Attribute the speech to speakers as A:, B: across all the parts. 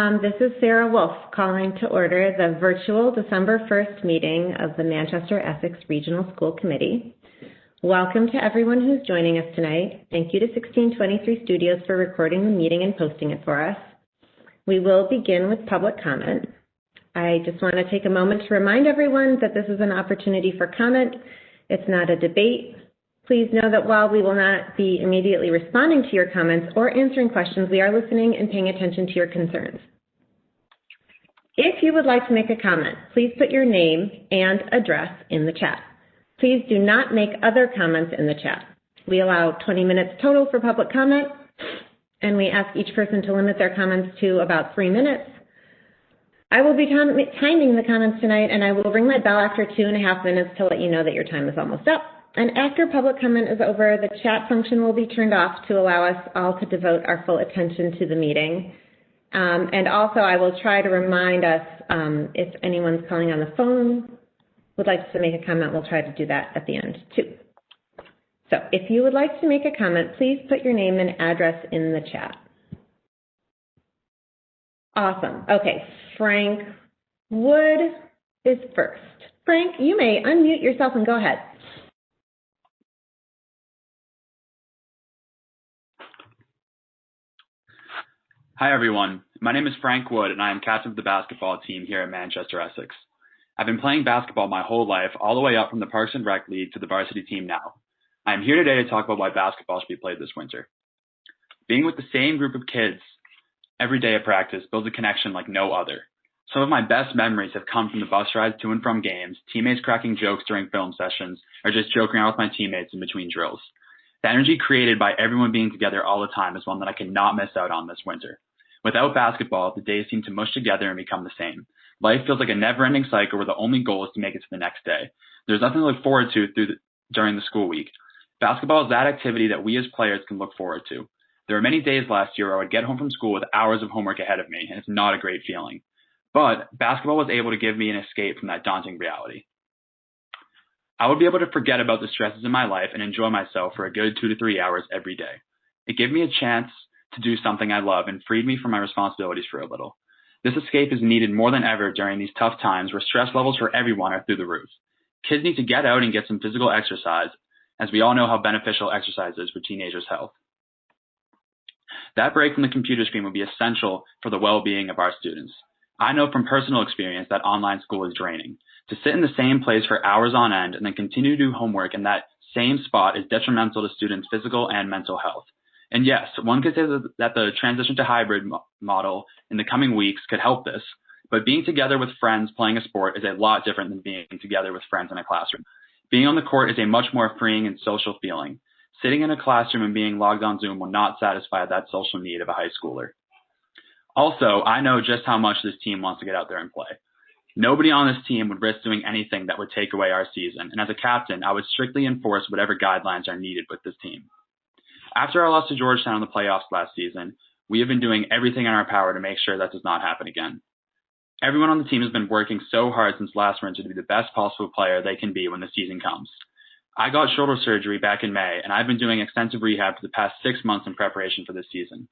A: This is Sarah Wolf calling to order the virtual December 1st meeting of the Manchester-Essex Regional School Committee. Welcome to everyone who's joining us tonight. Thank you to 1623 Studios for recording the meeting and posting it for us. We will begin with public comment. I just want to take a moment to remind everyone that this is an opportunity for comment. It's not a debate. Please know that while we will not be immediately responding to your comments or answering questions, we are listening and paying attention to your concerns. If you would like to make a comment, please put your name and address in the chat. Please do not make other comments in the chat. We allow 20 minutes total for public comment, and we ask each person to limit their comments to about 3 minutes. I will be timing the comments tonight, and I will ring my bell after 2.5 minutes to let you know that your time is almost up. And after public comment is over, the chat function will be turned off to allow us all to devote our full attention to the meeting. And also, I will try to remind us if anyone's calling on the phone would like to make a comment, we'll try to do that at the end too. So if you would like to make a comment, please put your name and address in the chat. Awesome. Okay, Frank Wood is first. Frank, you may unmute yourself and go ahead.
B: Hi everyone, my name is Frank Wood and I am captain of the basketball team here at Manchester-Essex. I've been playing basketball my whole life, all the way up from the Parks and Rec League to the varsity team now. I am here today to talk about why basketball should be played this winter. Being with the same group of kids every day at practice builds a connection like no other. Some of my best memories have come from the bus rides to and from games, teammates cracking jokes during film sessions, or just joking around with my teammates in between drills. The energy created by everyone being together all the time is one that I cannot miss out on this winter. Without basketball, the days seem to mush together and become the same. Life feels like a never-ending cycle where the only goal is to make it to the next day. There's nothing to look forward to during the school week. Basketball is that activity that we as players can look forward to. There were many days last year where I would get home from school with hours of homework ahead of me, and it's not a great feeling. But basketball was able to give me an escape from that daunting reality. I would be able to forget about the stresses in my life and enjoy myself for a good 2 to 3 hours every day. It gave me a chance to do something I love and freed me from my responsibilities for a little. This escape is needed more than ever during these tough times where stress levels for everyone are through the roof. Kids need to get out and get some physical exercise, as we all know how beneficial exercise is for teenagers' health. That break from the computer screen will be essential for the well-being of our students. I know from personal experience that online school is draining. To sit in the same place for hours on end and then continue to do homework in that same spot is detrimental to students' physical and mental health. And yes, one could say that the transition to hybrid model in the coming weeks could help this, but being together with friends playing a sport is a lot different than being together with friends in a classroom. Being on the court is a much more freeing and social feeling. Sitting in a classroom and being logged on Zoom will not satisfy that social need of a high schooler. Also, I know just how much this team wants to get out there and play. Nobody on this team would risk doing anything that would take away our season, and as a captain, I would strictly enforce whatever guidelines are needed with this team. After our loss to Georgetown in the playoffs last season, we have been doing everything in our power to make sure that does not happen again. Everyone on the team has been working so hard since last winter to be the best possible player they can be when the season comes. I got shoulder surgery back in May, and I've been doing extensive rehab for the past 6 months in preparation for this season.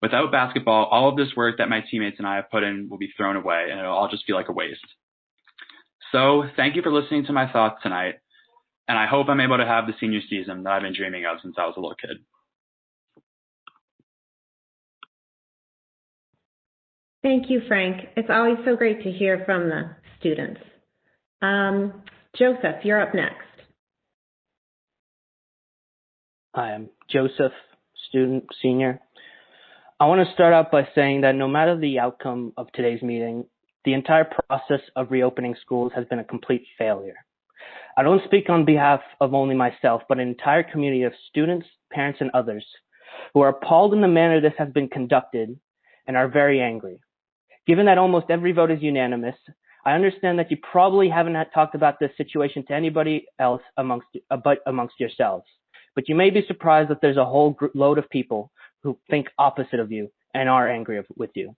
B: Without basketball, all of this work that my teammates and I have put in will be thrown away, and it'll all just feel like a waste. So, thank you for listening to my thoughts tonight, and I hope I'm able to have the senior season that I've been dreaming of since I was a little kid.
A: Thank you, Frank. It's always so great to hear from the students. Joseph, you're up next.
C: Hi, I'm Joseph, student, senior. I want to start out by saying that no matter the outcome of today's meeting, the entire process of reopening schools has been a complete failure. I don't speak on behalf of only myself, but an entire community of students, parents, and others who are appalled in the manner this has been conducted and are very angry. Given that almost every vote is unanimous, I understand that you probably haven't talked about this situation to anybody else amongst yourselves. But you may be surprised that there's a whole load of people who think opposite of you and are angry with you.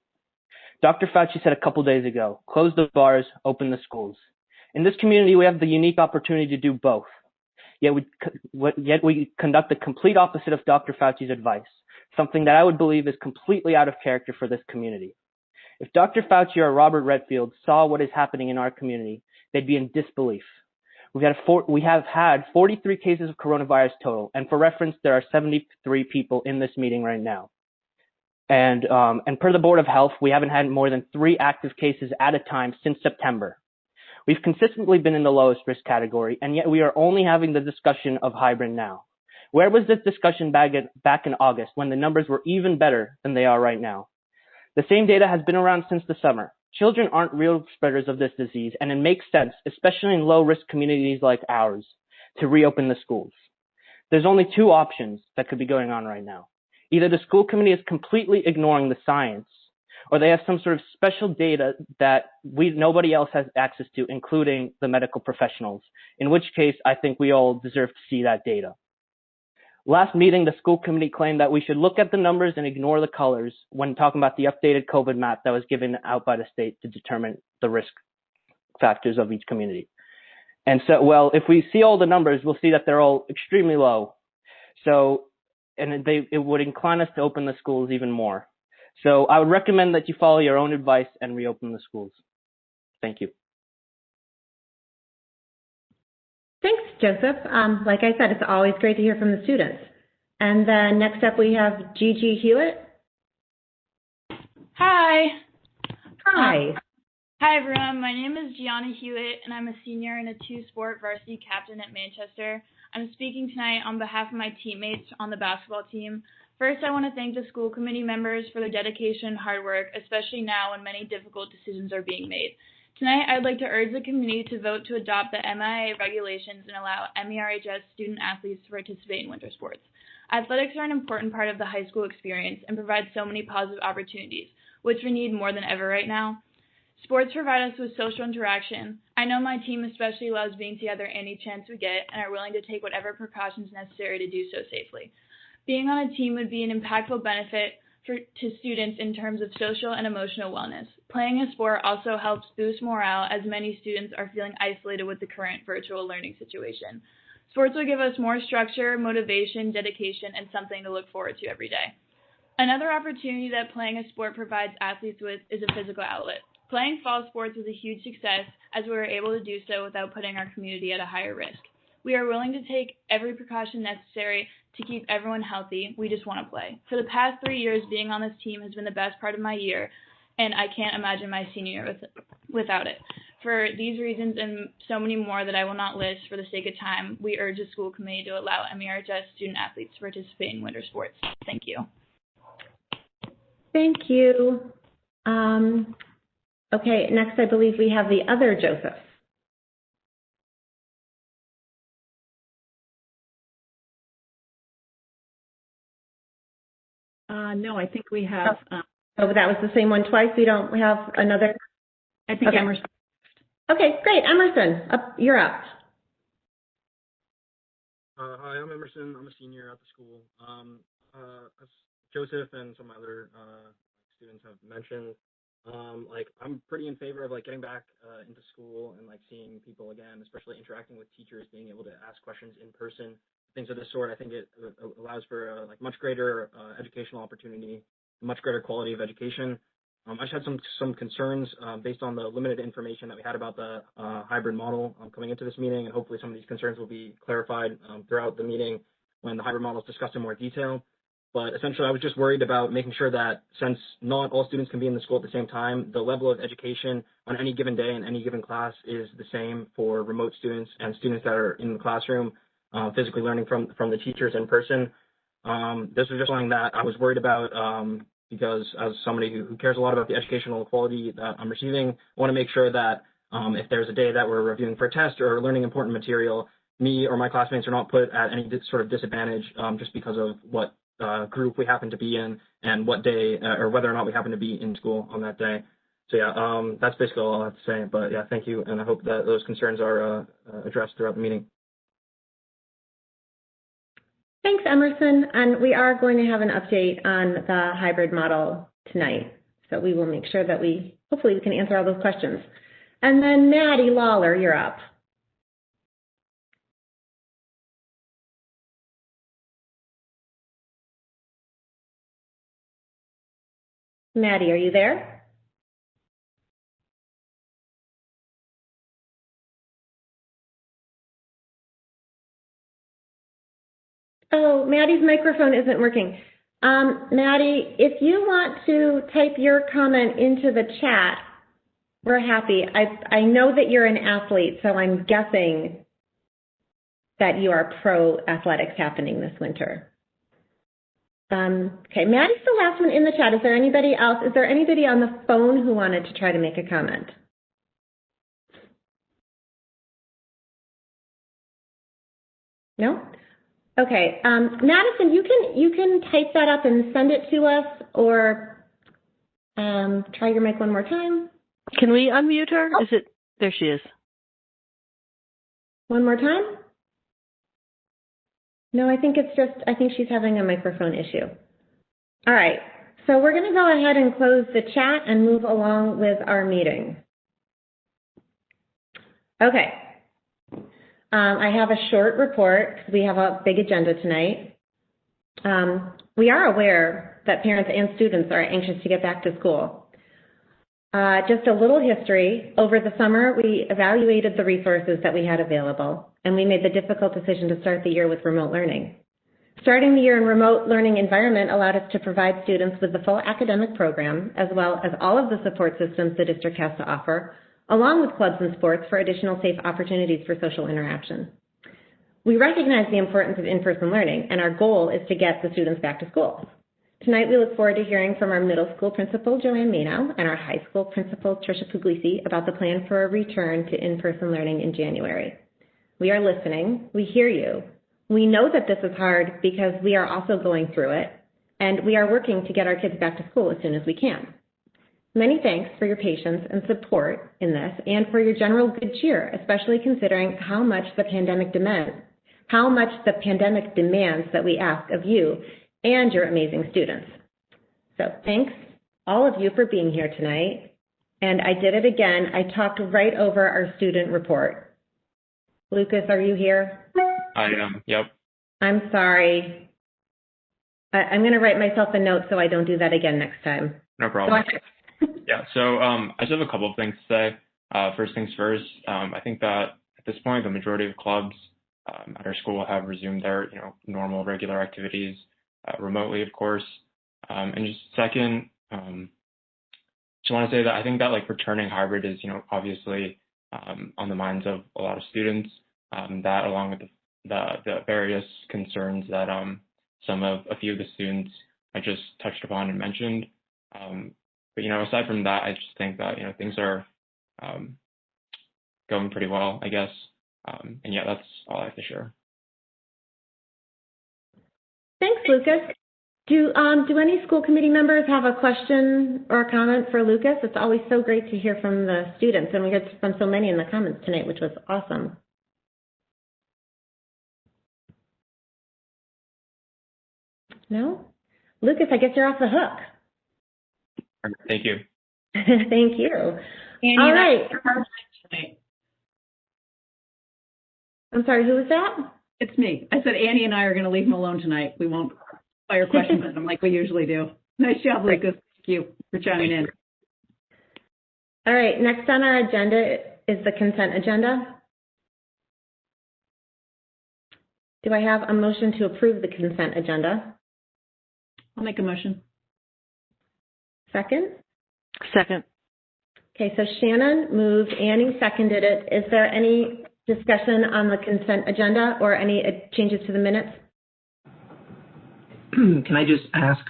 C: Dr. Fauci said a couple days ago, close the bars, open the schools. In this community, we have the unique opportunity to do both. Yet we conduct the complete opposite of Dr. Fauci's advice, something that I would believe is completely out of character for this community. If Dr. Fauci or Robert Redfield saw what is happening in our community, they'd be in disbelief. We have had 43 cases of coronavirus total, and for reference, there are 73 people in this meeting right now. And per the Board of Health, we haven't had more than 3 active cases at a time since September. We've consistently been in the lowest risk category, and yet we are only having the discussion of hybrid now. Where was this discussion back in August when the numbers were even better than they are right now? The same data has been around since the summer. Children aren't real spreaders of this disease, and it makes sense, especially in low-risk communities like ours, to reopen the schools. There's only 2 options that could be going on right now. Either the school committee is completely ignoring the science, or they have some sort of special data that nobody else has access to, including the medical professionals, in which case I think we all deserve to see that data. Last meeting, the school committee claimed that we should look at the numbers and ignore the colors when talking about the updated COVID map that was given out by the state to determine the risk factors of each community. And so, well, if we see all the numbers, we'll see that they're all extremely low. So, and it would incline us to open the schools even more. So I would recommend that you follow your own advice and reopen the schools. Thank you.
A: Thanks, Joseph. Like I said, it's always great to hear from the students. And then next up we have Gigi Hewitt.
D: Hi.
A: Hi.
D: Hi, everyone. My name is Gianna Hewitt, and I'm a senior and a 2-sport varsity captain at Manchester. I'm speaking tonight on behalf of my teammates on the basketball team. First, I want to thank the school committee members for their dedication and hard work, especially now when many difficult decisions are being made. Tonight, I'd like to urge the committee to vote to adopt the MIA regulations and allow MERHS student athletes to participate in winter sports. Athletics are an important part of the high school experience and provide so many positive opportunities, which we need more than ever right now. Sports provide us with social interaction. I know my team especially loves being together any chance we get and are willing to take whatever precautions necessary to do so safely. Being on a team would be an impactful benefit to students in terms of social and emotional wellness. Playing a sport also helps boost morale as many students are feeling isolated with the current virtual learning situation. Sports will give us more structure, motivation, dedication, and something to look forward to every day. Another opportunity that playing a sport provides athletes with is a physical outlet. Playing fall sports was a huge success as we were able to do so without putting our community at a higher risk. We are willing to take every precaution necessary to keep everyone healthy. We just want to play. For the past 3 years, being on this team has been the best part of my year, and I can't imagine my senior year without it. For these reasons and so many more that I will not list for the sake of time, we urge the school committee to allow MERHS student athletes to participate in winter sports. Thank you.
A: Thank you. Okay, next I believe we have the other Joseph.
E: No, I think we have.
A: Oh, that was the same one twice? We don't have another?
E: I think
A: okay.
E: Emerson.
A: Okay, great. Emerson, you're up.
F: Hi, I'm Emerson. I'm a senior at the school. As Joseph and some other students have mentioned, I'm pretty in favor of getting back into school and seeing people again, especially interacting with teachers, being able to ask questions in person, things of this sort. I think it allows for a much greater educational opportunity, much greater quality of education. I just had some concerns based on the limited information that we had about the hybrid model coming into this meeting, and hopefully some of these concerns will be clarified throughout the meeting when the hybrid model is discussed in more detail. But essentially, I was just worried about making sure that since not all students can be in the school at the same time, the level of education on any given day in any given class is the same for remote students and students that are in the classroom, physically learning from the teachers in person. This was just something that I was worried about because as somebody who cares a lot about the educational quality that I'm receiving, I want to make sure that if there's a day that we're reviewing for a test or learning important material, me or my classmates are not put at any sort of disadvantage just because of what group we happen to be in and what day or whether or not we happen to be in school on that day. So yeah, that's basically all I have to say. But yeah, thank you, and I hope that those concerns are addressed throughout the meeting.
A: Thanks, Emerson. And we are going to have an update on the hybrid model tonight. So we will make sure that hopefully we can answer all those questions. And then Maddie Lawler, you're up. Maddie, are you there? Oh, Maddie's microphone isn't working. Maddie, if you want to type your comment into the chat, we're happy. I know that you're an athlete, so I'm guessing that you are pro athletics happening this winter. Okay, Maddie's the last one in the chat. Is there anybody else? Is there anybody on the phone who wanted to try to make a comment? No? Okay, Madison, you can type that up and send it to us, or try your mic one more time.
G: Can we unmute her? Is it, there she is.
A: One more time? No, I think she's having a microphone issue. All right, so we're gonna go ahead and close the chat and move along with our meeting. Okay. I have a short report because we have a big agenda tonight. We are aware that parents and students are anxious to get back to school. Just a little history. Over the summer, we evaluated the resources that we had available, and we made the difficult decision to start the year with remote learning. Starting the year in remote learning environment allowed us to provide students with the full academic program, as well as all of the support systems the district has to offer, along with clubs and sports for additional safe opportunities for social interaction. We recognize the importance of in-person learning, and our goal is to get the students back to school. Tonight, we look forward to hearing from our middle school principal, Joanne Mano, and our high school principal, Tricia Puglisi, about the plan for a return to in-person learning in January. We are listening. We hear you. We know that this is hard because we are also going through it, and we are working to get our kids back to school as soon as we can. Many thanks for your patience and support in this, and for your general good cheer, especially considering how much the pandemic demands that we ask of you and your amazing students. So thanks all of you for being here tonight. And I did it again. I talked right over our student report. Lucas, are you here?
H: I am, yep.
A: I'm sorry. I'm going to write myself a note so I don't do that again next time.
H: No problem. Yeah, so I just have a couple of things to say. First things first, I think that at this point, the majority of clubs at our school have resumed their normal, regular activities remotely, of course. And just second, just want to say that I think that returning hybrid is, obviously on the minds of a lot of students. That along with the various concerns that a few of the students I just touched upon and mentioned. But aside from that, I just think that things are going pretty well, I guess. And yeah, that's all I have to share.
A: Thanks, Lucas. Do any school committee members have a question or a comment for Lucas? It's always so great to hear from the students, and we heard from so many in the comments tonight, which was awesome. No? Lucas, I guess you're off the hook.
H: Thank you.
A: Thank you.
E: Annie,
A: all right.
E: Tonight.
A: I'm sorry, who was that?
E: It's me. I said Annie and I are going to leave him alone tonight. We won't fire questions at him like we usually do. Nice job, Lucas. Thank you for chiming in.
A: All right, next on our agenda is the consent agenda. Do I have a motion to approve the consent agenda?
E: I'll make a motion.
A: Second?
G: Second.
A: Okay, so Shannon moved, Annie seconded it. Is there any discussion on the consent agenda or any changes to the minutes?
I: Can I just ask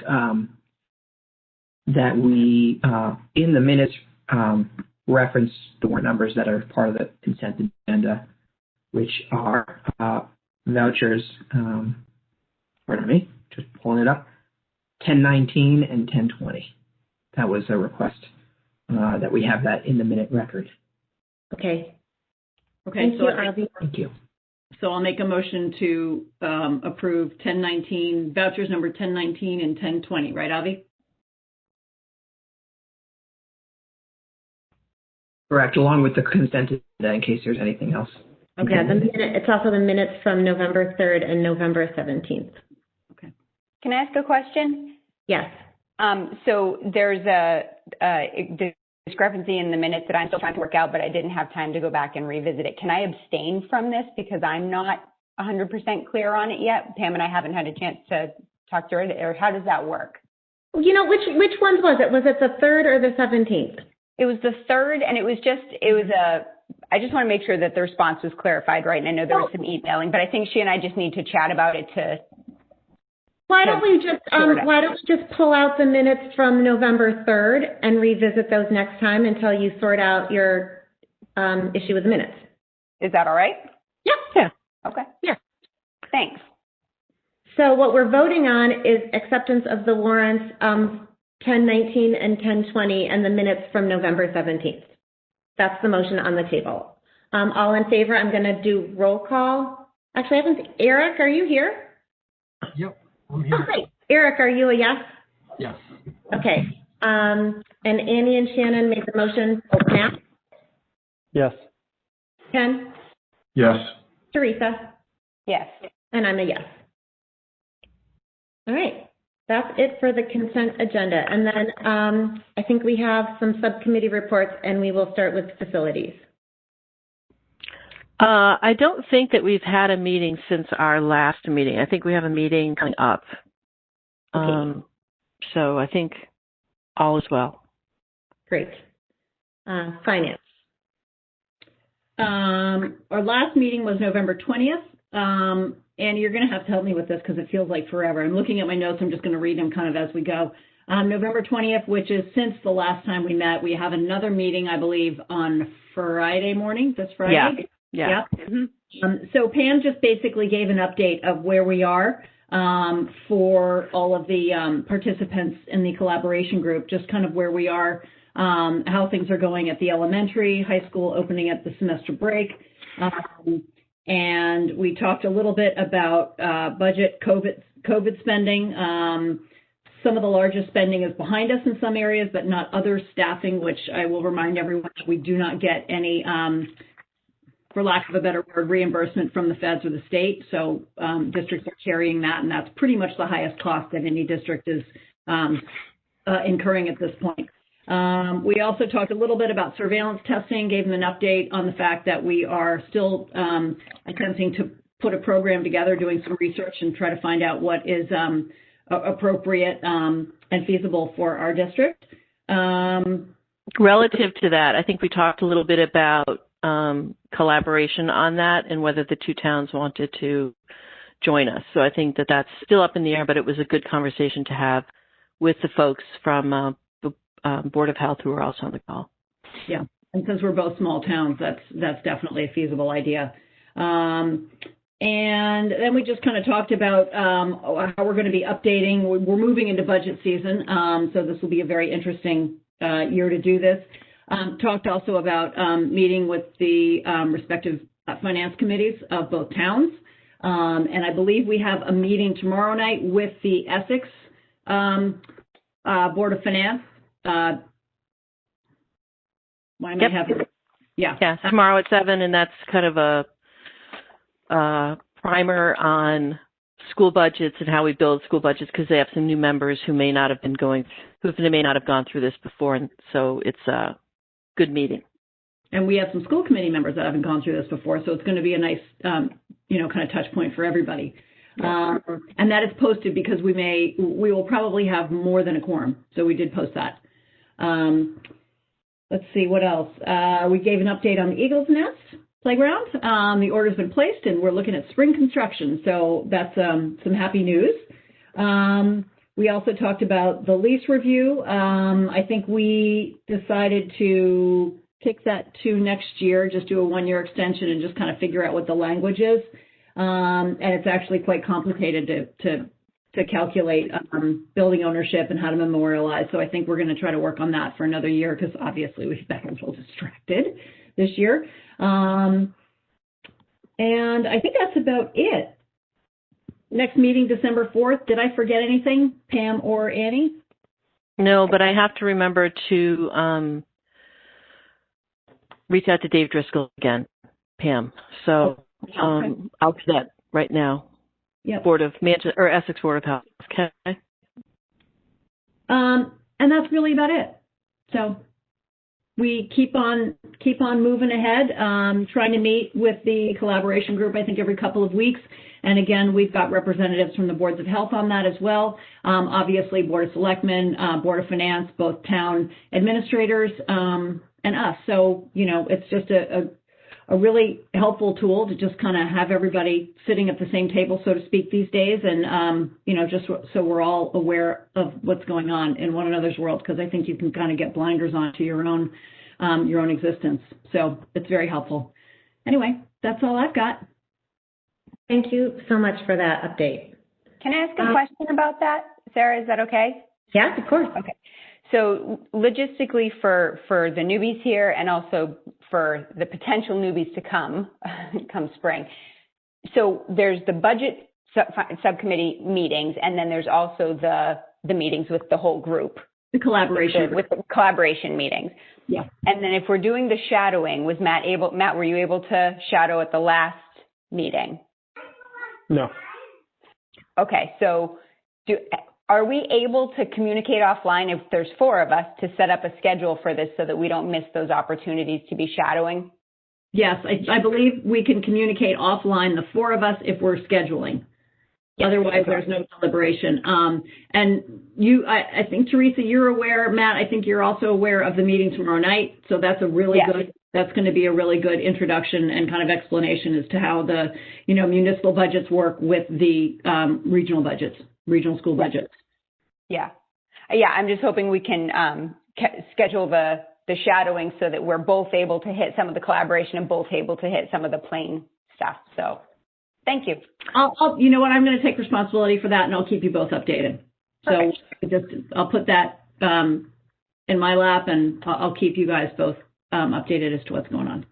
I: that we, in the minutes, reference the more numbers that are part of the consent agenda, which are vouchers, pardon me, just pulling it up, 1019 and 1020. That was a request that we have that in the minute record.
A: Okay.
E: Okay.
I: Thank you.
E: So I'll make a motion to approve 1019, vouchers number 1019 and 1020, right, Avi?
I: Correct, along with the consent agenda in case there's anything else.
A: Okay, it's also the minutes from November 3rd and November 17th.
E: Okay.
J: Can I ask a question?
A: Yes.
J: So there's a discrepancy in the minutes that I'm still trying to work out, but I didn't have time to go back and revisit it. Can I abstain from this because I'm not 100% clear on it yet. Pam and I haven't had a chance to talk through it, or how does that work?
A: You know, which ones was it? Was it the 3rd or the 17th?
J: It was the 3rd, and I just want to make sure that the response was clarified, right? And I know there was some emailing, but I think she and I just need to chat about it
A: Why don't we just pull out the minutes from November 3rd and revisit those next time until you sort out your issue with the minutes?
J: Is that all right?
A: Yeah.
J: Okay.
A: Yeah.
J: Thanks.
A: So what we're voting on is acceptance of the warrants 1019 and 1020 and the minutes from November 17th. That's the motion on the table. All in favor, I'm going to do roll call. Actually, I haven't. Eric, are you here?
K: Yep, I'm here.
A: Oh, great. Eric, are you a yes?
K: Yes.
A: Okay. And Annie and Shannon made the motion. Oh, Pam?
C: Yes.
A: Ken?
K: Yes.
A: Teresa?
J: Yes.
A: And I'm a yes. All right. That's it for the consent agenda. And then I think we have some subcommittee reports, and we will start with facilities.
G: I don't think that we've had a meeting since our last meeting. I think we have a meeting coming up.
A: Okay.
G: So I think all is well.
A: Great. Finance.
E: Our last meeting was November 20th. And you're going to have to help me with this because it feels like forever. I'm looking at my notes. I'm just going to read them kind of as we go. November 20th, which is since the last time we met, we have another meeting, I believe, on Friday morning, this Friday.
G: Yeah.
E: Mm-hmm. So Pam just basically gave an update of where we are for all of the participants in the collaboration group, just kind of where we are, how things are going at the elementary, high school opening at the semester break. And we talked a little bit about budget, COVID spending. Some of the largest spending is behind us in some areas, but not other staffing, which I will remind everyone we do not get any, for lack of a better word, reimbursement from the feds or the state. So districts are carrying that, and that's pretty much the highest cost that any district is incurring at this point. We also talked a little bit about surveillance testing, gave them an update on the fact that we are still attempting to put a program together, doing some research and try to find out what is appropriate and feasible for our district.
G: Relative to that, I think we talked a little bit about collaboration on that and whether the two towns wanted to join us. So I think that that's still up in the air, but it was a good conversation to have with the folks from Board of Health who are also on the call.
E: Yeah, and since we're both small towns, that's definitely a feasible idea. And then we just kind of talked about how we're going to be updating. We're moving into budget season, so this will be a very interesting year to do this. Talked also about meeting with the respective finance committees of both towns. And I believe we have a meeting tomorrow night with the Essex Board of Finance. Why am I having? Yeah,
G: tomorrow at 7, and that's kind of a primer on school budgets and how we build school budgets because they have some new members who may not have gone through this before, and so it's a good meeting.
E: And we have some school committee members that haven't gone through this before, so it's going to be a nice, kind of touch point for everybody. And that is posted because we will probably have more than a quorum, so we did post that. Let's see what else. We gave an update on the Eagles Nest playground. The order's been placed, and we're looking at spring construction, so that's some happy news. We also talked about the lease review. I think we decided to kick that to next year, just do a 1-year extension and just kind of figure out what the language is. And it's actually quite complicated to calculate building ownership and how to memorialize. So I think we're going to try to work on that for another year because obviously we've been a little distracted this year. And I think that's about it. Next meeting, December 4th. Did I forget anything, Pam or Annie?
G: No, but I have to remember to reach out to Dave Driscoll again, Pam. So I'll do that right now.
E: Yep.
G: Board of Manchester or Essex Board of Health. Okay.
E: And that's really about it. So we keep on moving ahead, trying to meet with the collaboration group, I think, every couple of weeks. And again, we've got representatives from the boards of health on that as well. Obviously, Board of Selectmen, Board of Finance, both town administrators, and us. So, you know, it's just a really helpful tool to just kind of have everybody sitting at the same table, so to speak, these days. And, you know, just so we're all aware of what's going on in one another's world, because I think you can kind of get blinders on to your own existence. So it's very helpful. Anyway, that's all I've got.
A: Thank you so much for that update.
J: Can I ask a question about that, Sarah? Is that okay?
A: Yes, of course.
J: Okay. So logistically for the newbies here and also for the potential newbies to come spring. So there's the budget subcommittee meetings, and then there's also the meetings with the whole group.
E: The collaboration.
J: With the collaboration meetings.
E: Yeah.
J: And then if we're doing the shadowing, was Matt, were you able to shadow at the last meeting?
K: No.
J: Okay, so are we able to communicate offline if there's 4 of us to set up a schedule for this so that we don't miss those opportunities to be shadowing?
E: Yes, I believe we can communicate offline, the 4 of us, if we're scheduling. Yes. Otherwise, there's no deliberation. And I think, Teresa, you're aware, Matt, I think you're also aware of the meeting tomorrow night. So that's a really good, that's going to be a really good introduction and kind of explanation as to how the, you know, municipal budgets work with the regional budgets, regional school budgets.
J: Yeah. Yeah, I'm just hoping we can schedule the shadowing so that we're both able to hit some of the collaboration and both able to hit some of the plain stuff. So thank you.
E: You know what, I'm going to take responsibility for that, and I'll keep you both updated. Perfect. So I'll put that in my lap, and I'll keep you guys both updated as to what's going on.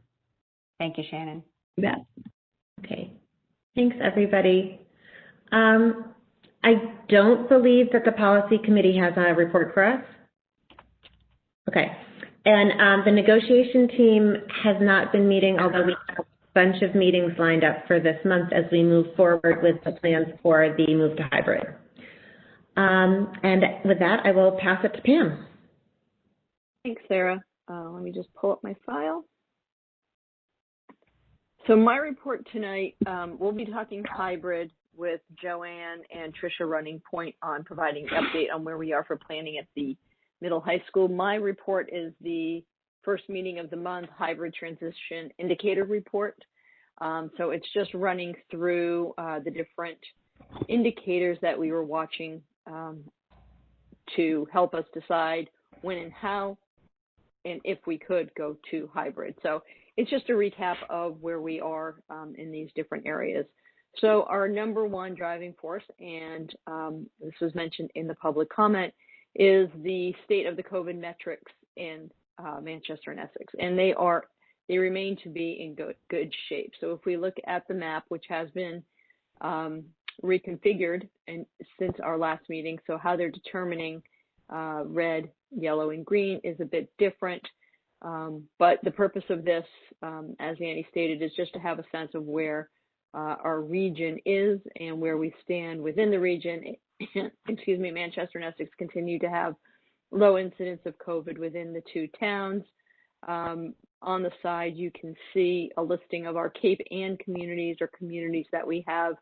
J: Thank you, Shannon.
E: You bet.
A: Okay. Thanks, everybody. I don't believe that the policy committee has a report for us. Okay. And the negotiation team has not been meeting, although we have a bunch of meetings lined up for this month as we move forward with the plans for the move to hybrid. And with that, I will pass it to Pam.
G: Thanks, Sarah. Let me just pull up my file. So my report tonight, we'll be talking hybrid with Joanne and Tricia running point on providing an update on where we are for planning at the middle high school. My report is the first meeting of the month, hybrid transition indicator report. So it's just running through the different indicators that we were watching to help us decide when and how and if we could go to hybrid. So it's just a recap of where we are in these different areas. So our number one driving force, and this was mentioned in the public comment, is the state of the COVID metrics in Manchester and Essex, and they remain to be in good shape. So if we look at the map, which has been reconfigured and since our last meeting, so how they're determining red, yellow, and green is a bit different. But the purpose of this, as Annie stated, is just to have a sense of where our region is and where we stand within the region. Excuse me, Manchester and Essex continue to have low incidence of COVID within the 2 towns. On the side, you can see a listing of our Cape Ann communities, or communities that we have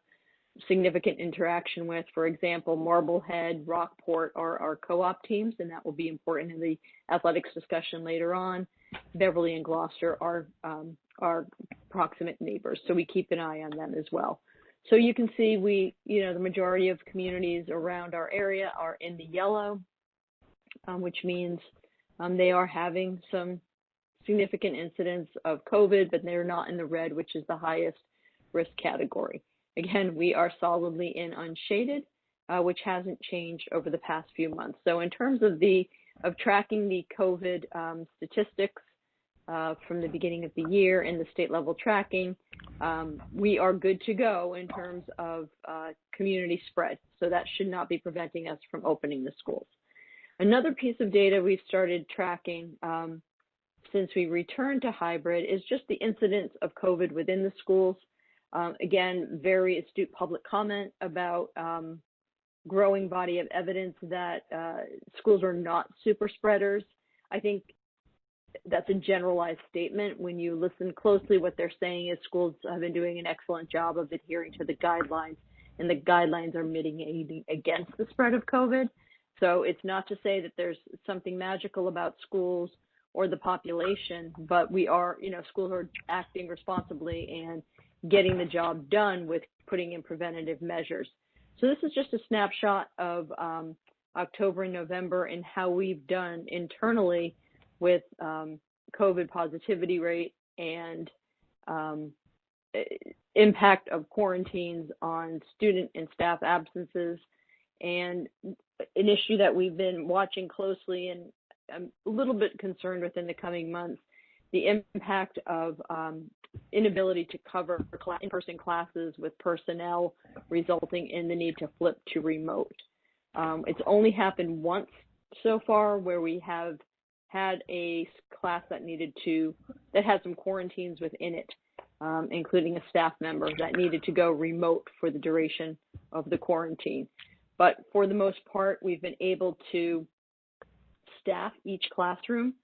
G: significant interaction with. For example, Marblehead, Rockport are our co-op teams, and that will be important in the athletics discussion later on. Beverly and Gloucester are our proximate neighbors, so we keep an eye on them as well. So you can see the majority of communities around our area are in the yellow, which means they are having some significant incidents of COVID, but they're not in the red, which is the highest risk category. Again, we are solidly in unshaded, which hasn't changed over the past few months. So in terms of tracking the COVID statistics from the beginning of the year and the state level tracking, we are good to go in terms of community spread. So that should not be preventing us from opening the schools. Another piece of data we've started tracking since we returned to hybrid is just the incidence of COVID within the schools. Again, very astute public comment about growing body of evidence that schools are not super spreaders. I think that's a generalized statement. When you listen closely, what they're saying is schools have been doing an excellent job of adhering to the guidelines, and the guidelines are mitigating against the spread of COVID. So it's not to say that there's something magical about schools or the population, but we are, schools are acting responsibly and getting the job done with putting in preventative measures. So this is just a snapshot of October and November and how we've done internally with COVID positivity rate and impact of quarantines on student and staff absences. And an issue that we've been watching closely and I'm a little bit concerned with in the coming months, the impact of inability to cover in-person classes with personnel, resulting in the need to flip to remote. It's only happened once so far where we have had a class that had some quarantines within it, including a staff member that needed to go remote for the duration of the quarantine. But for the most part, we've been able to staff each classroom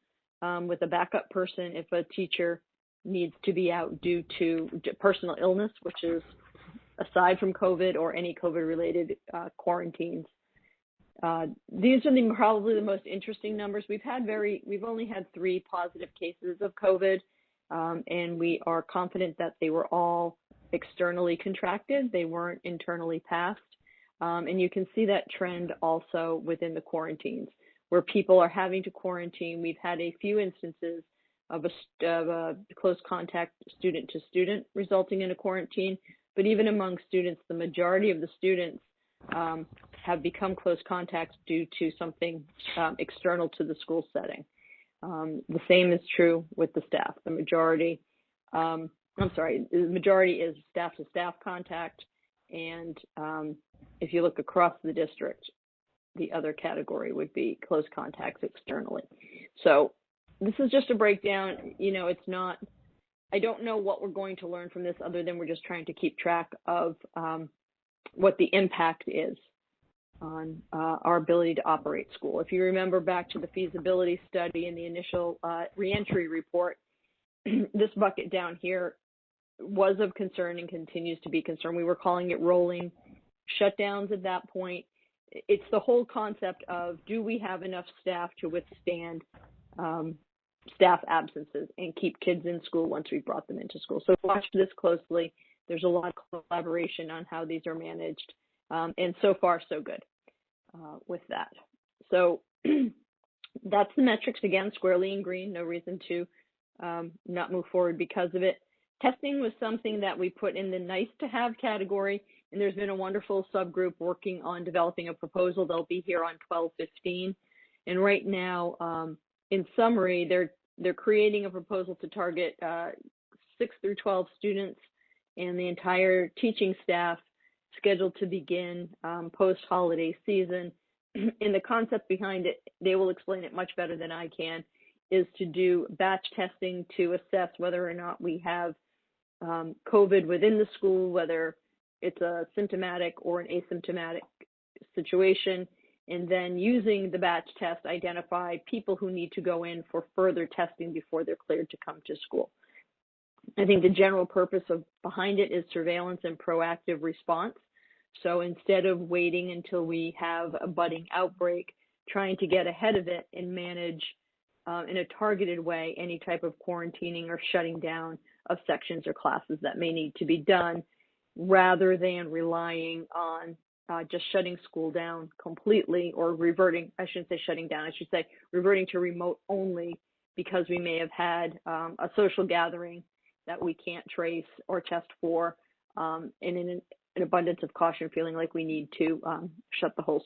G: with a backup person if a teacher needs to be out due to personal illness, which is aside from COVID or any COVID-related quarantines. These are probably the most interesting numbers. We've only had 3 positive cases of COVID, and we are confident that they were all externally contracted. They weren't internally passed. And you can see that trend also within the quarantines, where people are having to quarantine. We've had a few instances of a close contact student to student resulting in a quarantine, but even among students, the majority of the students have become close contacts due to something external to the school setting. The same is true with the staff. The majority is staff-to-staff contact, and if you look across the district, the other category would be close contacts externally. So this is just a breakdown. I don't know what we're going to learn from this other than we're just trying to keep track of what the impact is on our ability to operate school. If you remember back to the feasibility study and the initial reentry report, this bucket down here was of concern and continues to be concern. We were calling it rolling shutdowns at that point. It's the whole concept of, do we have enough staff to withstand staff absences and keep kids in school once we've brought them into school? So watch this closely. There's a lot of collaboration on how these are managed, and so far so good with that. So that's the metrics, again, squarely in green. No reason to not move forward because of it. Testing was something that we put in the nice to have category, and there's been a wonderful subgroup working on developing a proposal. They'll be here on 12/15, and right now, in summary, they're creating a proposal to target 6 through 12 students and the entire teaching staff, scheduled to begin post-holiday season. And the concept behind it, they will explain it much better than I can, is to do batch testing to assess whether or not we have COVID within the school, whether it's a symptomatic or an asymptomatic situation, and then using the batch test, identify people who need to go in for further testing before they're cleared to come to school. I think the general purpose behind it is surveillance and proactive response. So instead of waiting until we have a budding outbreak, trying to get ahead of it and manage in a targeted way any type of quarantining or shutting down of sections or classes that may need to be done, rather than relying on just shutting school down completely, or reverting, I shouldn't say shutting down, I should say reverting to remote only because we may have had a social gathering that we can't trace or test for, and in an abundance of caution, feeling like we need to shut the whole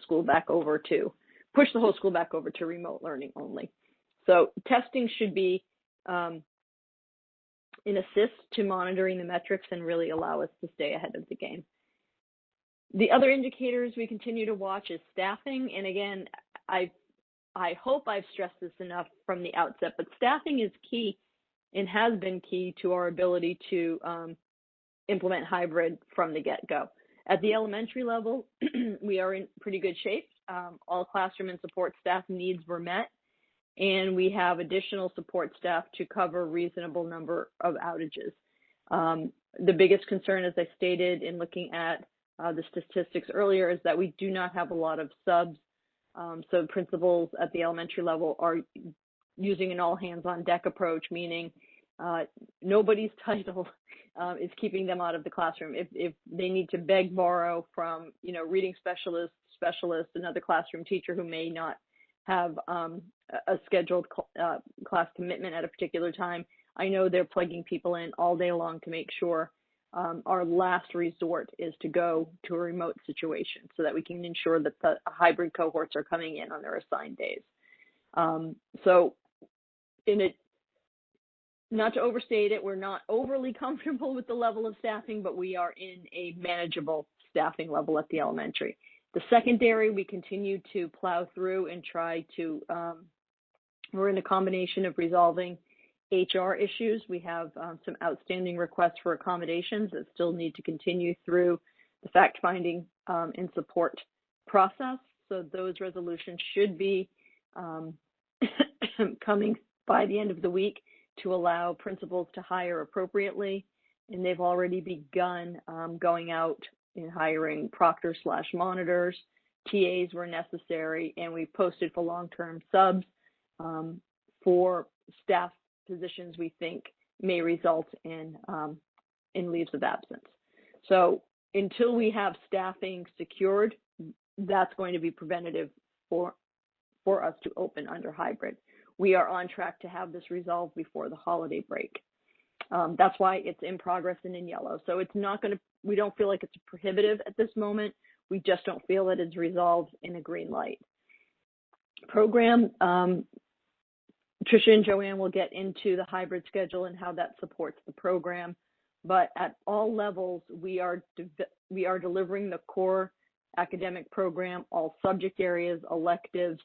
G: school back over to, push the whole school back over to remote learning only. So testing should be an assist to monitoring the metrics and really allow us to stay ahead of the game. The other indicators we continue to watch is staffing. And again, I hope I've stressed this enough from the outset, but staffing is key and has been key to our ability to implement hybrid from the get-go. At the elementary level, we are in pretty good shape. All classroom and support staff needs were met.
L: and we have additional support staff to cover a reasonable number of outages. The biggest concern, as I stated in looking at the statistics earlier, is that we do not have a lot of subs. So principals at the elementary level are using an all hands on deck approach, meaning nobody's title is keeping them out of the classroom. If they need to beg, borrow from, reading specialist, another classroom teacher who may not have a scheduled class commitment at a particular time, I know they're plugging people in all day long to make sure our last resort is to go to a remote situation so that we can ensure that the hybrid cohorts are coming in on their assigned days. So not to overstate it, we're not overly comfortable with the level of staffing, but we are in a manageable staffing level at the elementary. The secondary, we continue to plow through and try to, we're in a combination of resolving HR issues. We have some outstanding requests for accommodations that still need to continue through the fact-finding and support process. So those resolutions should be coming by the end of the week to allow principals to hire appropriately. And they've already begun going out and hiring proctors/monitors, TAs were necessary, and we posted for long-term subs for staff positions we think may result in leaves of absence. So until we have staffing secured, that's going to be preventative for us to open under hybrid. We are on track to have this resolved before the holiday break. That's why it's in progress and in yellow. So it's not going to, we don't feel like it's prohibitive at this moment. We just don't feel that it's resolved in a green light. Program, Tricia and Joanne will get into the hybrid schedule and how that supports the program. But at all levels, we are delivering the core academic program. All subject areas, electives,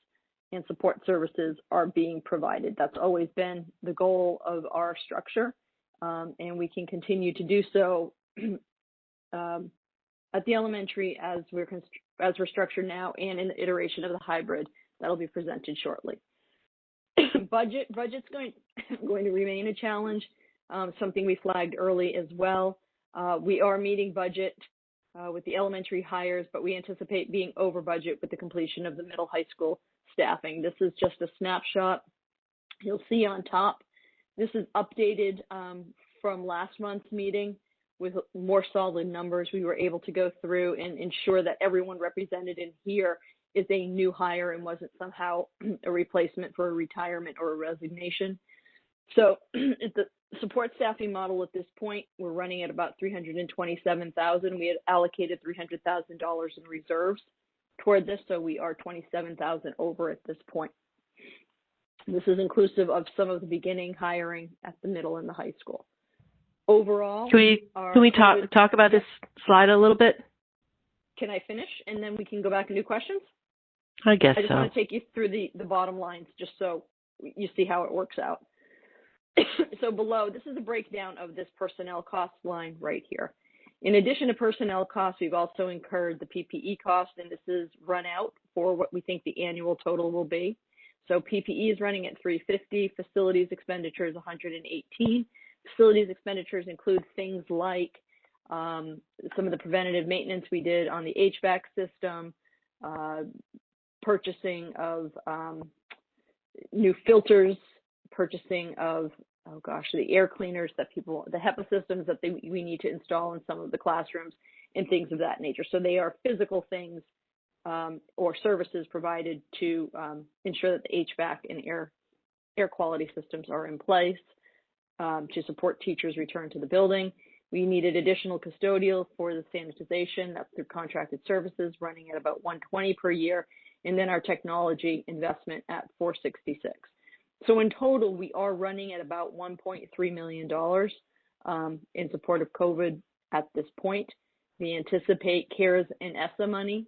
L: and support services are being provided. That's always been the goal of our structure, and we can continue to do so at the elementary as we're structured now, and in the iteration of the hybrid that'll be presented shortly. Budget's going to remain a challenge, something we flagged early as well. We are meeting budget with the elementary hires, but we anticipate being over budget with the completion of the middle high school staffing. This is just a snapshot. You'll see on top, this is updated from last month's meeting with more solid numbers. We were able to go through and ensure that everyone represented in here is a new hire and wasn't somehow a replacement for a retirement or a resignation. So the support staffing model at this point, we're running at about $327,000. We had allocated $300,000 in reserves toward this, so we are $27,000 over at this point. This is inclusive of some of the beginning hiring at the middle and the high school. Overall,
G: can we talk about this slide a little bit?
L: Can I finish and then we can go back and do questions?
G: I guess
L: I just
G: so.
L: want to take you through the bottom lines just so you see how it works out. So below, this is a breakdown of this personnel cost line right here. In addition to personnel costs, we've also incurred the PPE cost, and this is run out for what we think the annual total will be. So PPE is running at $350, facilities expenditures $118. Facilities expenditures include things like some of the preventative maintenance we did on the HVAC system, purchasing of new filters, purchasing of, the air cleaners that the HEPA systems that we need to install in some of the classrooms and things of that nature. So they are physical things or services provided to ensure that the HVAC and air quality systems are in place to support teachers' return to the building. We needed additional custodial for the sanitization. That's through contracted services, running at about $120 per year, and then our technology investment at $466. So in total, we are running at about $1.3 million in support of COVID at this point. We anticipate CARES and ESSA money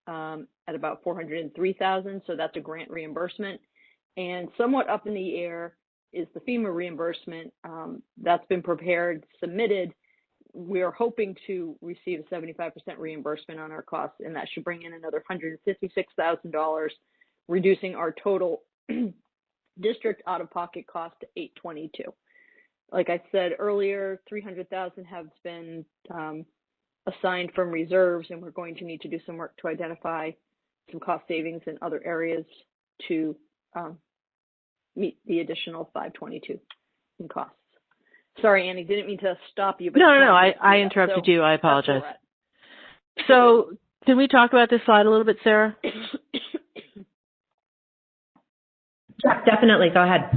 L: at about $403,000, so that's a grant reimbursement. And somewhat up in the air is the FEMA reimbursement that's been prepared, submitted. We are hoping to receive a 75% reimbursement on our costs, and that should bring in another $156,000, reducing our total District out-of-pocket cost to $822. Like I said earlier, $300,000 has been assigned from reserves, and we're going to need to do some work to identify some cost savings in other areas to meet the additional $522 in costs. Sorry, Annie, didn't mean to stop you. But
G: No, I interrupted you. I apologize. So can we talk about this slide a little bit, Sarah?
A: Yeah, definitely. Go ahead.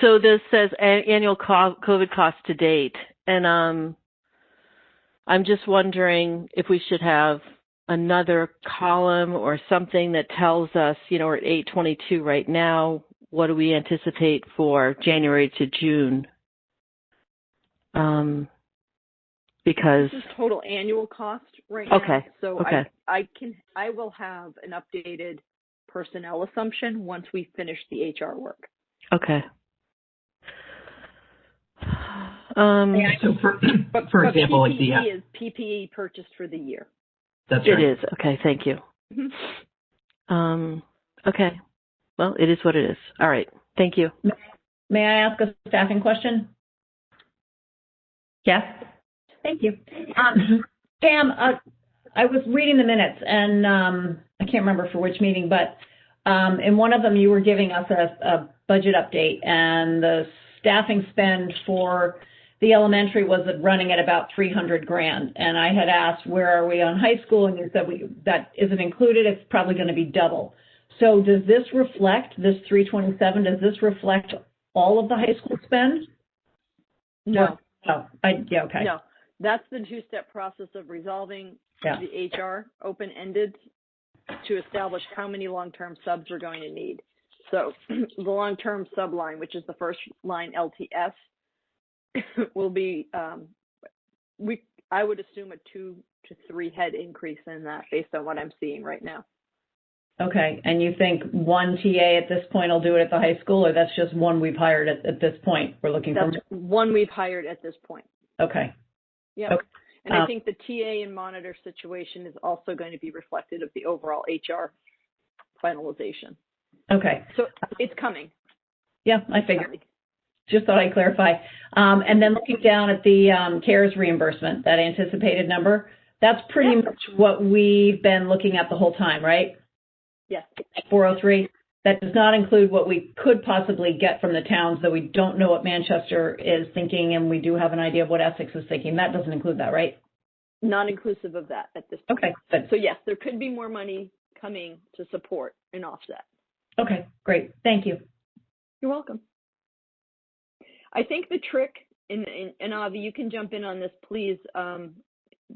G: So this says annual COVID costs to date. And I'm just wondering if we should have another column or something that tells us, we're at 822 right now. What do we anticipate for January to June? Because
L: this is total annual cost right now.
G: Okay.
L: So
G: okay.
L: I will have an updated personnel assumption once we finish the HR work.
G: Okay.
I: So for example, like
L: PPE is PPE purchased for the year.
I: That's right.
G: It is. Okay. Thank you.
L: Mm-hmm.
G: Okay. Well, it is what it is. All right. Thank you.
E: May I ask a staffing question?
A: Yes.
E: Thank you. Pam, I was reading the minutes, and I can't remember for which meeting, but in one of them you were giving us a budget update, and the staffing spend for the elementary was running at about $300,000. And I had asked, where are we on high school? And you said that isn't included. It's probably going to be double. So does this reflect, this 327, does this reflect all of the high school spend?
L: No.
E: Oh, yeah, okay.
L: No, that's the two-step process of resolving the HR open-ended to establish how many long-term subs we're going to need. So the long-term sub line, which is the first line LTS, will be, I would assume a 2 to 3 head increase in that based on what I'm seeing right now.
E: Okay, and you think one TA at this point will do it at the high school, or that's just one we've hired at this point? We're looking for
L: one we've hired at this point.
E: Okay.
L: Yeah.
E: Okay.
L: And I think the TA and monitor situation is also going to be reflected of the overall HR finalization.
E: Okay.
L: So it's coming.
E: Yeah, I figured. Just thought I'd clarify. And then looking down at the CARES reimbursement, that anticipated number, that's pretty much what we've been looking at the whole time, right?
L: Yes.
E: 403. That does not include what we could possibly get from the towns, though we don't know what Manchester is thinking, and we do have an idea of what Essex is thinking. That doesn't include that, right?
L: Not inclusive of that at this point.
E: Okay, good.
L: So yes, there could be more money coming to support an offset.
E: Okay, great. Thank you.
L: You're welcome. I think the trick, and Avi, you can jump in on this, please,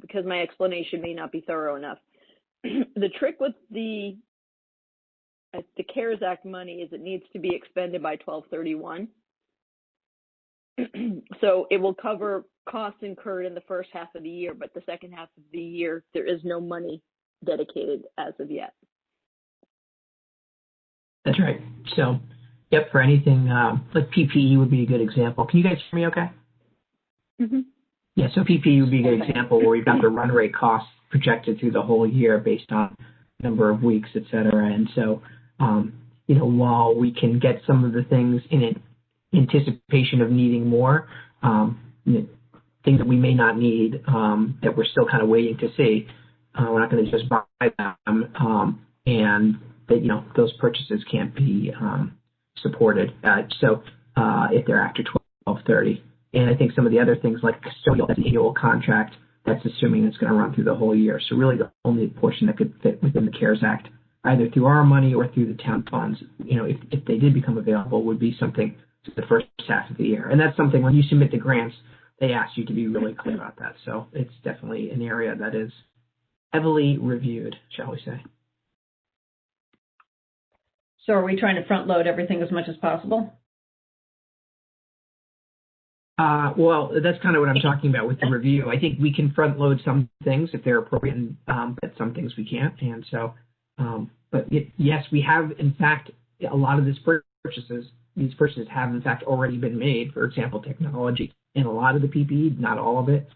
L: because my explanation may not be thorough enough. The trick with the CARES Act money is it needs to be expended by 12/31. So it will cover costs incurred in the first half of the year, but the second half of the year, there is no money dedicated as of yet.
I: That's right. So, yep, for anything like PPE would be a good example. Can you guys hear me okay?
L: Mm-hmm.
I: Yeah, so PPE would be a good example where we've got the run rate costs projected through the whole year based on number of weeks, et cetera. And so, while we can get some of the things in anticipation of needing more, things that we may not need that we're still kind of waiting to see, we're not going to just buy them, and that those purchases can't be supported. So if they're after 12/30, and I think some of the other things like custodial, that's an annual contract. That's assuming it's going to run through the whole year. So really the only portion that could fit within the CARES Act, either through our money or through the town funds, if they did become available, would be something to the first half of the year. And that's something when you submit the grants, they ask you to be really clear about that. So it's definitely an area that is heavily reviewed, shall we say.
E: So are we trying to front load everything as much as possible?
I: Well, that's kind of what I'm talking about with the review. I think we can front load some things if they're appropriate, but some things we can't. And so, yes, we have, in fact, a lot of these purchases have, in fact, already been made. For example, technology and a lot of the PPE, not all of it.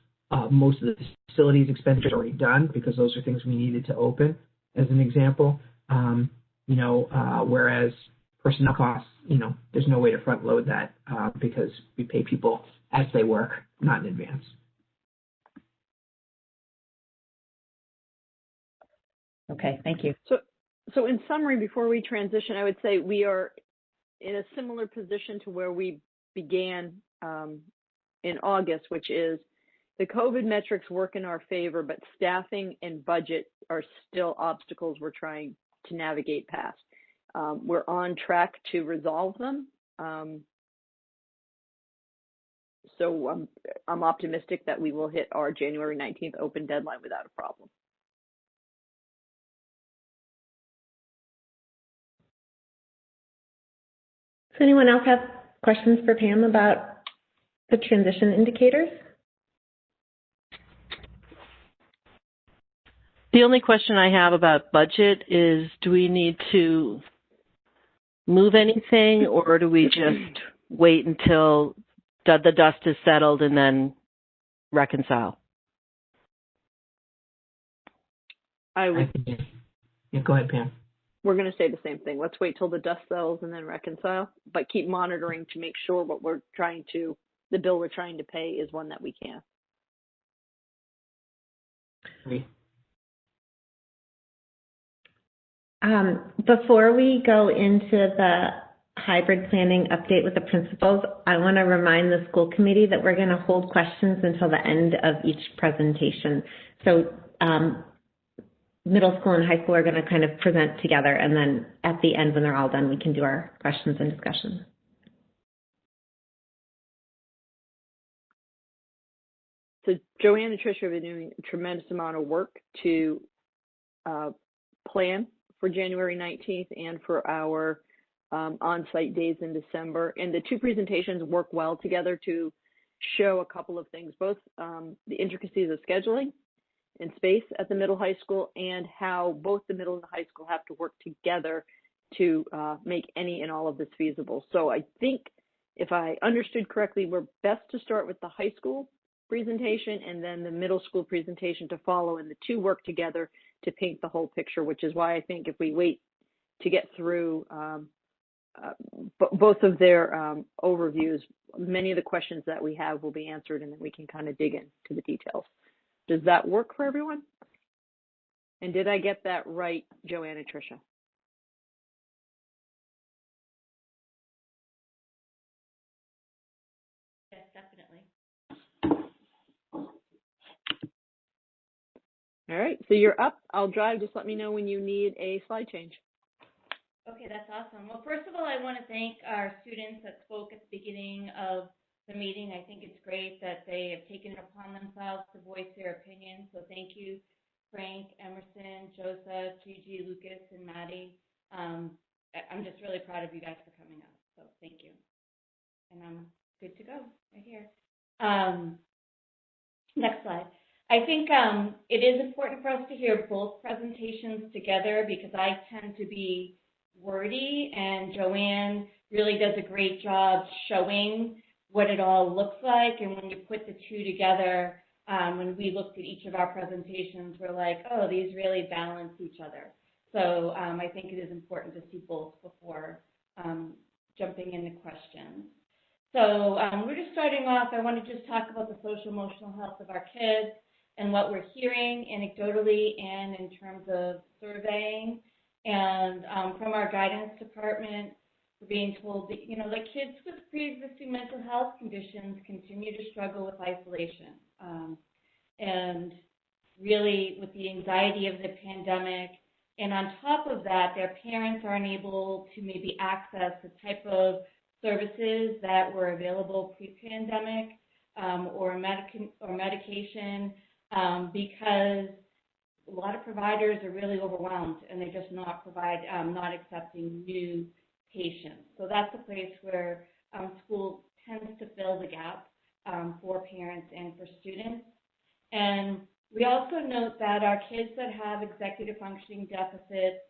I: Most of the facilities expenditures are already done because those are things we needed to open, as an example. Whereas personnel costs, there's no way to front load that because we pay people as they work, not in advance.
A: Okay, thank you.
L: So in summary, before we transition, I would say we are in a similar position to where we began in August, which is the COVID metrics work in our favor, but staffing and budget are still obstacles we're trying to navigate past. We're on track to resolve them. So I'm optimistic that we will hit our January 19th open deadline without a problem.
A: Does anyone else have questions for Pam about the transition indicators?
G: The only question I have about budget is, do we need to move anything, or do we just wait until the dust is settled and then reconcile?
I: Yeah, go ahead, Pam.
L: We're going to say the same thing. Let's wait till the dust settles and then reconcile, but keep monitoring to make sure the bill we're trying to pay is one that we can.
A: Before we go into the hybrid planning update with the principals, I want to remind the school committee that we're going to hold questions until the end of each presentation. So middle school and high school are going to kind of present together, and then at the end, when they're all done, we can do our questions and discussion.
L: So Joanne and Tricia have been doing a tremendous amount of work to plan for January 19th and for our on-site days in December. And the two presentations work well together to show a couple of things, both the intricacies of scheduling and space at the middle high school, and how both the middle and the high school have to work together to make any and all of this feasible. So I think, if I understood correctly, we're best to start with the high school presentation and then the middle school presentation to follow, and the two work together to paint the whole picture, which is why I think if we wait to get through both of their overviews, many of the questions that we have will be answered, and then we can kind of dig into the details. Does that work for everyone? And did I get that right, Joanne and Tricia?
A: Yes, definitely.
L: All right, so you're up. I'll drive. Just let me know when you need a slide change.
M: Okay, that's awesome. Well, first of all, I want to thank our students that spoke at the beginning of the meeting. I think it's great that they have taken it upon themselves to voice their opinions. So thank you, Frank, Emerson, Joseph, Gigi, Lucas, and Maddie. I'm just really proud of you guys for coming up. So thank you. And I'm good to go right here. Next slide. I think it is important for us to hear both presentations together because I tend to be wordy, and Joanne really does a great job showing what it all looks like. And when you put the two together, when we looked at each of our presentations, we're like, oh, these really balance each other. So I think it is important to see both before jumping into questions. So we're just starting off. I want to just talk about the social emotional health of our kids and what we're hearing anecdotally and in terms of surveying. And from our guidance department, we're being told that, that kids with pre-existing mental health conditions continue to struggle with isolation. And really with the anxiety of the pandemic. And on top of that, their parents aren't able to maybe access the type of services that were available pre-pandemic or medication because a lot of providers are really overwhelmed and they're just not accepting new patients. So that's a place where school tends to fill the gap for parents and for students. And we also note that our kids that have executive functioning deficits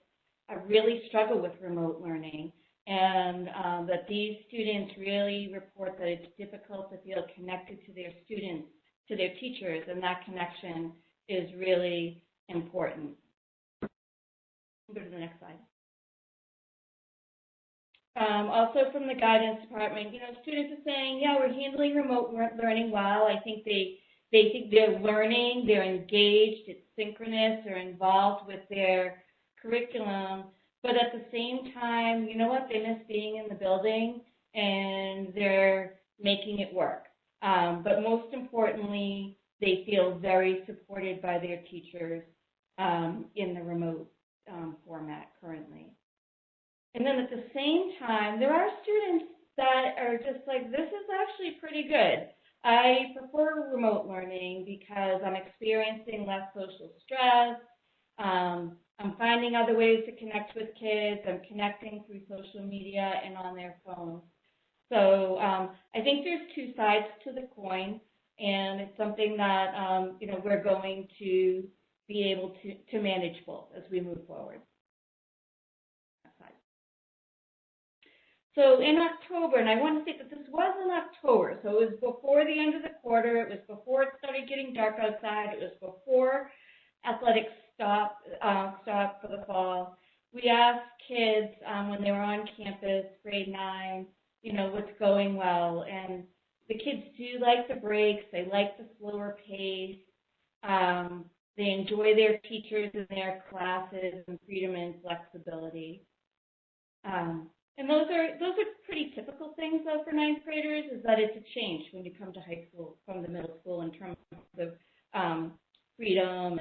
M: really struggle with remote learning, and that these students really report that it's difficult to feel connected to their students, to their teachers, and that connection is really important. Go to the next slide. Also from the guidance department, students are saying, yeah, we're handling remote learning well. I think they think they're learning, they're engaged, it's synchronous, they're involved with their curriculum. But at the same time, you know what, they miss being in the building and they're making it work. But most importantly, they feel very supported by their teachers in the remote format currently. And then at the same time, there are students that are just like, this is actually pretty good. I prefer remote learning because I'm experiencing less social stress. I'm finding other ways to connect with kids. I'm connecting through social media and on their phones. So I think there's two sides to the coin, and it's something that we're going to be able to manage both as we move forward. So in October, and I want to say that this was in October, so it was before the end of the quarter, it was before it started getting dark outside, it was before athletics stopped for the fall. We asked kids when they were on campus, grade 9, what's going well, and the kids do like the breaks, they like the slower pace, they enjoy their teachers and their classes and freedom and flexibility. And those are pretty typical things, though, for ninth graders, is that it's a change when you come to high school from the middle school in terms of freedom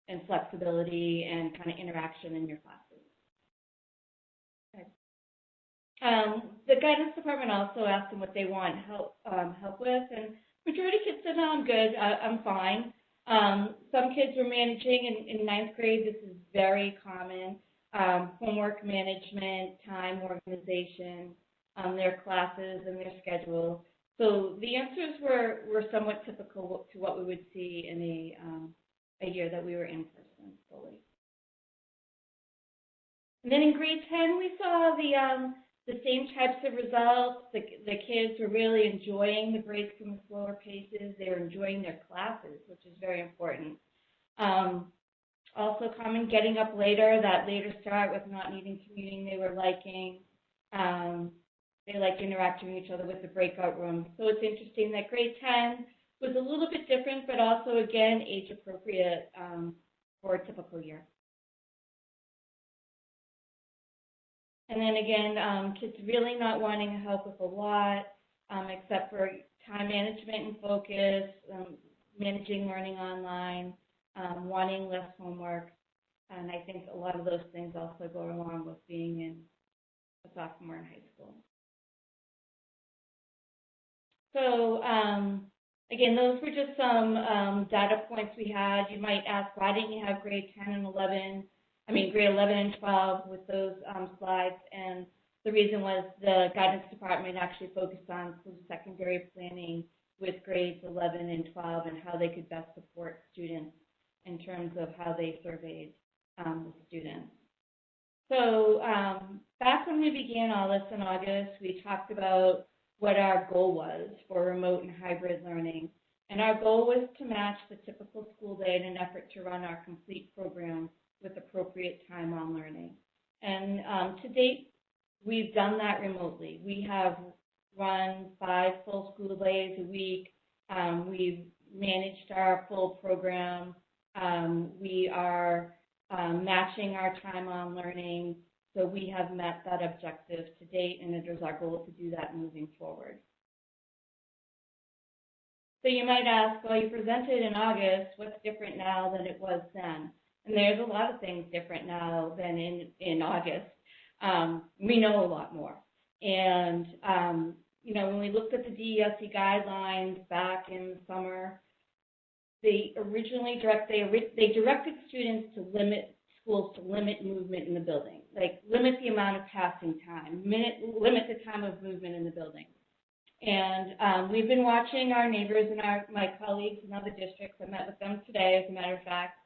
M: and flexibility and kind of interaction in your classes. Okay. The guidance department also asked them what they want help with, and majority of kids said, no, I'm good, I'm fine. Some kids were managing in ninth grade. This is very common. Homework management, time organization, their classes and their schedule. So the answers were somewhat typical to what we would see in a year that we were in person fully. And then in grade 10, we saw the same types of results. The kids were really enjoying the breaks from the slower paces. They were enjoying their classes, which is very important. Also common getting up later, that later start with not needing commuting they were liking. They liked interacting with each other with the breakout room. So it's interesting that grade 10 was a little bit different, but also, again, age appropriate for a typical year. And then again, kids really not wanting help with a lot, except for time management and focus, managing learning online, wanting less homework, and I think a lot of those things also go along with being in a sophomore in high school. So again, those were just some data points we had. You might ask, why didn't you have grade 10 and 11? Grade 11 and 12 with those slides, and the reason was the guidance department actually focused on post-secondary planning with grades 11 and 12 and how they could best support students in terms of how they surveyed the students. So back when we began all this in August, we talked about what our goal was for remote and hybrid learning. And our goal was to match the typical school day in an effort to run our complete program with appropriate time on learning. And to date, we've done that remotely. We have run 5 full school days a week. We've managed our full program. We are matching our time on learning, so we have met that objective to date, and it is our goal to do that moving forward. So you might ask, well, you presented in August, what's different now than it was then? And there's a lot of things different now than in August. We know a lot more. And, when we looked at the DESE guidelines back in the summer, they originally directed students to limit schools to limit movement in the building, like limit the amount of passing time, limit the time of movement in the building. And we've been watching our neighbors and my colleagues in other districts. I met with them today, as a matter of fact.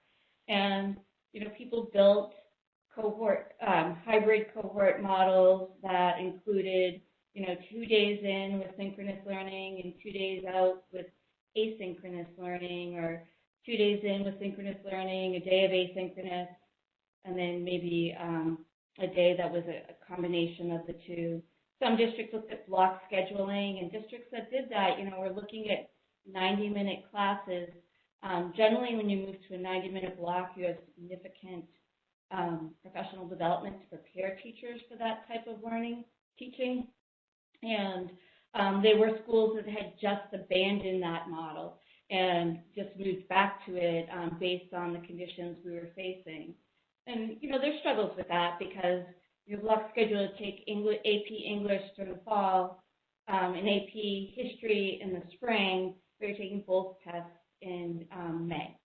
M: And people built hybrid cohort models that included 2 days in with synchronous learning and 2 days out with asynchronous learning, or 2 days in with synchronous learning, a day of asynchronous, and then maybe a day that was a combination of the two. some districts looked at block scheduling, and districts that did that, were looking at 90-minute classes. Generally, when you move to a 90-minute block, you have significant professional development to prepare teachers for that type of teaching. And there were schools that had just abandoned that model and just moved back to it based on the conditions we were facing. And, there's struggles with that because your block schedule to take AP English during the fall and AP History in the spring, we're taking both tests in May.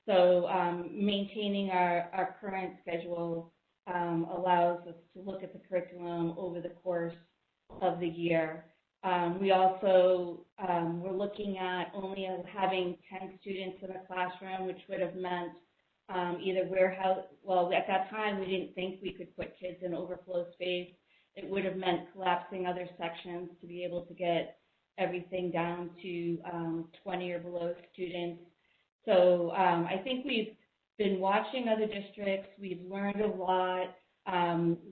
M: So maintaining our current schedule allows us to look at the curriculum over the course of the year. We also were looking at only having 10 students in a classroom, which would have meant either warehouse, well, at that time we didn't think we could put kids in overflow space. It would have meant collapsing other sections to be able to get everything down to 20 or below students. So I think we've been watching other districts. We've learned a lot.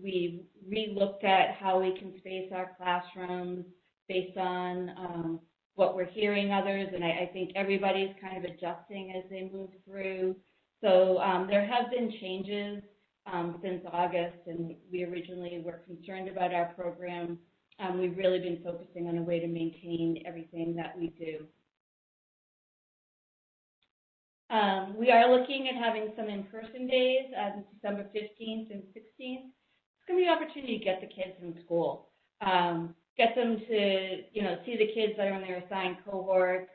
M: We've re-looked at how we can space our classrooms based on what we're hearing others, and I think everybody's kind of adjusting as they move through. So there have been changes since August, and we originally were concerned about our program. We've really been focusing on a way to maintain everything that we do. We are looking at having some in-person days on December 15th and 16th. It's going to be an opportunity to get the kids in school, get them to, see the kids that are in their assigned cohorts,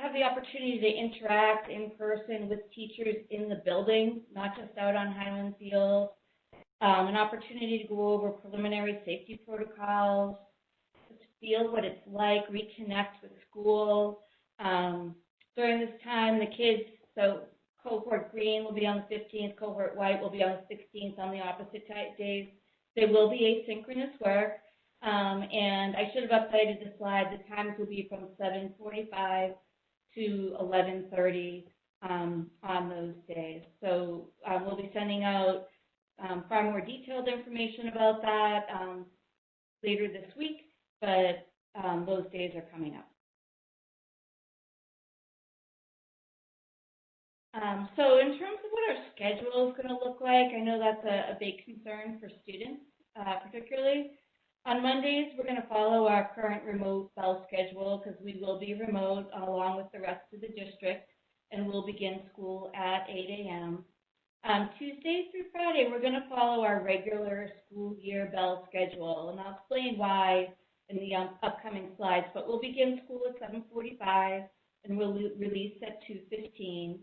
M: have the opportunity to interact in person with teachers in the building, not just out on Highland Field, an opportunity to go over preliminary safety protocols, just feel what it's like, reconnect with school. During this time, the kids, so cohort green will be on the 15th, cohort white will be on the 16th on the opposite days. They will be asynchronous work, and I should have updated the slide. The times will be from 7:45 to 11:30 on those days. So we'll be sending out far more detailed information about that later this week, but those days are coming up. So in terms of what our schedule is going to look like, I know that's a big concern for students, particularly. On Mondays, we're going to follow our current remote bell schedule because we will be remote along with the rest of the district, and we'll begin school at 8 a.m. Tuesday through Friday, we're going to follow our regular school year bell schedule, and I'll explain why in the upcoming slides, but we'll begin school at 7:45 and we'll release at 2:15.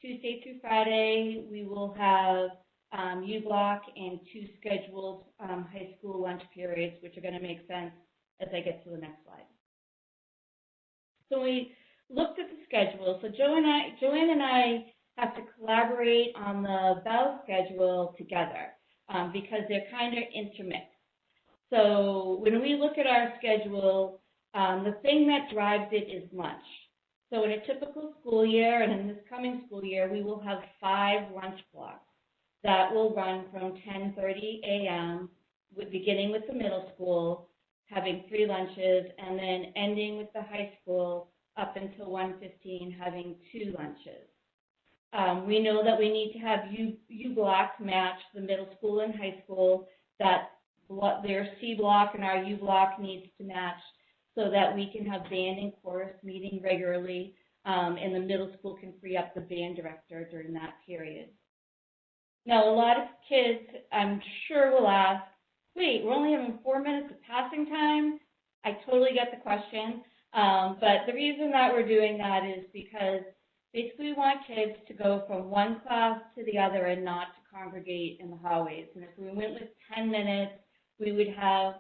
M: Tuesday through Friday, we will have U-block and 2 scheduled high school lunch periods, which are going to make sense as I get to the next slide. So we looked at the schedule. So Joanne and I have to collaborate on the bell schedule together because they're kind of intermixed. So when we look at our schedule, the thing that drives it is lunch. So in a typical school year, and in this coming school year, we will have 5 lunch blocks that will run from 10:30 a.m., beginning with the middle school, having 3 lunches, and then ending with the high school up until 1:15, having 2 lunches. We know that we need to have U-blocks match the middle school and high school, that their C block and our U block needs to match, so that we can have band and chorus meeting regularly, and the middle school can free up the band director during that period. Now, a lot of kids, I'm sure, will ask, wait, we're only having 4 minutes of passing time? I totally get the question, but the reason that we're doing that is because basically we want kids to go from one class to the other and not to congregate in the hallways. And if we went with 10 minutes, we would have,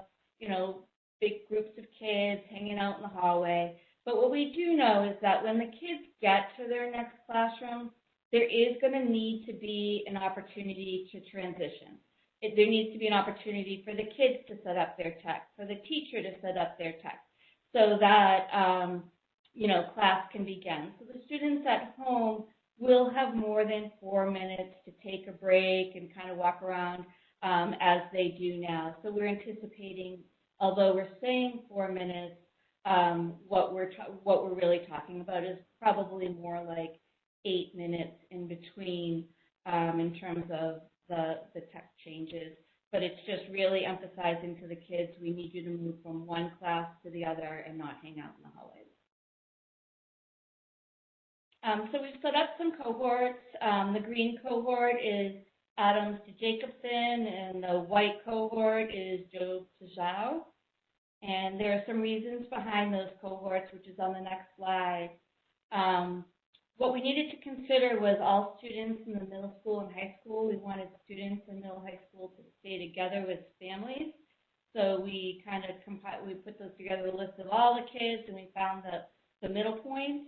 M: big groups of kids hanging out in the hallway. But what we do know is that when the kids get to their next classroom, there is going to need to be an opportunity to transition. There needs to be an opportunity for the kids to set up their tech, for the teacher to set up their tech, so that, class can begin. So the students at home will have more than 4 minutes to take a break and kind of walk around. as they do now. So we're anticipating, although we're saying 4 minutes, what we're really talking about is probably more like 8 minutes in between in terms of the text changes. But it's just really emphasizing to the kids, we need you to move from one class to the other and not hang out in the hallways. So we've set up some cohorts. The green cohort is Adams to Jacobson, and the white cohort is Job to Zhao. And there are some reasons behind those cohorts, which is on the next slide. What we needed to consider was all students in the middle school and high school. We wanted students in middle and high school to stay together with families. So we kind of put those together, a list of all the kids, and we found the middle point.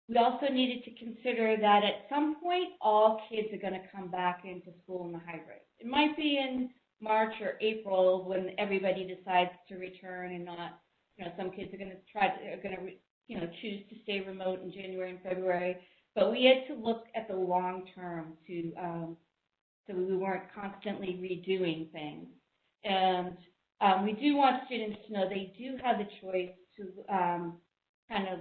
M: We also needed to consider that at some point, all kids are going to come back into school in the hybrid. It might be in March or April when everybody decides to return and not, some kids are going to choose to stay remote in January and February. But we had to look at the long term so we weren't constantly redoing things. And we do want students to know they do have the choice to kind of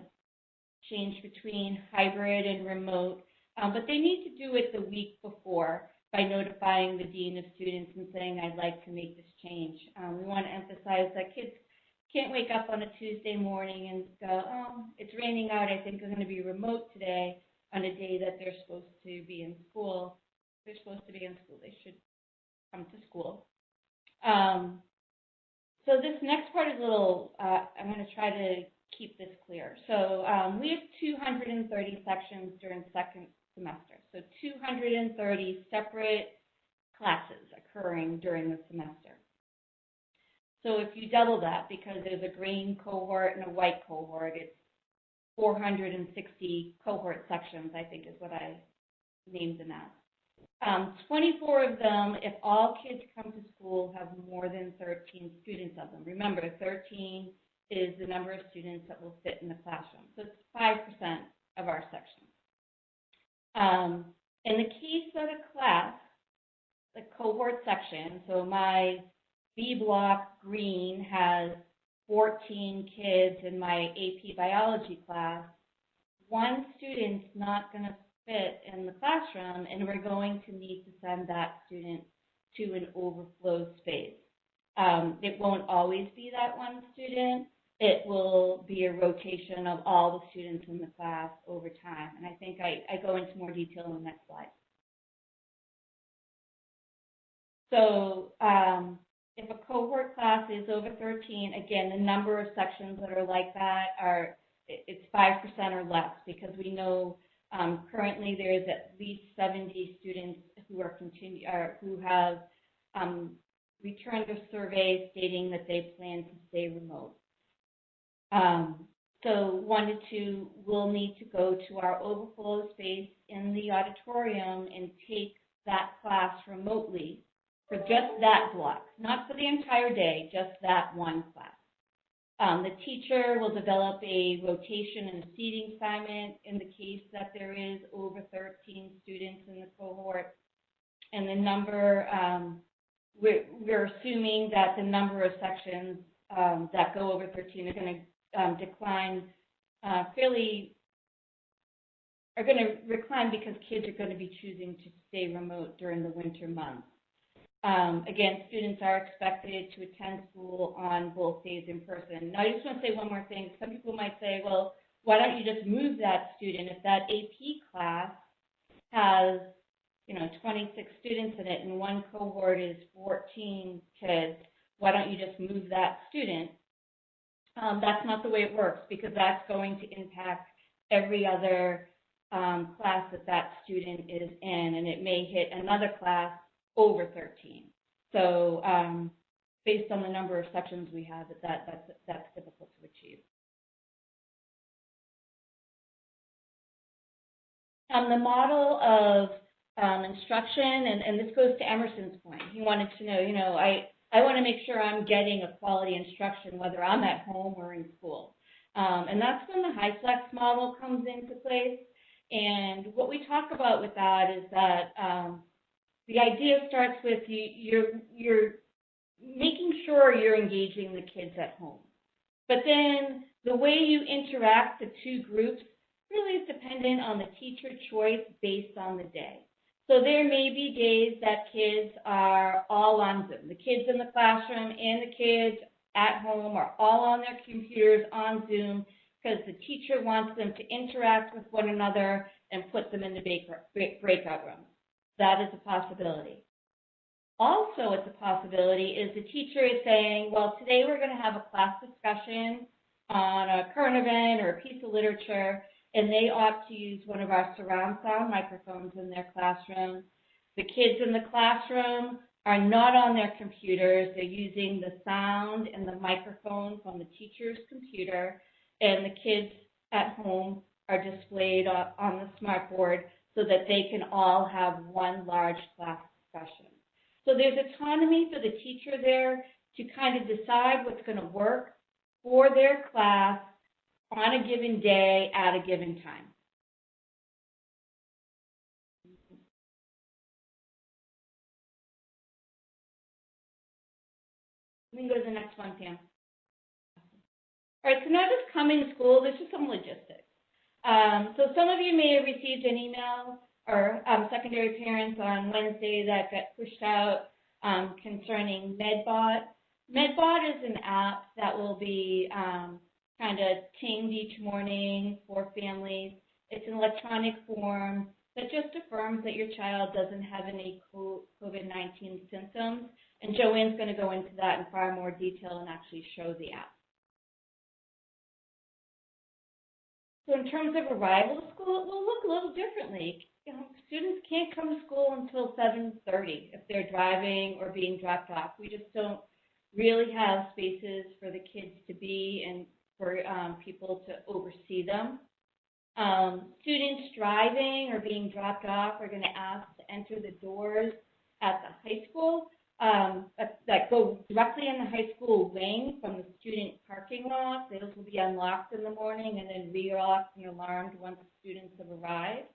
M: change between hybrid and remote, but they need to do it the week before by notifying the dean of students and saying, I'd like to make this change. We want to emphasize that kids can't wake up on a Tuesday morning and go, oh, it's raining out, I think I'm going to be remote today, on a day that they're supposed to be in school. They're supposed to be in school. They should come to school. So this next part is a little, I'm going to try to keep this clear. So we have 230 sections during second semester. So 230 separate classes occurring during the semester. So if you double that, because there's a green cohort and a white cohort, it's 460 cohort sections, I think is what I named them as. 24 of them, if all kids come to school, have more than 13 students of them. Remember, 13 is the number of students that will fit in the classroom. So it's 5% of our section. In the case of a class, the cohort section, so my B block green has 14 kids in my AP biology class. One student's not going to fit in the classroom, and we're going to need to send that student to an overflow space. It won't always be that one student. It will be a rotation of all the students in the class over time. And I think I go into more detail in the next slide. So if a cohort class is over 13, again, the number of sections that are like that it's 5% or less, because we know currently there is at least 70 students who have returned a survey stating that they plan to stay remote. So 1 to 2 will need to go to our overflow space in the auditorium and take that class remotely for just that block, not for the entire day, just that one class. The teacher will develop a rotation and a seating assignment in the case that there is over 13 students in the cohort. And the number, we're assuming that the number of sections that go over 13 are going to decline because kids are going to be choosing to stay remote during the winter months. Again, students are expected to attend school on both days in person. Now, I just want to say one more thing. Some people might say, well, why don't you just move that student? If that AP class has, 26 students in it and one cohort is 14 kids, why don't you just move that student? That's not the way it works, because that's going to impact every other class that student is in, and it may hit another class over 13. So based on the number of sections we have, that's difficult to achieve. The model of instruction, and this goes to Emerson's point. He wanted to know, I want to make sure I'm getting a quality instruction, whether I'm at home or in school. And that's when the HighFlex model comes into place. And what we talk about with that is that the idea starts with you're making sure you're engaging the kids at home. But then the way you interact the two groups really is dependent on the teacher choice based on the day. So there may be days that kids are all on Zoom. The kids in the classroom and the kids at home are all on their computers on Zoom because the teacher wants them to interact with one another and put them in the breakout rooms. That is a possibility. Also, it's a possibility is the teacher is saying, well, today we're going to have a class discussion on a current event or a piece of literature, and they opt to use one of our surround sound microphones in their classroom. The kids in the classroom are not on their computers. They're using the sound and the microphone from the teacher's computer, and the kids at home are displayed on the smart board so that they can all have one large class discussion. So there's autonomy for the teacher there to kind of decide what's going to work for their class on a given day at a given time. We can go to the next one, Pam. All right, so now just coming to school, there's just some logistics. So some of you may have received an email or secondary parents on Wednesday that got pushed out concerning MedBot. MedBot is an app that will be kind of pinged each morning for families. It's an electronic form that just affirms that your child doesn't have any COVID-19 symptoms. And Joanne's going to go into that in far more detail and actually show the app. So in terms of arrival to school, it will look a little differently. You know, students can't come to school until 7:30 if they're driving or being dropped off. We just don't really have spaces for the kids to be and for people to oversee them. Students driving or being dropped off are going to ask to enter the doors at the high school that go directly in the high school wing from the student parking lot. Those will be unlocked in the morning and then re-locked and alarmed once students have arrived.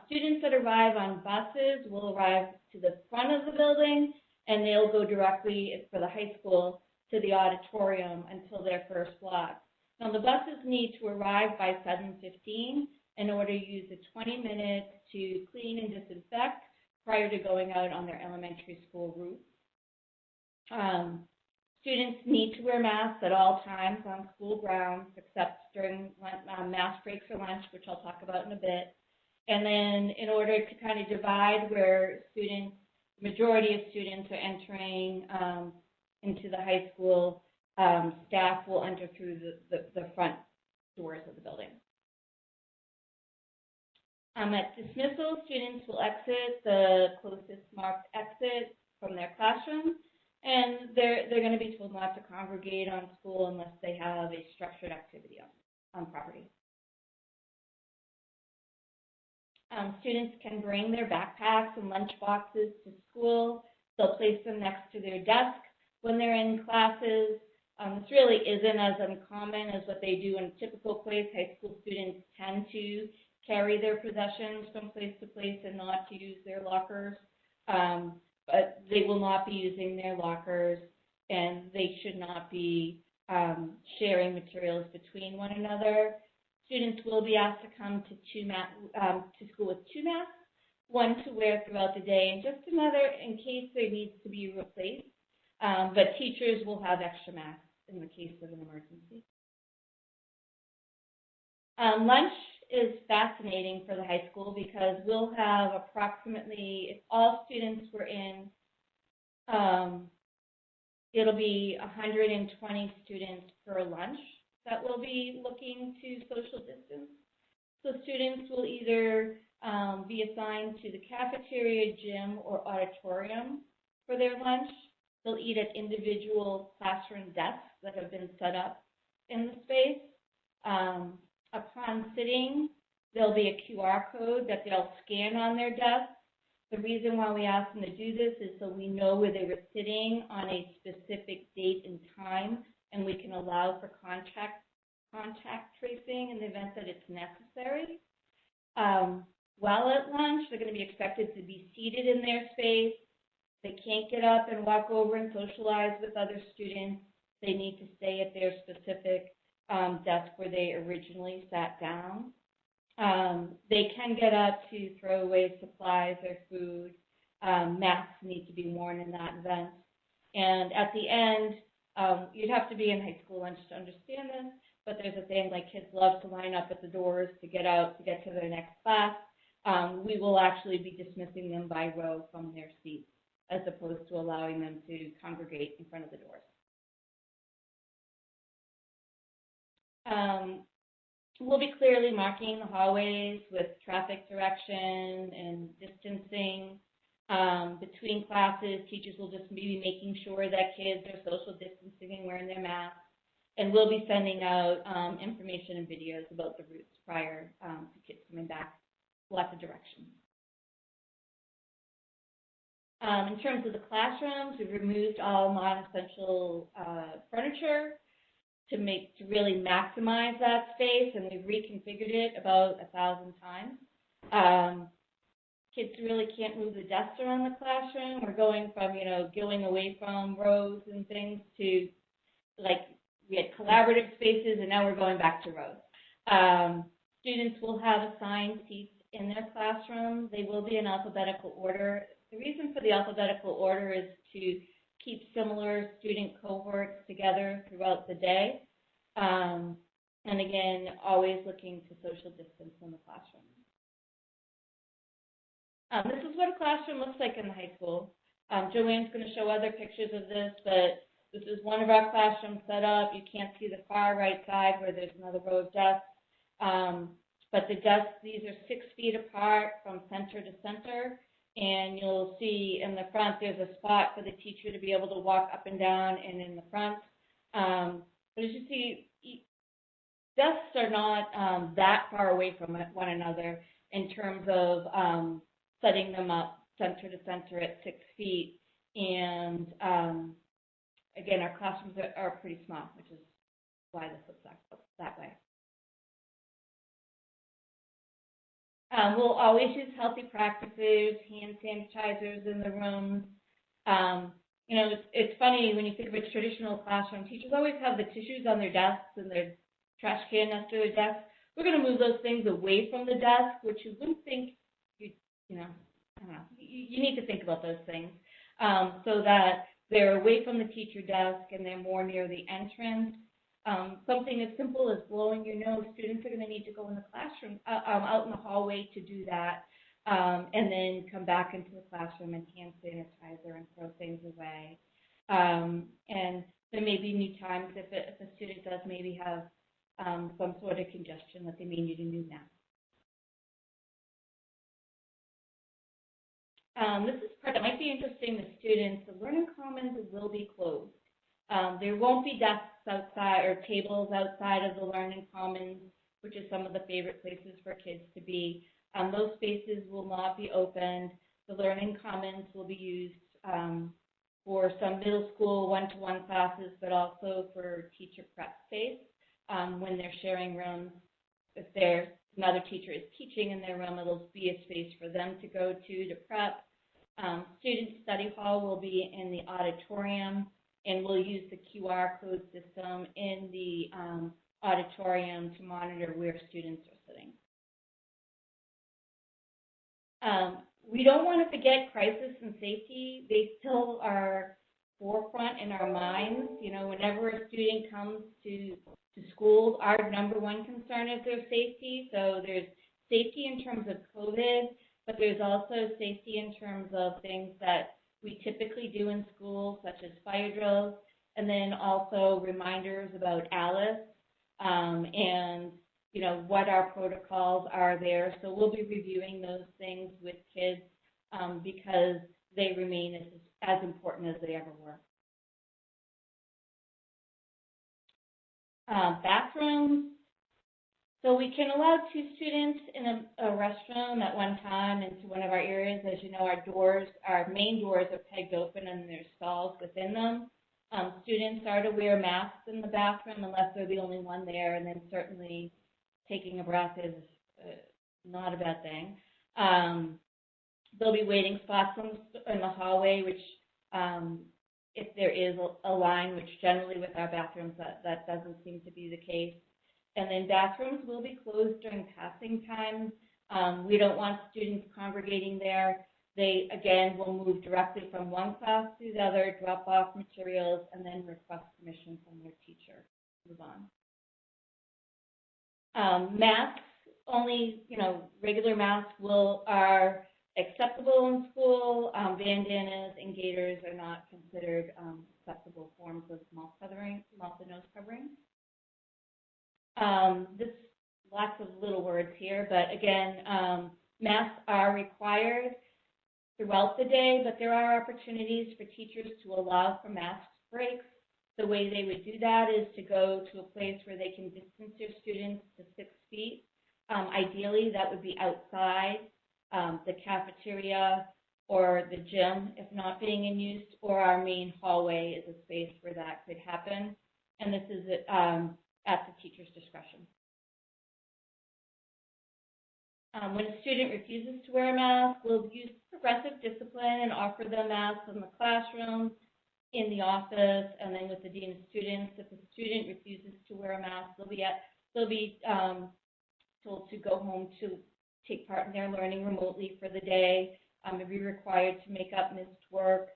M: Students that arrive on buses will arrive to the front of the building, and they'll go directly for the high school to the auditorium until their first block. Now, the buses need to arrive by 7:15 in order to use the 20 minutes to clean and disinfect prior to going out on their elementary school route. Students need to wear masks at all times on school grounds, except during mask breaks for lunch, which I'll talk about in a bit. And then in order to kind of divide where students, the majority of students are entering into the high school, staff will enter through the front doors of the building. At dismissal, students will exit the closest marked exit from their classroom, and they're going to be told not to congregate on school unless they have a structured activity on property. Students can bring their backpacks and lunch boxes to school. They'll place them next to their desk when they're in classes. This really isn't as uncommon as what they do in a typical place. High school students tend to carry their possessions from place to place and not to use their lockers. But they will not be using their lockers, and they should not be sharing materials between one another. Students will be asked to come to school with 2 masks, one to wear throughout the day and just another in case there needs to be replaced. But teachers will have extra masks in the case of an emergency. Lunch is fascinating for the high school because we'll have approximately, if all students were in, it'll be 120 students per lunch that will be looking to social distance. So students will either be assigned to the cafeteria, gym, or auditorium for their lunch. They'll eat at individual classroom desks that have been set up in the space. Upon sitting, there'll be a QR code that they'll scan on their desk. The reason why we ask them to do this is so we know where they were sitting on a specific date and time, and we can allow for contact tracing in the event that it's necessary. while at lunch. They're going to be expected to be seated in their space. They can't get up and walk over and socialize with other students. They need to stay at their specific desk where they originally sat down. They can get up to throw away supplies or food. Masks need to be worn in that event. And at the end, you'd have to be in high school lunch to understand this, but there's a thing like kids love to line up at the doors to get out to get to their next class. We will actually be dismissing them by row from their seats, as opposed to allowing them to congregate in front of the doors. We'll be clearly marking the hallways with traffic direction and distancing. Between classes, teachers will just be making sure that kids are social distancing and wearing their masks. And we'll be sending out information and videos about the routes prior to kids coming back, lots of directions. In terms of the classrooms, we've removed all non-essential furniture to really maximize that space, and we've reconfigured it about 1,000 times. Kids really can't move the desks around the classroom. We're going from, going away from rows and things to, like, we had collaborative spaces, and now we're going back to rows. Students will have assigned seats in their classroom. They will be in alphabetical order. The reason for the alphabetical order is to keep similar student cohorts together throughout the day. And again, always looking to social distance in the classroom. This is what a classroom looks like in the high school. Joanne's going to show other pictures of this, but this is one of our classrooms set up. You can't see the far right side where there's another row of desks. But the desks, these are 6 feet apart from center to center. And you'll see in the front there's a spot for the teacher to be able to walk up and down and in the front. But as you see, desks are not that far away from one another in terms of setting them up center to center at 6 feet. And again, our classrooms are pretty small, which is why this looks that way. We'll always use healthy practices, hand sanitizers in the rooms. It's funny when you think of a traditional classroom, teachers always have the tissues on their desks and their trash can next to their desk. We're going to move those things away from the desk, which you wouldn't think, I don't know, you need to think about those things so that they're away from the teacher desk and they're more near the entrance. Something as simple as blowing your nose, students are going to need to go in the classroom, out in the hallway to do that, and then come back into the classroom and hand sanitizer and throw things away. And there may be new times if a student does maybe have some sort of congestion that they may need a new mask. This is part that might be interesting to students. The Learning Commons will be closed. There won't be desks outside or tables outside of the Learning Commons, which is some of the favorite places for kids to be. Those spaces will not be opened. The Learning Commons will be used for some middle school one-to-one classes, but also for teacher prep space when they're sharing rooms. If there's another teacher is teaching in their room, it'll be a space for them to go to prep. Student study hall will be in the auditorium, and we'll use the QR code system in the auditorium to monitor where students are sitting. We don't want to forget crisis and safety. They still are forefront in our minds. Whenever a student comes to school, our #1 concern is their safety. So there's safety in terms of COVID, but there's also safety in terms of things that we typically do in schools, such as fire drills, and then also reminders about ALICE and what our protocols are there. So we'll be reviewing those things with kids because they remain as important as they ever were. Bathrooms. So we can allow 2 students in a restroom at one time into one of our areas. As you know, our main doors are pegged open and there's stalls within them. Students are to wear masks in the bathroom unless they're the only one there, and then certainly taking a breath is not a bad thing. There'll be waiting spots in the hallway, which if there is a line, which generally with our bathrooms that doesn't seem to be the case. And then bathrooms will be closed during passing time. We don't want students congregating there. They, again, will move directly from one class to the other, drop off materials, and then request permission from their teacher. Move on. Masks, only, regular masks are acceptable in school. Bandanas and gaiters are not considered acceptable forms of mouth and nose covering. This lots of little words here, but again, masks are required throughout the day, but there are opportunities for teachers to allow for mask breaks. The way they would do that is to go to a place where they can distance their students to 6 feet. Ideally, that would be outside the cafeteria or the gym, if not being in use, or our main hallway is a space where that could happen. And this is at the teacher's discretion. When a student refuses to wear a mask, we'll use progressive discipline and offer them masks in the classroom, in the office, and then with the dean of students. If a student refuses to wear a mask, they'll be told to go home to take part in their learning remotely for the day. They'll be required to make up missed work.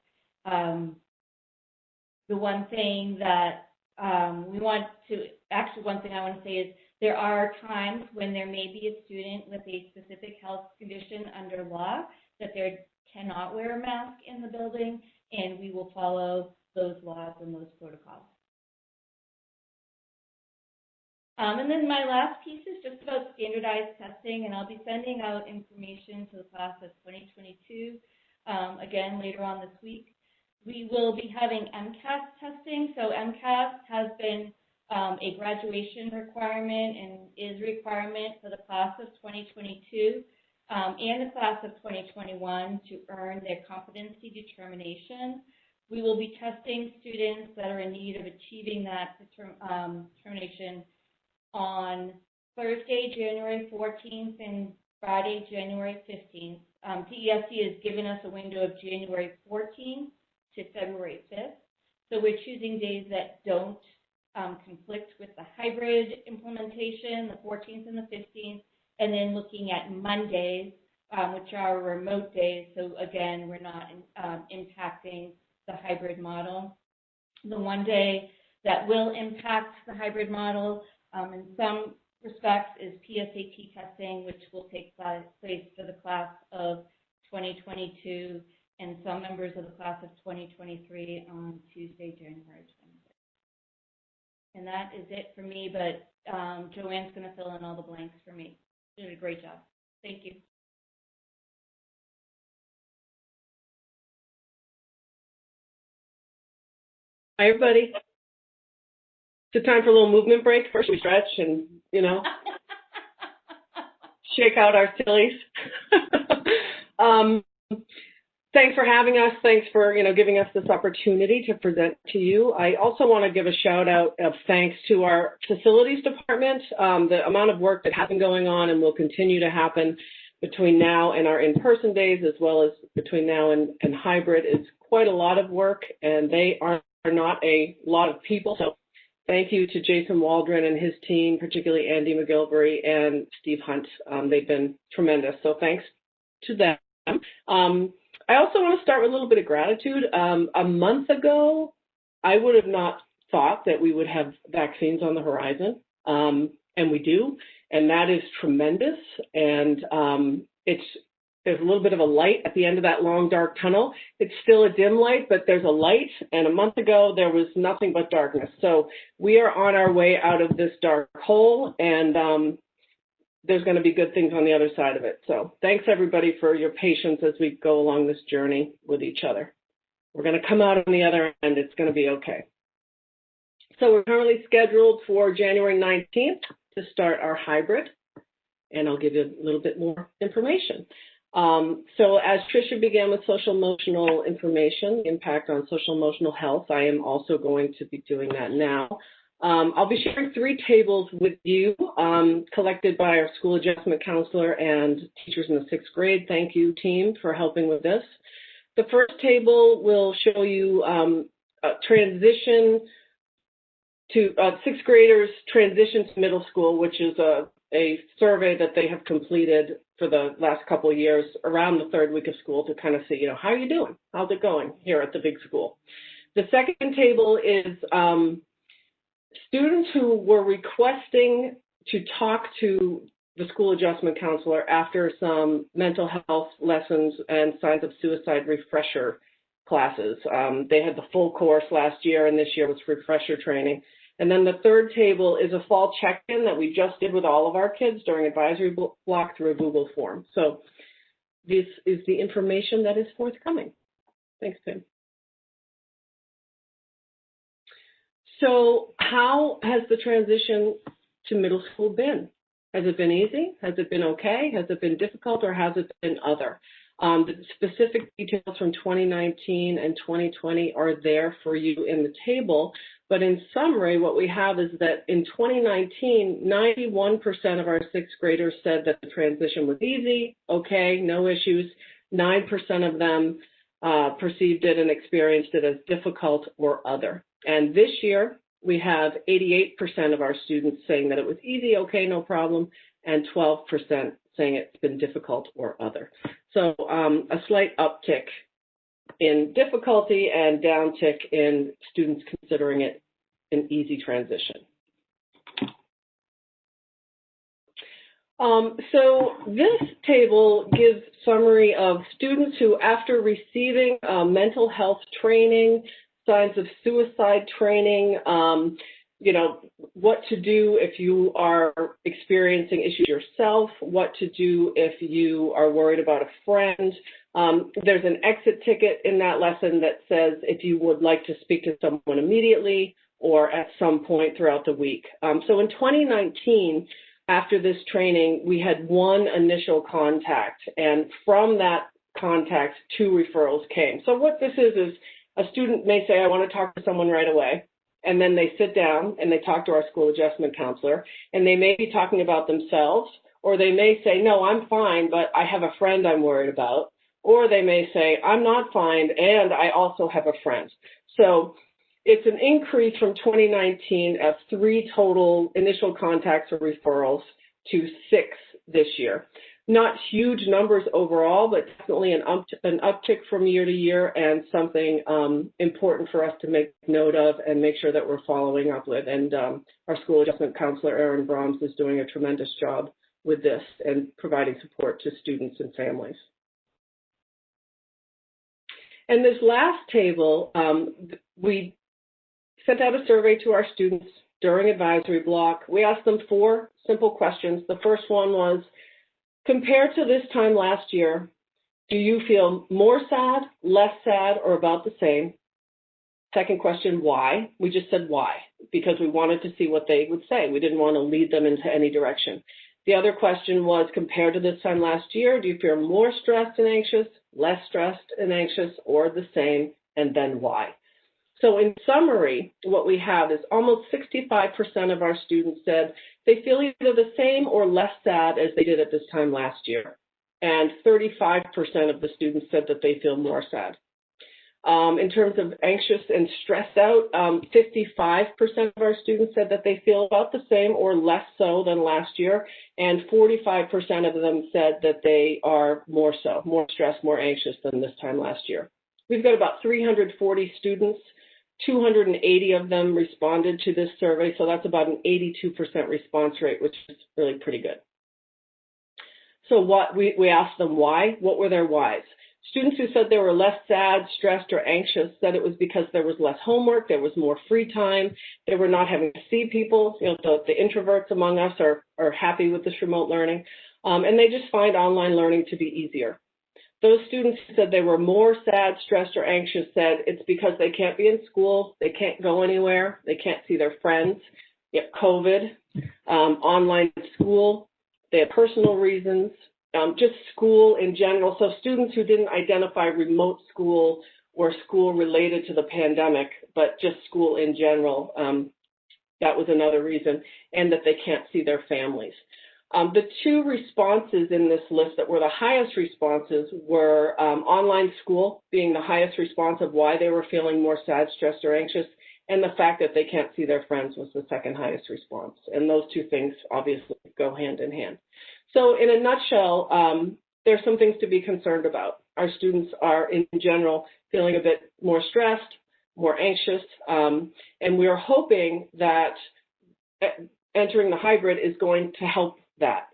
M: The one thing that one thing I want to say is there are times when there may be a student with a specific health condition under law that they cannot wear a mask in the building, and we will follow those laws and those protocols. And then my last piece is just about standardized testing, and I'll be sending out information to the class of 2022, again, later on this week. We will be having MCAS testing. So MCAS has been a graduation requirement and is a requirement for the class of 2022 and the class of 2021 to earn their competency determination. We will be testing students that are in need of achieving that determination on Thursday, January 14th and Friday, January 15th. DESE has given us a window of January 14th to February 5th. So we're choosing days that don't conflict with the hybrid implementation, the 14th and the 15th, and then looking at Mondays, which are remote days. So again, we're not impacting the hybrid model. The one day that will impact the hybrid model in some respects is PSAT testing, which will take place for the class of 2022 and some members of the class of 2023 on Tuesday, January 26th. And that is it for me, but Joanne's going to fill in all the blanks for me. She did a great job. Thank you.
N: Hi, everybody. It's time for a little movement break. First we stretch and, shake out our sillies. Thanks for having us. Thanks for, giving us this opportunity to present to you. I also want to give a shout out of thanks to our facilities department. The amount of work that has been going on and will continue to happen between now and our in-person days, as well as between now and hybrid, is quite a lot of work, and they are not a lot of people. So thank you to Jason Waldron and his team, particularly Andy McGilvery and Steve Hunt. They've been tremendous. So thanks to them. I also want to start with a little bit of gratitude. A month ago, I would have not thought that we would have vaccines on the horizon, and we do, and that is tremendous. And there's a little bit of a light at the end of that long, dark tunnel. It's still a dim light, but there's a light, and a month ago, there was nothing but darkness. So we are on our way out of this dark hole, and there's going to be good things on the other side of it. So thanks, everybody, for your patience as we go along this journey with each other. We're going to come out on the other end. It's going to be okay. So we're currently scheduled for January 19th to start our hybrid, and I'll give you a little bit more information. So as Tricia began with social emotional information, impact on social emotional health, I am also going to be doing that now. I'll be sharing 3 tables with you, collected by our school adjustment counselor and teachers in the 6th grade. Thank you, team, for helping with this. The first table will show you a transition to 6th graders transition to middle school, which is a survey that they have completed for the last couple of years around the 3rd week of school to kind of see, how are you doing? How's it going here at the big school? The second table is students who were requesting to talk to the school adjustment counselor after some mental health lessons and signs of suicide refresher classes. They had the full course last year, and this year was refresher training. And then the third table is a fall check-in that we just did with all of our kids during advisory block through a Google form. So this is the information that is forthcoming. Thanks, Tim. So how has the transition to middle school been? Has it been easy? Has it been okay? Has it been difficult, or has it been other? The specific details from 2019 and 2020 are there for you in the table. But in summary, what we have is that in 2019, 91% of our 6th graders said that the transition was easy, okay, no issues. 9% of them perceived it and experienced it as difficult or other. And this year, we have 88% of our students saying that it was easy, okay, no problem, and 12% saying it's been difficult or other. So a slight uptick in difficulty and downtick in students considering it an easy transition. So this table gives summary of students who, after receiving mental health training, signs of suicide training, what to do if you are experiencing issues yourself, what to do if you are worried about a friend. There's an exit ticket in that lesson that says if you would like to speak to someone immediately or at some point throughout the week. So in 2019, after this training, we had 1 initial contact, and from that contact, 2 referrals came. So what this is a student may say, I want to talk to someone right away. And then they sit down and they talk to our school adjustment counselor, and they may be talking about themselves, or they may say, no, I'm fine, but I have a friend I'm worried about. Or they may say, I'm not fine, and I also have a friend. So it's an increase from 2019 of 3 total initial contacts or referrals to 6 this year. Not huge numbers overall, but definitely an uptick from year to year, and something important for us to make note of and make sure that we're following up with. And our school adjustment counselor, Erin Brahms, is doing a tremendous job with this and providing support to students and families. And this last table, we sent out a survey to our students during advisory block. We asked them 4 simple questions. The first one was, compared to this time last year, do you feel more sad, less sad, or about the same? Second question, why? We just said why, because we wanted to see what they would say. We didn't want to lead them into any direction. The other question was, compared to this time last year, do you feel more stressed and anxious, less stressed and anxious, or the same, and then why? So in summary, what we have is almost 65% of our students said they feel either the same or less sad as they did at this time last year. And 35% of the students said that they feel more sad. In terms of anxious and stressed out, 55% of our students said that they feel about the same or less so than last year. And 45% of them said that they are more so, more stressed, more anxious than this time last year. We've got about 340 students. 280 of them responded to this survey, so that's about an 82% response rate, which is really pretty good. So we asked them why. What were their whys? Students who said they were less sad, stressed, or anxious said it was because there was less homework, there was more free time, they were not having to see people. The introverts among us are happy with this remote learning, and they just find online learning to be easier. Those students who said they were more sad, stressed, or anxious said it's because they can't be in school, they can't go anywhere, they can't see their friends, get COVID, online school, they have personal reasons, just school in general. So students who didn't identify remote school or school related to the pandemic, but just school in general, That was another reason, and that they can't see their families. The two responses in this list that were the highest responses were online school being the highest response of why they were feeling more sad, stressed, or anxious, and the fact that they can't see their friends was the second highest response. And those two things obviously go hand in hand. So in a nutshell, there's some things to be concerned about. Our students are, in general, feeling a bit more stressed, more anxious, and we're hoping that entering the hybrid is going to help that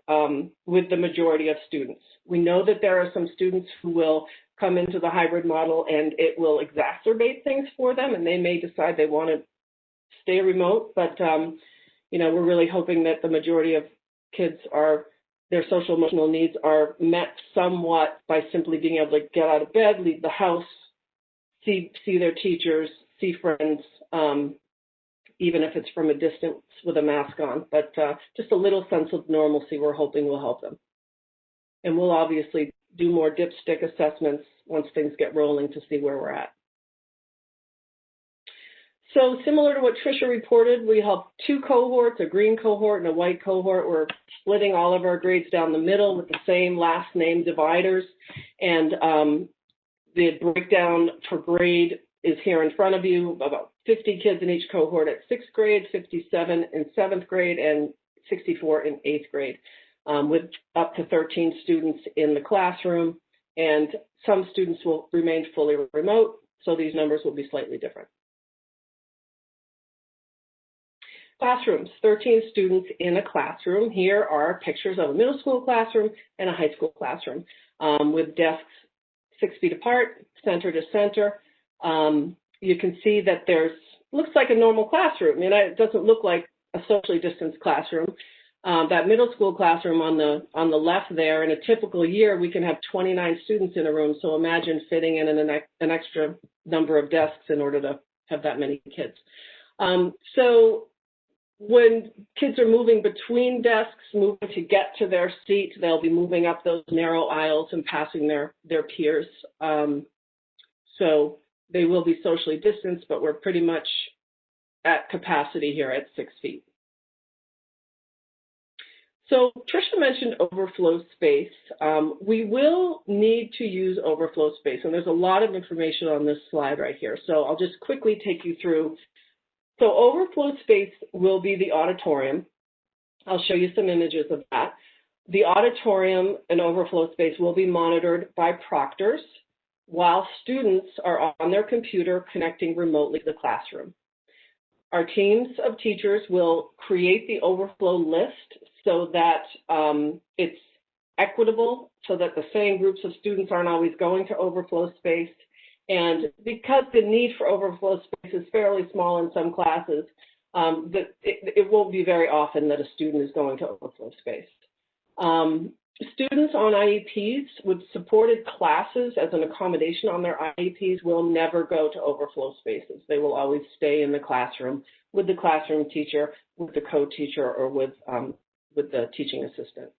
N: with the majority of students. We know that there are some students who will come into the hybrid model and it will exacerbate things for them, and they may decide they want to stay remote, but you know, we're really hoping that the majority of kids their social emotional needs are met somewhat by simply being able to get out of bed, leave the house, see their teachers, see friends, even if it's from a distance with a mask on. But just a little sense of normalcy we're hoping will help them. And we'll obviously do more dipstick assessments once things get rolling to see where we're at. So similar to what Tricia reported, we have two cohorts, a green cohort and a white cohort. We're splitting all of our grades down the middle with the same last name dividers. And the breakdown for grade is here in front of you, about 50 kids in each cohort at 6th grade, 57 in 7th grade, and 64 in 8th grade, with up to 13 students in the classroom. And some students will remain fully remote, so these numbers will be slightly different. Classrooms, 13 students in a classroom. Here are pictures of a middle school classroom and a high school classroom with desks 6 feet apart, center to center. You can see that looks like a normal classroom. I mean, it doesn't look like a socially distanced classroom. That middle school classroom on the left there, in a typical year, we can have 29 students in a room. So imagine fitting in an extra number of desks in order to have that many kids. So when kids are moving between desks, moving to get to their seat, they'll be moving up those narrow aisles and passing their peers. So they will be socially distanced, but we're pretty much at capacity here at 6 feet. So Tricia mentioned overflow space. We will need to use overflow space, and there's a lot of information on this slide right here. So I'll just quickly take you through. So overflow space will be the auditorium. I'll show you some images of that. The auditorium and overflow space will be monitored by proctors while students are on their computer connecting remotely to the classroom. Our teams of teachers will create the overflow list so that it's equitable, so that the same groups of students aren't always going to overflow space. And because the need for overflow space is fairly small in some classes, it won't be very often that a student is going to overflow space. Students on IEPs with supported classes as an accommodation on their IEPs will never go to overflow spaces. They will always stay in the classroom with the classroom teacher, with the co-teacher, or with the teaching assistant.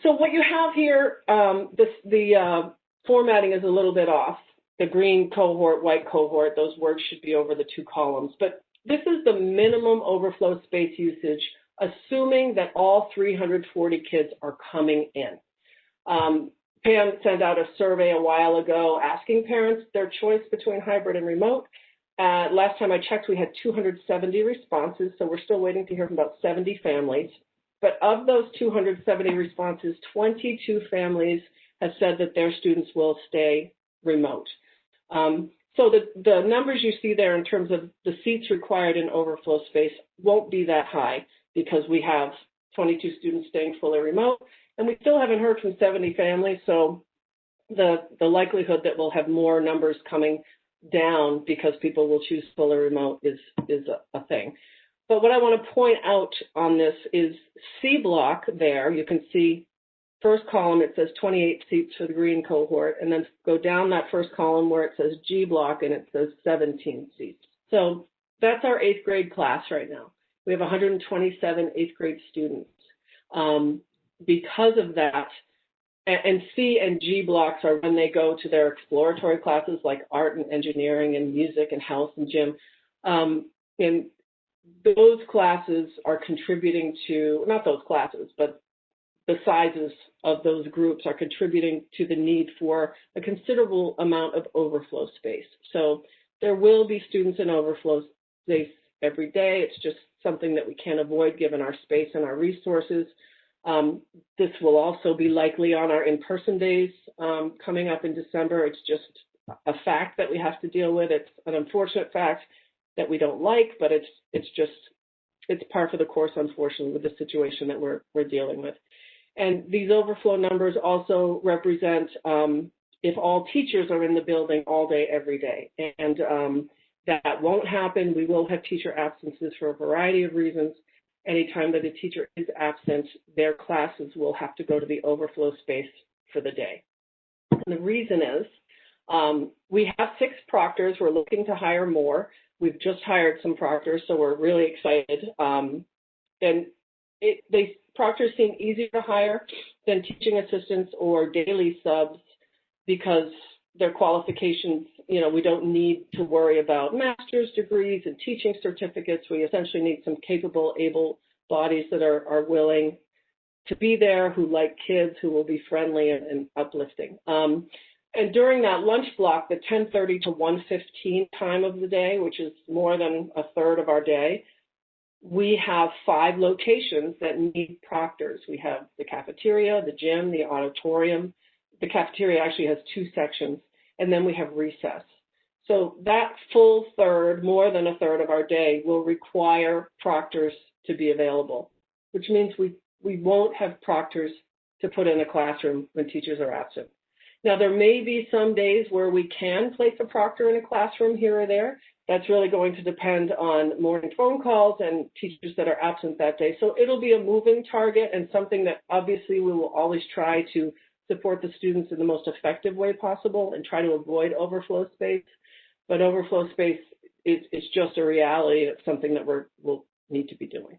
N: So what you have here, the formatting is a little bit off. The green cohort, white cohort, those words should be over the two columns. But this is the minimum overflow space usage, assuming that all 340 kids are coming in. Pam sent out a survey a while ago asking parents their choice between hybrid and remote. Last time I checked, we had 270 responses, so we're still waiting to hear from about 70 families. But of those 270 responses, 22 families have said that their students will stay remote. So the numbers you see there in terms of the seats required in overflow space won't be that high because we have 22 students staying fully remote, and we still haven't heard from 70 families, so the likelihood that we'll have more numbers coming down because people will choose fully remote is a thing. But what I want to point out on this is C block there. You can see first column, it says 28 seats for the green cohort, and then go down that first column where it says G block and it says 17 seats. So that's our 8th grade class right now. We have 127 8th grade students. Because of that, and C and G blocks are when they go to their exploratory classes like art and engineering and music and health and gym. And those classes are contributing to, not those classes, but the sizes of those groups are contributing to the need for a considerable amount of overflow space. So there will be students in overflow space every day. It's just something that we can't avoid given our space and our resources. This will also be likely on our in-person days coming up in December. It's just a fact that we have to deal with. It's an unfortunate fact that we don't like, but it's par for the course, unfortunately, with the situation that we're dealing with. And these overflow numbers also represent if all teachers are in the building all day, every day. And that won't happen. We will have teacher absences for a variety of reasons. Anytime that a teacher is absent, their classes will have to go to the overflow space for the day. And the reason is we have 6 proctors. We're looking to hire more. We've just hired some proctors, so we're really excited. Proctors seem easier to hire than teaching assistants or daily subs because their qualifications, we don't need to worry about master's degrees and teaching certificates. We essentially need some capable, able bodies that are willing to be there, who like kids, who will be friendly and uplifting. And during that lunch block, the 10:30 to 1:15 time of the day, which is more than a third of our day, we have 5 locations that need proctors. We have the cafeteria, the gym, the auditorium. The cafeteria actually has 2 sections, and then we have recess. So that full third, more than a third of our day, will require proctors to be available, which means we won't have proctors to put in a classroom when teachers are absent. Now, there may be some days where we can place a proctor in a classroom here or there. That's really going to depend on morning phone calls and teachers that are absent that day. So it'll be a moving target and something that obviously we will always try to support the students in the most effective way possible and try to avoid overflow space. But overflow space is just a reality. It's something that we'll need to be doing.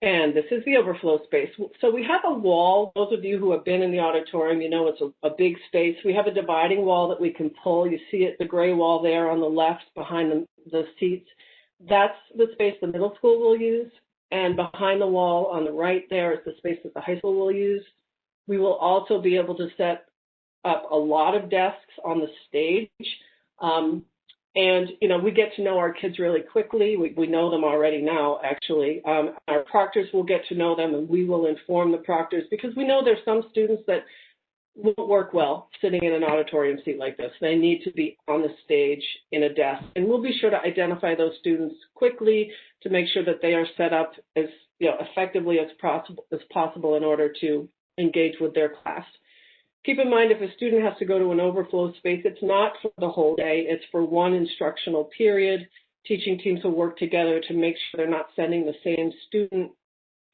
N: And this is the overflow space. So we have a wall. Those of you who have been in the auditorium, you know it's a big space. We have a dividing wall that we can pull. You see it, the gray wall there on the left behind the seats. That's the space the middle school will use. And behind the wall on the right there is the space that the high school will use. We will also be able to set up a lot of desks on the stage. And, we get to know our kids really quickly. We know them already now, actually. Our proctors will get to know them, and we will inform the proctors because we know there's some students that won't work well sitting in an auditorium seat like this. They need to be on the stage in a desk. And we'll be sure to identify those students quickly to make sure that they are set up as effectively as possible in order to engage with their class. Keep in mind, if a student has to go to an overflow space, it's not for the whole day. It's for one instructional period. Teaching teams will work together to make sure they're not sending the same student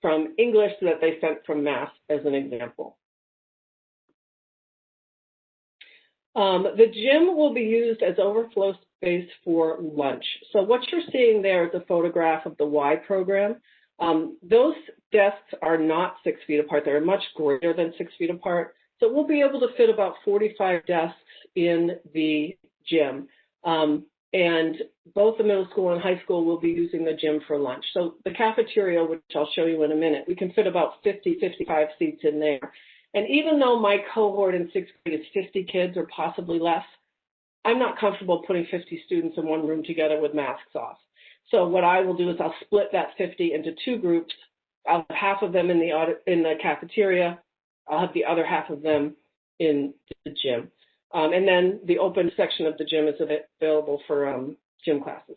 N: from English that they sent from math, as an example. The gym will be used as overflow space for lunch. So what you're seeing there is a photograph of the Y program. Those desks are not 6 feet apart. They're much greater than 6 feet apart. So we'll be able to fit about 45 desks in the gym. And both the middle school and high school will be using the gym for lunch. So the cafeteria, which I'll show you in a minute, we can fit about 50, 55 seats in there. And even though my cohort in 6th grade is 50 kids or possibly less, I'm not comfortable putting 50 students in one room together with masks off. So what I will do is I'll split that 50 into 2 groups. I'll have half of them in the cafeteria. I'll have the other half of them in the gym. And then the open section of the gym is available for gym classes.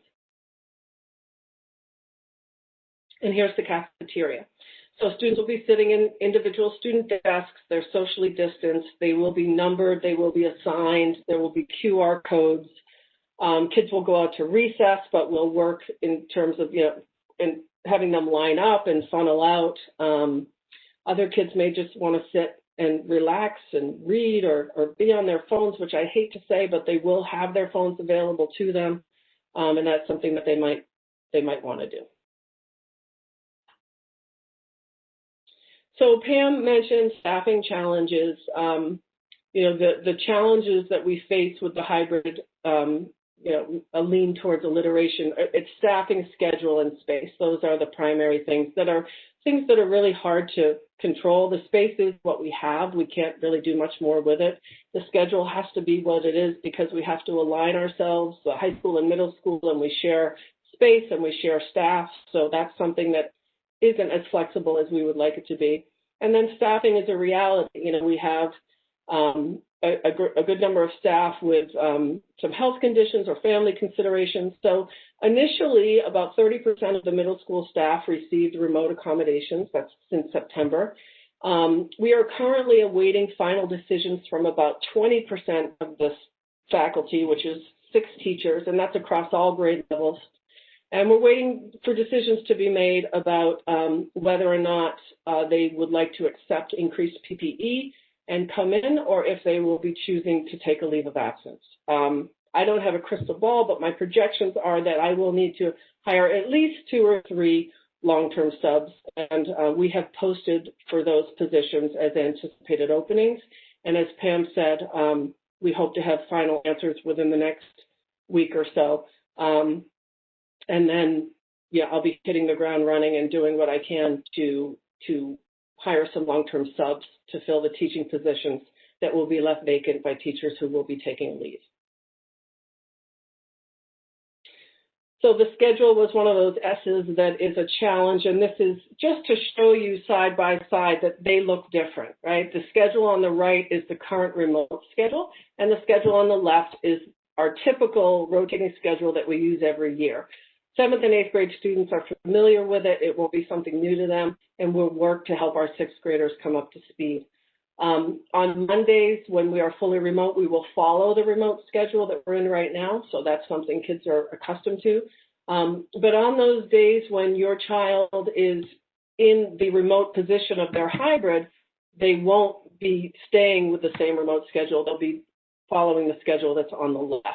N: And here's the cafeteria. So students will be sitting in individual student desks. They're socially distanced. They will be numbered. They will be assigned. There will be QR codes. Kids will go out to recess, but we'll work in terms of, in having them line up and funnel out. Other kids may just want to sit and relax and read or be on their phones, which I hate to say, but they will have their phones available to them, and that's something that they might want to do. So Pam mentioned staffing challenges. The challenges that we face with the hybrid a lean towards alliteration. It's staffing, schedule, and space. Those are the primary things that are really hard to control. The space is what we have. We can't really do much more with it. The schedule has to be what it is because we have to align ourselves, the high school and middle school, and we share space and we share staff. So that's something that isn't as flexible as we would like it to be. And then staffing is a reality. We have a good number of staff with some health conditions or family considerations. So initially, about 30% of the middle school staff received remote accommodations. That's since September. We are currently awaiting final decisions from about 20% of the faculty, which is 6 teachers, and that's across all grade levels. And we're waiting for decisions to be made about whether or not they would like to accept increased PPE and come in, or if they will be choosing to take a leave of absence. I don't have a crystal ball, but my projections are that I will need to hire at least 2 or 3 long-term subs, and we have posted for those positions as anticipated openings. And as Pam said, we hope to have final answers within the next week or so. And then, I'll be hitting the ground running and doing what I can to hire some long-term subs to fill the teaching positions that will be left vacant by teachers who will be taking leave. So the schedule was one of those S's that is a challenge, and this is just to show you side by side that they look different, right? The schedule on the right is the current remote schedule, and the schedule on the left is our typical rotating schedule that we use every year. 7th and 8th grade students are familiar with it. It won't be something new to them, and we'll work to help our 6th graders come up to speed. On Mondays, when we are fully remote, we will follow the remote schedule that we're in right now, so that's something kids are accustomed to. But on those days when your child is in the remote position of their hybrid, they won't be staying with the same remote schedule. They'll be following the schedule that's on the left.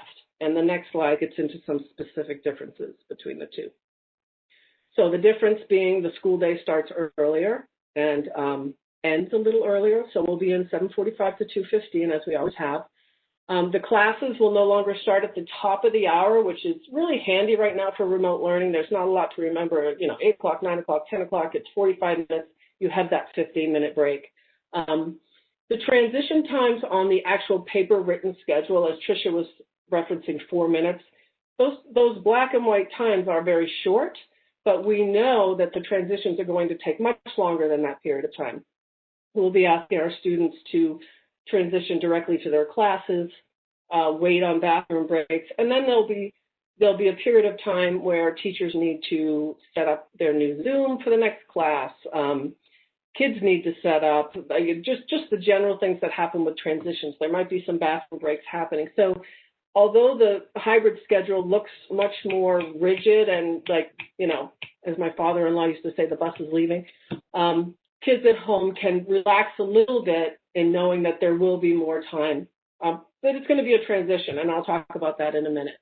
N: And the next slide gets into some specific differences between the two. So the difference being the school day starts earlier and ends a little earlier. So we'll be in 7:45 to 2:15, as we always have. The classes will no longer start at the top of the hour, which is really handy right now for remote learning. There's not a lot to remember, 8 o'clock, 9 o'clock, 10 o'clock, it's 45 minutes. You have that 15-minute break. The transition times on the actual paper written schedule, as Tricia was referencing 4 minutes, those black and white times are very short, but we know that the transitions are going to take much longer than that period of time. We'll be asking our students to transition directly to their classes, wait on bathroom breaks, and then there'll be a period of time where teachers need to set up their new Zoom for the next class. Kids need to set up, just the general things that happen with transitions. There might be some bathroom breaks happening. So although the hybrid schedule looks much more rigid and as my father-in-law used to say, the bus is leaving, kids at home can relax a little bit in knowing that there will be more time. But it's going to be a transition, and I'll talk about that in a minute.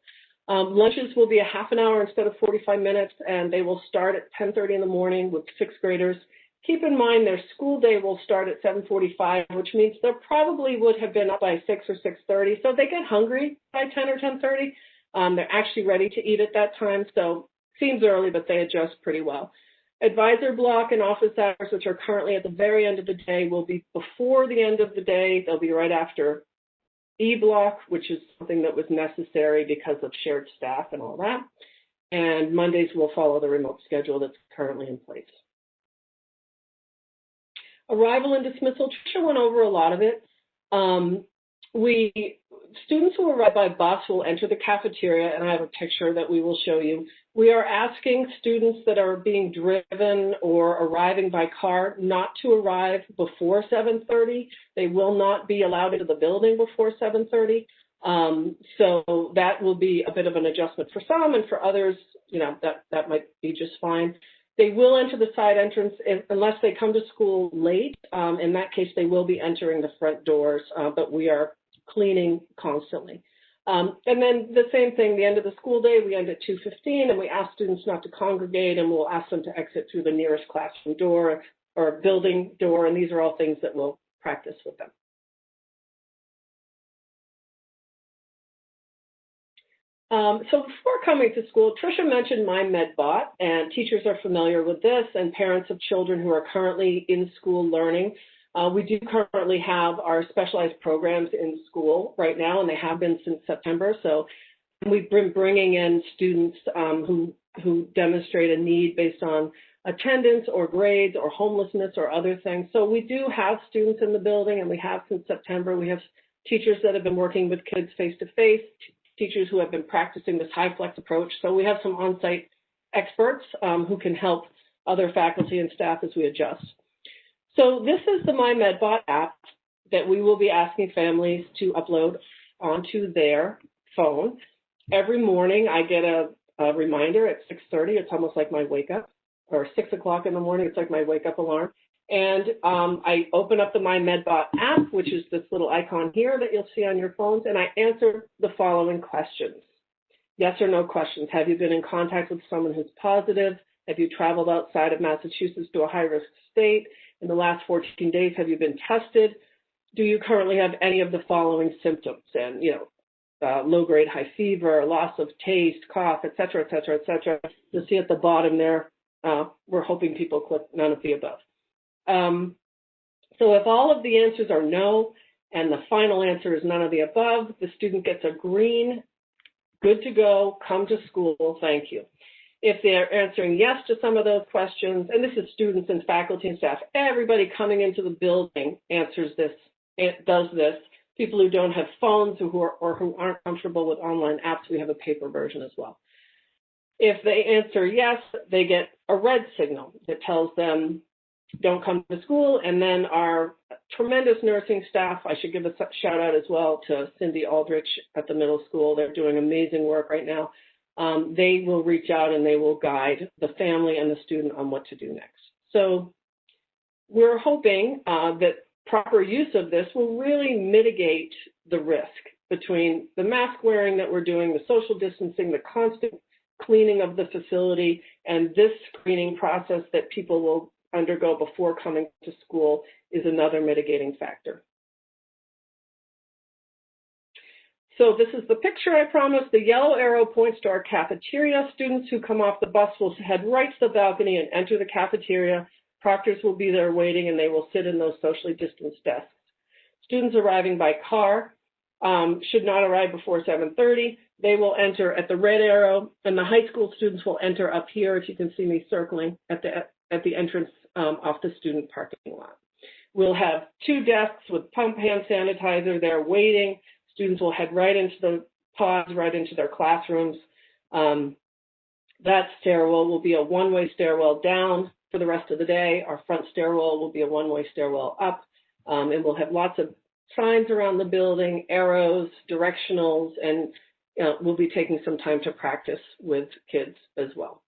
N: Lunches will be a half an hour instead of 45 minutes, and they will start at 10:30 in the morning with 6th graders. Keep in mind their school day will start at 7:45, which means they probably would have been up by 6 or 6:30. So they get hungry by 10 or 10:30. They're actually ready to eat at that time. So seems early, but they adjust pretty well. Advisor block and office hours, which are currently at the very end of the day, will be before the end of the day. They'll be right after E-block, which is something that was necessary because of shared staff and all that. And Mondays will follow the remote schedule that's currently in place. Arrival and dismissal, Tricia went over a lot of it. Students who arrive by bus will enter the cafeteria, and I have a picture that we will show you. We are asking students that are being driven or arriving by car not to arrive before 7:30. They will not be allowed into the building before 7:30. So that will be a bit of an adjustment for some, and for others, that might be just fine. They will enter the side entrance unless they come to school late. In that case, they will be entering the front doors, but we are cleaning constantly. And then the same thing, the end of the school day, we end at 2:15, and we ask students not to congregate, and we'll ask them to exit through the nearest classroom door or building door, and these are all things that we'll practice with them. So before coming to school, Tricia mentioned My MedBot, and teachers are familiar with this, and parents of children who are currently in school learning. We do currently have our specialized programs in school right now, and they have been since September. So we've been bringing in students who demonstrate a need based on attendance or grades or homelessness or other things. So we do have students in the building, and we have since September. We have teachers that have been working with kids face-to-face, teachers who have been practicing this high flex approach. So we have some on-site experts who can help other faculty and staff as we adjust. So this is the My MedBot app that we will be asking families to upload onto their phone. Every morning I get a reminder at 6:30. It's almost like my wake up, or 6 o'clock in the morning. It's like my wake up alarm. And I open up the My MedBot app, which is this little icon here that you'll see on your phones, and I answer the following questions. Yes or no questions. Have you been in contact with someone who's positive? Have you traveled outside of Massachusetts to a high-risk state? In the last 14 days, have you been tested? Do you currently have any of the following symptoms? And, low-grade high fever, loss of taste, cough, et cetera, et cetera, et cetera. You'll see at the bottom there, we're hoping people click none of the above. So if all of the answers are no, and the final answer is none of the above, the student gets a green, good to go, come to school, thank you. If they're answering yes to some of those questions, and this is students and faculty and staff, everybody coming into the building answers this, does this. People who don't have phones or who aren't comfortable with online apps, we have a paper version as well. If they answer yes, they get a red signal that tells them don't come to school, and then our tremendous nursing staff, I should give a shout out as well to Cindy Aldrich at the middle school. They're doing amazing work right now. They will reach out and they will guide the family and the student on what to do next. So we're hoping that proper use of this will really mitigate the risk between the mask wearing that we're doing, the social distancing, the constant cleaning of the facility, and this screening process that people will undergo before coming to school is another mitigating factor. So this is the picture I promised. The yellow arrow points to our cafeteria. Students who come off the bus will head right to the balcony and enter the cafeteria. Proctors will be there waiting, and they will sit in those socially distanced desks. Students arriving by car should not arrive before 7:30. They will enter at the red arrow, and the high school students will enter up here, if you can see me circling, at the entrance off the student parking lot. We'll have 2 desks with pump hand sanitizer there waiting. Students will head right into the pods, right into their classrooms. That stairwell will be a one-way stairwell down for the rest of the day. Our front stairwell will be a one-way stairwell up, and we'll have lots of signs around the building, arrows, directionals, and we'll be taking some time to practice with kids as well.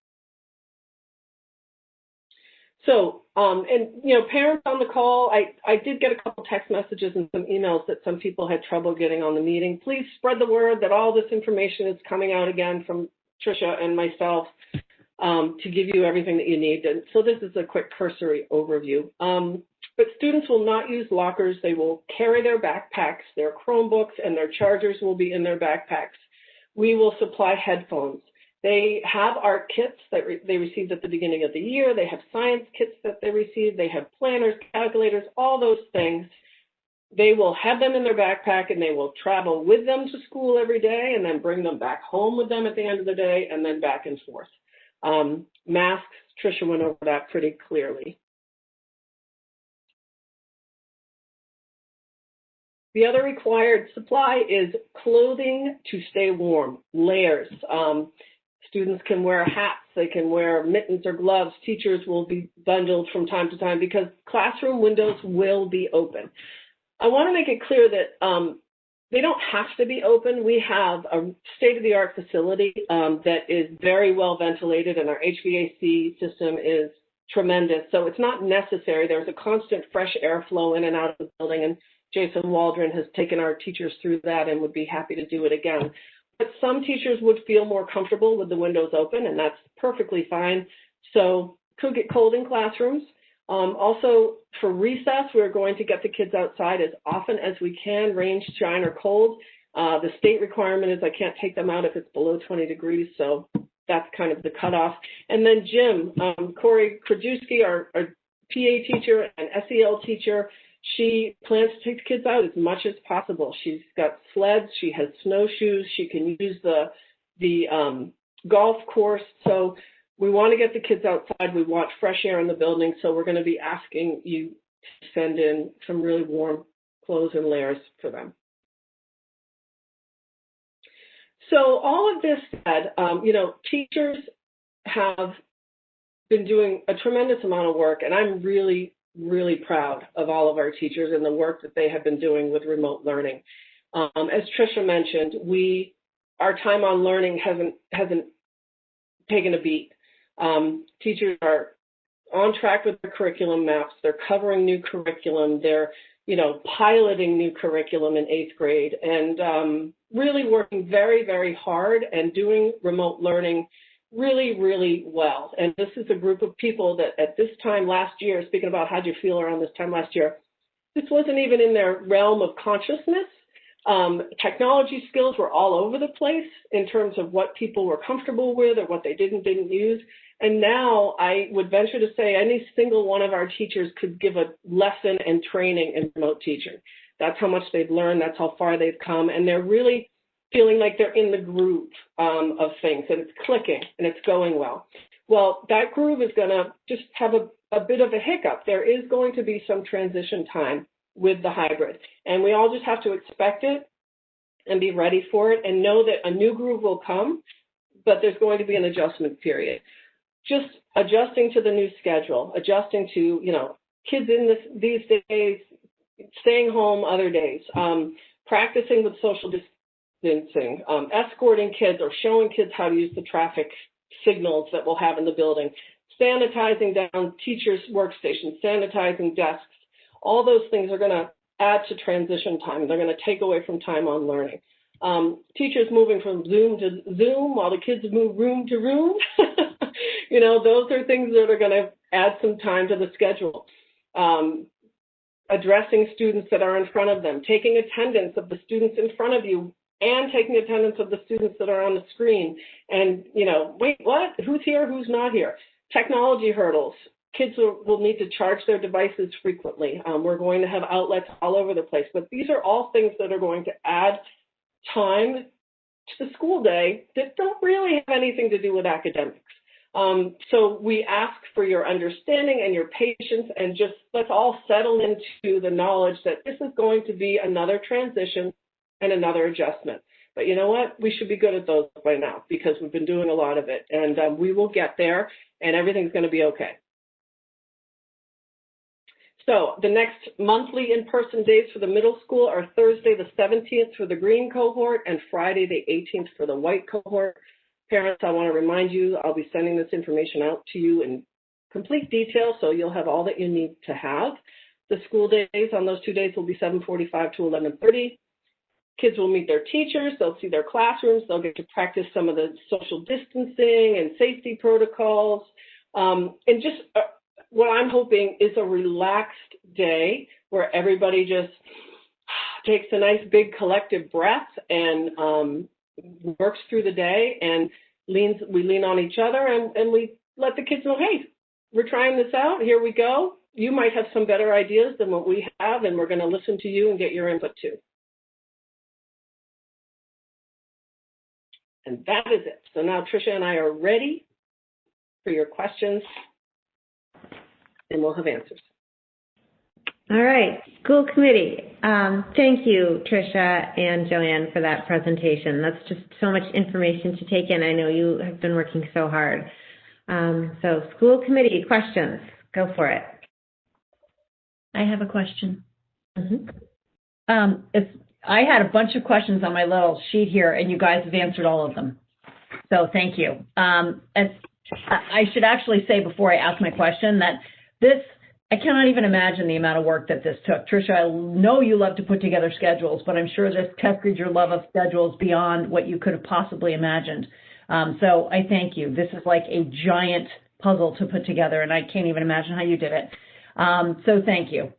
N: So, parents on the call, I did get a couple text messages and some emails that some people had trouble getting on the meeting. Please spread the word that all this information is coming out again from Tricia and myself to give you everything that you need. And so this is a quick cursory overview. But students will not use lockers. They will carry their backpacks, their Chromebooks, and their chargers will be in their backpacks. We will supply headphones. They have art kits that they received at the beginning of the year. They have science kits that they received. They have planners, calculators, all those things. They will have them in their backpack, and they will travel with them to school every day and then bring them back home with them at the end of the day and then back and forth. Masks, Tricia went over that pretty clearly. The other required supply is clothing to stay warm, layers. Students can wear hats, they can wear mittens or gloves. Teachers will be bundled from time to time because classroom windows will be open. I want to make it clear that they don't have to be open. We have a state-of-the-art facility that is very well ventilated, and our HVAC system is tremendous. So it's not necessary. There's a constant fresh airflow in and out of the building, and Jason Waldron has taken our teachers through that and would be happy to do it again. But some teachers would feel more comfortable with the windows open, and that's perfectly fine. So could get cold in classrooms. Also, for recess, we're going to get the kids outside as often as we can, rain, shine, or cold. The state requirement is I can't take them out if it's below 20 degrees, so that's kind of the cutoff. And then Jim, Corey Krajewski, our PA teacher and SEL teacher, she plans to take the kids out as much as possible. She's got sleds, she has snowshoes, she can use the golf course. So we want to get the kids outside. We want fresh air in the building, so we're going to be asking you to send in some really warm clothes and layers for them. So all of this said, teachers have been doing a tremendous amount of work, and I'm really, really proud of all of our teachers and the work that they have been doing with remote learning. As Tricia mentioned, our time on learning hasn't taken a beat. Teachers are on track with their curriculum maps. They're covering new curriculum. They're, piloting new curriculum in 8th grade and really working very, very hard and doing remote learning really, really well. And this is a group of people that at this time last year, speaking about how'd you feel around this time last year, this wasn't even in their realm of consciousness. Technology skills were all over the place in terms of what people were comfortable with or what they didn't use. And now I would venture to say any single one of our teachers could give a lesson and training in remote teaching. That's how much they've learned. That's how far they've come. And they're really feeling like they're in the groove of things, and it's clicking and it's going well. Well, that groove is going to just have a bit of a hiccup. There is going to be some transition time with the hybrid, and we all just have to expect it and be ready for it and know that a new groove will come, but there's going to be an adjustment period. Just adjusting to the new schedule, adjusting to, kids in these days, staying home other days, practicing with social distancing, escorting kids or showing kids how to use the traffic signals that we'll have in the building, sanitizing down teachers' workstations, sanitizing desks. All those things are going to add to transition time. They're going to take away from time on learning. Teachers moving from Zoom to Zoom while the kids move room to room. Those are things that are going to add some time to the schedule. Addressing students that are in front of them, taking attendance of the students in front of you and taking attendance of the students that are on the screen. And, wait, what? Who's here? Who's not here? Technology hurdles. Kids will need to charge their devices frequently. We're going to have outlets all over the place. But these are all things that are going to add time to the school day that don't really have anything to do with academics. So we ask for your understanding and your patience, and just let's all settle into the knowledge that this is going to be another transition and another adjustment. But you know what? We should be good at those by now because we've been doing a lot of it, and we will get there, and everything's going to be okay. So the next monthly in-person days for the middle school are Thursday the 17th for the green cohort and Friday the 18th for the white cohort. Parents, I want to remind you, I'll be sending this information out to you in complete detail, so you'll have all that you need to have. The school days on those 2 days will be 7:45 to 11:30. Kids will meet their teachers, they'll see their classrooms, they'll get to practice some of the social distancing and safety protocols, and just what I'm hoping is a relaxed day where everybody just takes a nice big collective breath and works through the day and we lean on each other and we let the kids know, hey, we're trying this out, here we go. You might have some better ideas than what we have, and we're going to listen to you and get your input too. And that is it. So now Tricia and I are ready for your questions, and we'll have answers.
A: All right, school committee. Thank you, Tricia and Joanne, for that presentation. That's just so much information to take in. I know you have been working so hard. So school committee questions, go for it.
E: I have a question. I had a bunch of questions on my little sheet here, and you guys have answered all of them. So thank you. And I should actually say before I ask my question that I cannot even imagine the amount of work that this took. Tricia, I know you love to put together schedules, but I'm sure this tested your love of schedules beyond what you could have possibly imagined. So I thank you. This is like a giant puzzle to put together, and I can't even imagine how you did it. So thank you.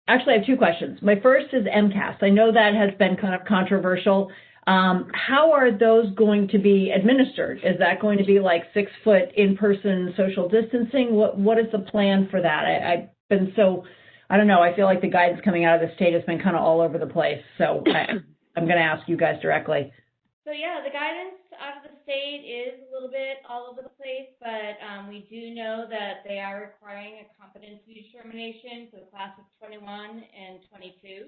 E: actually, I have two questions. My first is MCAS. I know that has been kind of controversial. How are those going to be administered? Is that going to be like 6-foot in-person social distancing? What is the plan for that? I've been I don't know, I feel like the guidance coming out of the state has been kind of all over the place. So I'm going to ask you guys directly.
M: So yeah, the guidance out of the state is a little bit all over the place, but we do know that they are requiring a competency determination for the class of 21 and 22.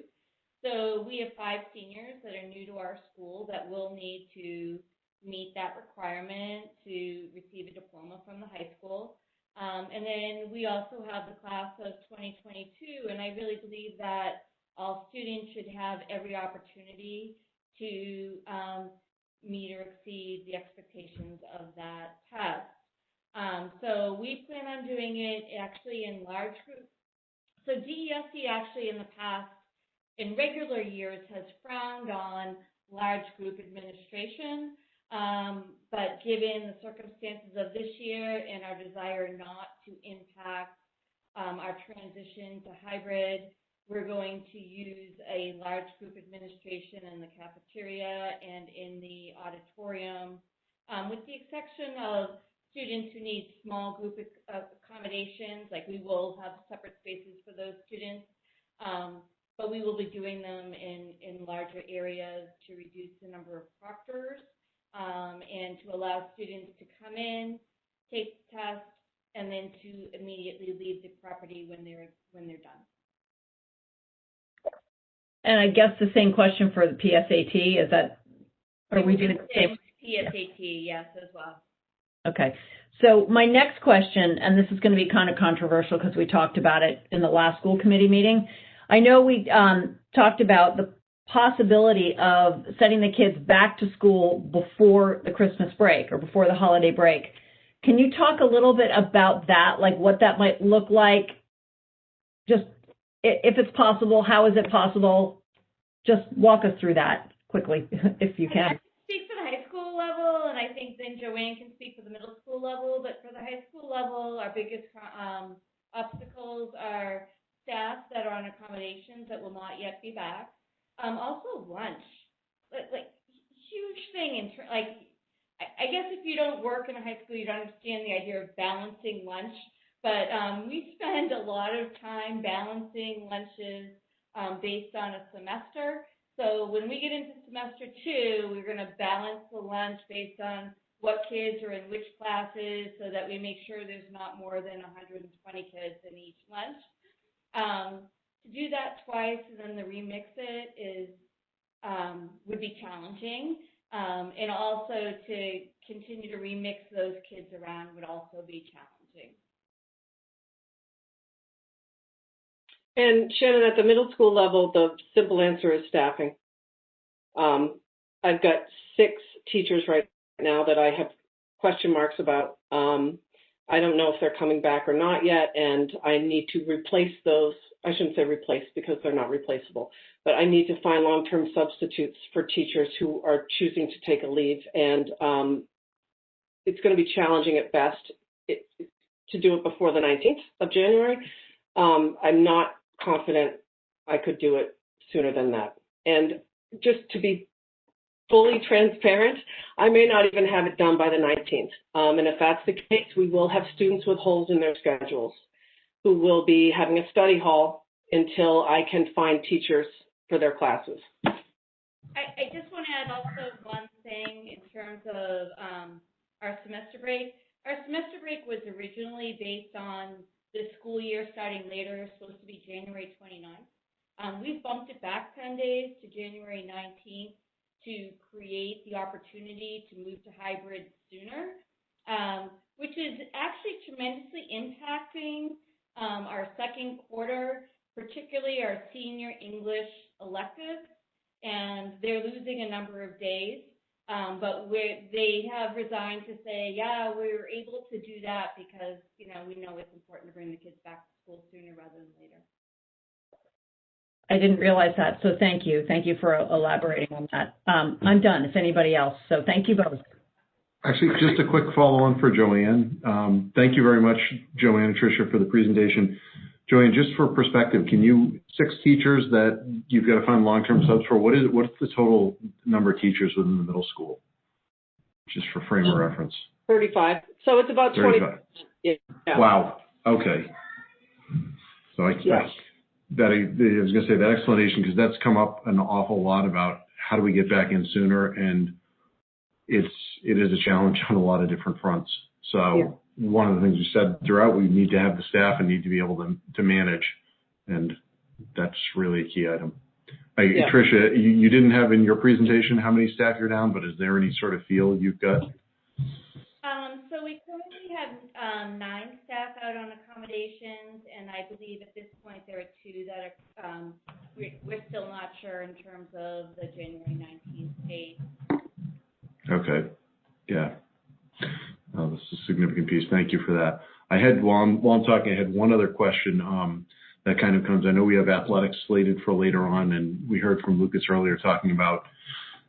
M: So we have 5 seniors that are new to our school that will need to meet that requirement to receive a diploma from the high school. And then we also have the class of 2022, and I really believe that all students should have every opportunity to meet or exceed the expectations of that test. So we plan on doing it actually in large groups. So DESE actually in the past, in regular years, has frowned on large group administration, but given the circumstances of this year and our desire not to impact our transition to hybrid, we're going to use a large group administration in the cafeteria and in the auditorium, with the exception of students who need small group accommodations, like we will have separate spaces for those students, but we will be doing them in larger areas to reduce the number of proctors and to allow students to come in, take the test, and then to immediately leave the property when they're done.
E: And I guess the same question for the PSAT, are we doing the same?
M: PSAT, yes, as well.
E: Okay. So my next question, and this is going to be kind of controversial because we talked about it in the last school committee meeting. I know we talked about the possibility of sending the kids back to school before the Christmas break or before the holiday break. Can you talk a little bit about that, like what that might look like? Just if it's possible, how is it possible? Just walk us through that quickly, if you can.
M: I speak for the high school level, and I think then Joanne can speak for the middle school level. But for the high school level, our biggest obstacles are staff that are on accommodations that will not yet be back. Also lunch, like huge thing. I guess if you don't work in a high school, you don't understand the idea of balancing lunch. But we spend a lot of time balancing lunches based on a semester. So when we get into semester 2, we're going to balance the lunch based on what kids are in which classes so that we make sure there's not more than 120 kids in each lunch. To do that twice and then to remix it would be challenging. And also to continue to remix those kids around would also be challenging.
N: And Shannon, at the middle school level, the simple answer is staffing. I've got 6 teachers right now that I have question marks about. I don't know if they're coming back or not yet, and I need to replace those. I shouldn't say replace because they're not replaceable, but I need to find long-term substitutes for teachers who are choosing to take a leave, and it's going to be challenging at best to do it before the 19th of January. I'm not confident I could do it sooner than that. And just to be fully transparent, I may not even have it done by the 19th. And if that's the case, we will have students with holes in their schedules who will be having a study hall until I can find teachers for their classes.
M: I just want to add also one thing in terms of our semester break. Our semester break was originally based on the school year starting later, supposed to be January 29th. We've bumped it back 10 days to January 19th to create the opportunity to move to hybrid sooner, which is actually tremendously impacting our second quarter, particularly our senior English electives, and they're losing a number of days. But they have resigned to say, yeah, we were able to do that because, we know it's important to bring the kids back to school sooner rather than later.
E: I didn't realize that, so thank you. Thank you for elaborating on that. I'm done, if anybody else, so thank you both.
K: Actually, just a quick follow-on for Joanne. Thank you very much, Joanne and Tricia, for the presentation. Joanne, just for perspective, 6 teachers that you've got to find long-term subs for, what's the total number of teachers within the middle school? Just for frame of reference.
N: 35. So it's about 20.
K: 35.
N: Yeah.
K: Wow. Okay. So I was going to say that explanation, because that's come up an awful lot about how do we get back in sooner, and it is a challenge on a lot of different fronts. So one of the things we said throughout, we need to have the staff and need to be able to manage, and that's really a key item. Tricia, you didn't have in your presentation how many staff you're down, but is there any sort of feel you've got?
M: So we currently have 9 staff out on accommodations, and I believe at this point there are 2 that are, we're still not sure in terms of the January 19th date.
K: Okay. Yeah. Oh, this is a significant piece. Thank you for that. While I'm talking, I had one other question that kind of comes. I know we have athletics slated for later on, and we heard from Lucas earlier talking about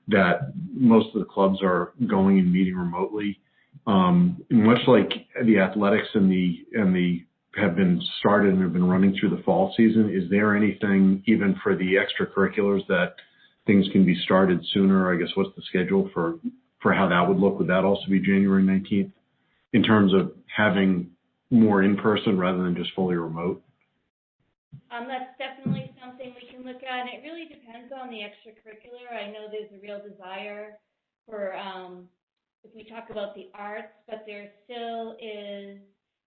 K: that most of the clubs are going and meeting remotely. Much like the athletics and the have been started and have been running through the fall season, is there anything even for the extracurriculars that things can be started sooner? I guess what's the schedule for how that would look? Would that also be January 19th in terms of having more in person rather than just fully remote?
M: That's definitely something we can look at. And it really depends on the extracurricular. I know there's a real desire for, if we talk about the arts, but there still is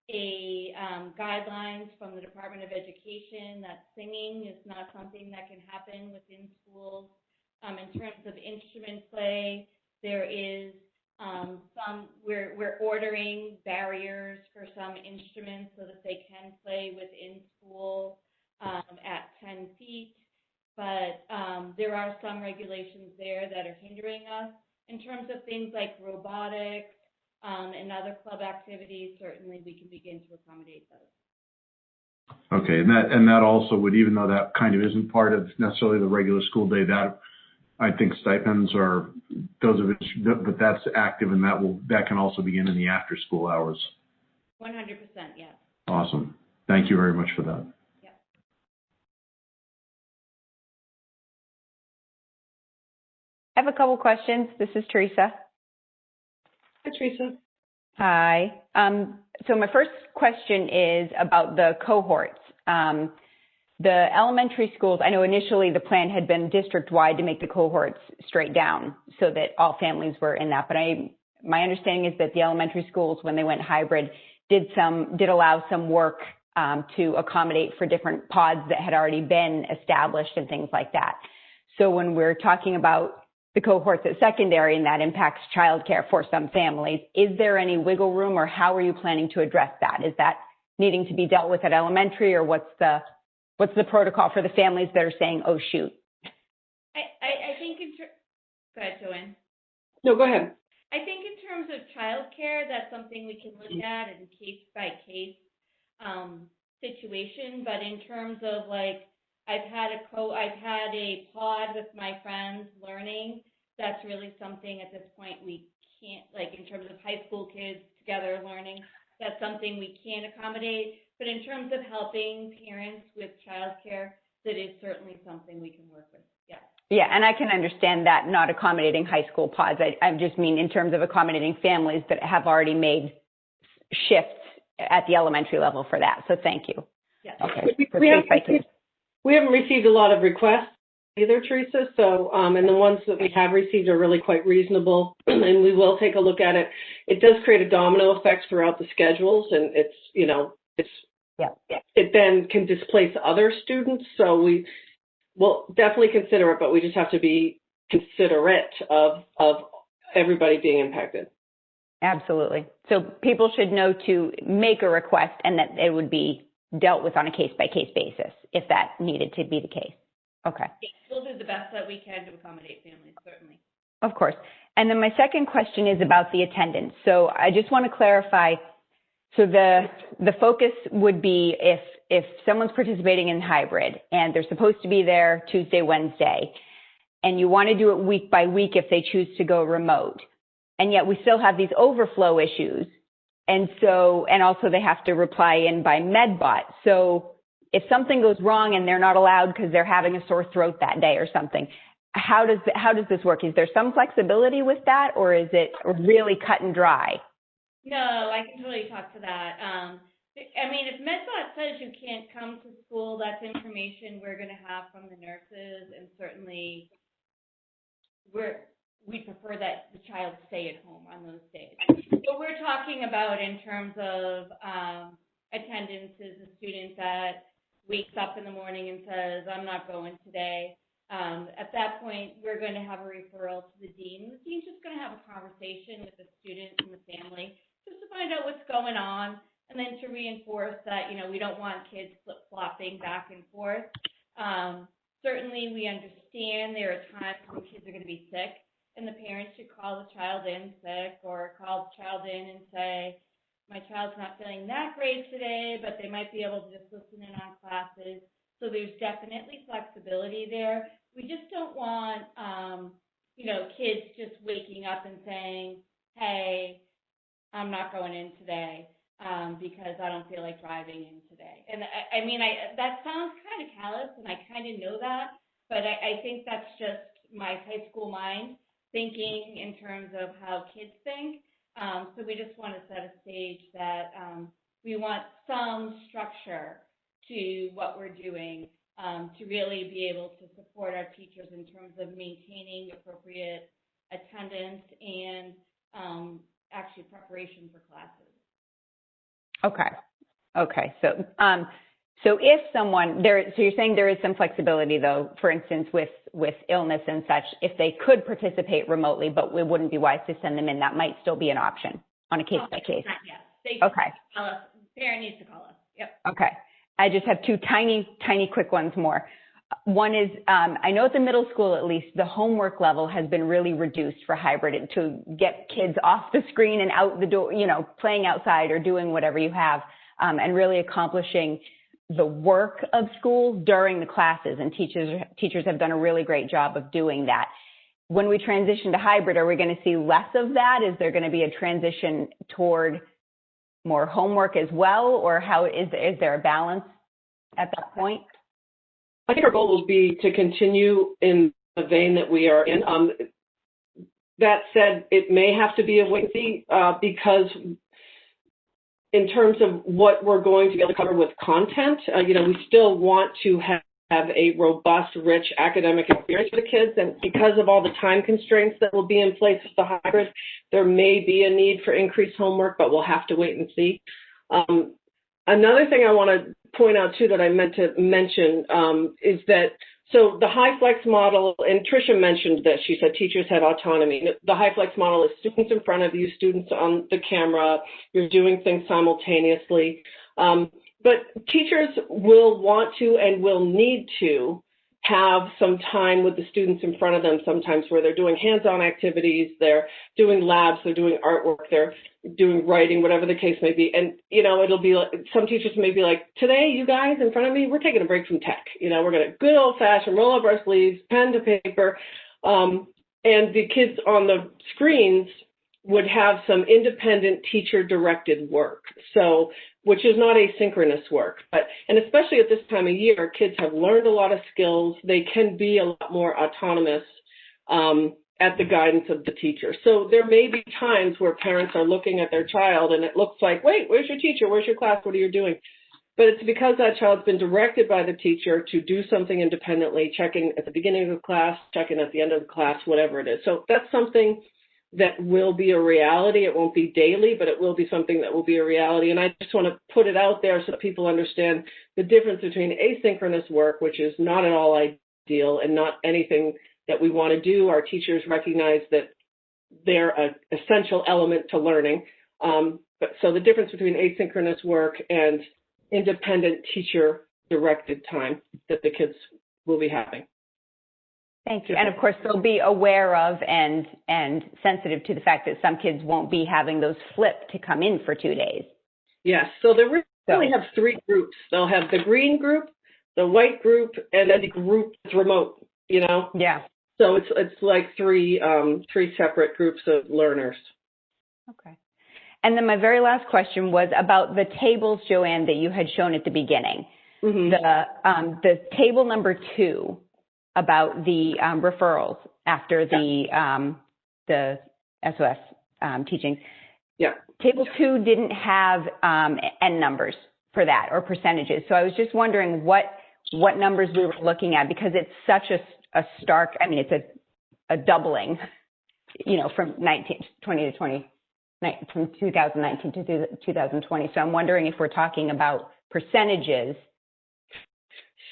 M: a guidelines from the Department of Education that singing is not something that can happen within schools. In terms of instrument play, there is we're ordering barriers for some instruments so that they can play within school at 10 feet. But there are some regulations there that are hindering us. In terms of things like robotics and other club activities, certainly we can begin to accommodate those.
K: Okay, and that also would, even though that kind of isn't part of necessarily the regular school day, that I think stipends are those of it, but that's active, and that can also begin in the after school hours.
M: 100%, yes.
K: Awesome. Thank you very much for that.
M: Yeah.
J: I have a couple questions. This is Teresa.
N: Hi, Teresa.
J: Hi. So my first question is about the cohorts. The elementary schools, I know initially the plan had been district-wide to make the cohorts straight down so that all families were in that. But my understanding is that the elementary schools, when they went hybrid, did allow some work to accommodate for different pods that had already been established and things like that. So when we're talking about the cohorts at secondary and that impacts childcare for some families, is there any wiggle room, or how are you planning to address that? Is that needing to be dealt with at elementary, or what's the protocol for the families that are saying, oh, shoot?
M: I think go ahead, Joanne.
N: No, go ahead.
M: I think in terms of childcare, that's something we can look at in case-by-case situation. But in terms of, like, I've had a pod with my friends learning. That's really something at this point we can't, like, in terms of high school kids together learning, that's something we can't accommodate. But in terms of helping parents with childcare, that is certainly something we can work with. Yeah.
J: Yeah, and I can understand that, not accommodating high school pods. I just mean in terms of accommodating families that have already made shifts at the elementary level for that. So thank you.
M: Yeah.
J: Okay.
N: We haven't received a lot of requests either, Teresa. So, and the ones that we have received are really quite reasonable, and we will take a look at it. It does create a domino effect throughout the schedules, and it then can displace other students. So we will definitely consider it, but we just have to be considerate of everybody being impacted.
J: Absolutely. So people should know to make a request and that it would be dealt with on a case-by-case basis if that needed to be the case. Okay.
M: We'll do the best that we can to accommodate families, certainly.
J: Of course. And then my second question is about the attendance. So I just want to clarify. So the focus would be if someone's participating in hybrid and they're supposed to be there Tuesday, Wednesday, and you want to do it week by week if they choose to go remote, and yet we still have these overflow issues, and also they have to reply in by MedBot. So if something goes wrong and they're not allowed because they're having a sore throat that day or something, how does this work? Is there some flexibility with that, or is it really cut and dry?
M: No, I can totally talk to that. I mean, if MedBot says you can't come to school, that's information we're going to have from the nurses, and certainly we prefer that the child stay at home on those days. What we're talking about in terms of attendance is a student that wakes up in the morning and says, I'm not going today. At that point, we're going to have a referral to the dean. The dean's just going to have a conversation with the student and the family just to find out what's going on, and then to reinforce that, we don't want kids flip-flopping back and forth. Certainly, we understand there are times when kids are going to be sick, and the parents should call the child in sick or call the child in and say, my child's not feeling that great today, but they might be able to just listen in on classes. So there's definitely flexibility there. We just don't want, kids just waking up and saying, hey, I'm not going in today because I don't feel like driving in today. And that sounds kind of callous, and I kind of know that, but I think that's just my high school mind thinking in terms of how kids think. So we just want to set a stage that we want some structure to what we're doing to really be able to support our teachers in terms of maintaining appropriate attendance and actually preparation for classes.
J: Okay. So if someone so you're saying there is some flexibility, though, for instance, with illness and such, if they could participate remotely, but it wouldn't be wise to send them in, that might still be an option on a case by case.
M: Yes. They
J: Okay.
M: Call us. Parent needs to call us. Yep.
J: Okay. I just have two tiny quick ones more. One is, I know at the middle school, at least, the homework level has been really reduced for hybrid to get kids off the screen and out the door, playing outside or doing whatever you have, and really accomplishing the work of school during the classes. And teachers have done a really great job of doing that. When we transition to hybrid, are we going to see less of that? Is there going to be a transition toward more homework as well, or how is there a balance at that point?
N: I think our goal will be to continue in the vein that we are in. That said, it may have to be a wait and see because in terms of what we're going to be able to cover with content, we still want to have a robust, rich academic experience for the kids. And because of all the time constraints that will be in place with the hybrid, there may be a need for increased homework, but we'll have to wait and see. Another thing I want to point out, too, that I meant to mention is that, so the high flex model, and Tricia mentioned this, she said teachers have autonomy. The high flex model is students in front of you, students on the camera, you're doing things simultaneously. But teachers will want to and will need to have some time with the students in front of them sometimes where they're doing hands-on activities, they're doing labs, they're doing artwork, they're doing writing, whatever the case may be. And, it'll be like, some teachers may be like, today, you guys in front of me, we're taking a break from tech. We're going to good old-fashioned roll up our sleeves, pen to paper. And the kids on the screens would have some independent teacher-directed work, which is not asynchronous work. And especially at this time of year, kids have learned a lot of skills. They can be a lot more autonomous at the guidance of the teacher. So there may be times where parents are looking at their child and it looks like, wait, where's your teacher? Where's your class? What are you doing? But it's because that child's been directed by the teacher to do something independently, checking at the beginning of the class, checking at the end of the class, whatever it is. So that's something that will be a reality. It won't be daily, but it will be something that will be a reality. And I just want to put it out there so that people understand the difference between asynchronous work, which is not at all ideal and not anything that we want to do. Our teachers recognize that they're an essential element to learning. So the difference between asynchronous work and independent teacher-directed time that the kids will be having.
J: Thank you. And of course, they'll be aware of and sensitive to the fact that some kids won't be having those flipped to come in for 2 days.
N: Yes. So they really have three groups. They'll have the green group, the white group, and then the group that's remote,
J: Yeah.
N: So it's like three separate groups of learners.
J: Okay. And then my very last question was about the tables, Joanne, that you had shown at the beginning. the table number 2 about the referrals after the SOS teachings.
N: Yeah.
J: Table 2 didn't have N numbers for that or percentages. So I was just wondering what numbers we were looking at, because it's such a stark, I mean, it's a doubling, from 2020 to 20, from 2019 to 2020. So I'm wondering if we're talking about percentages.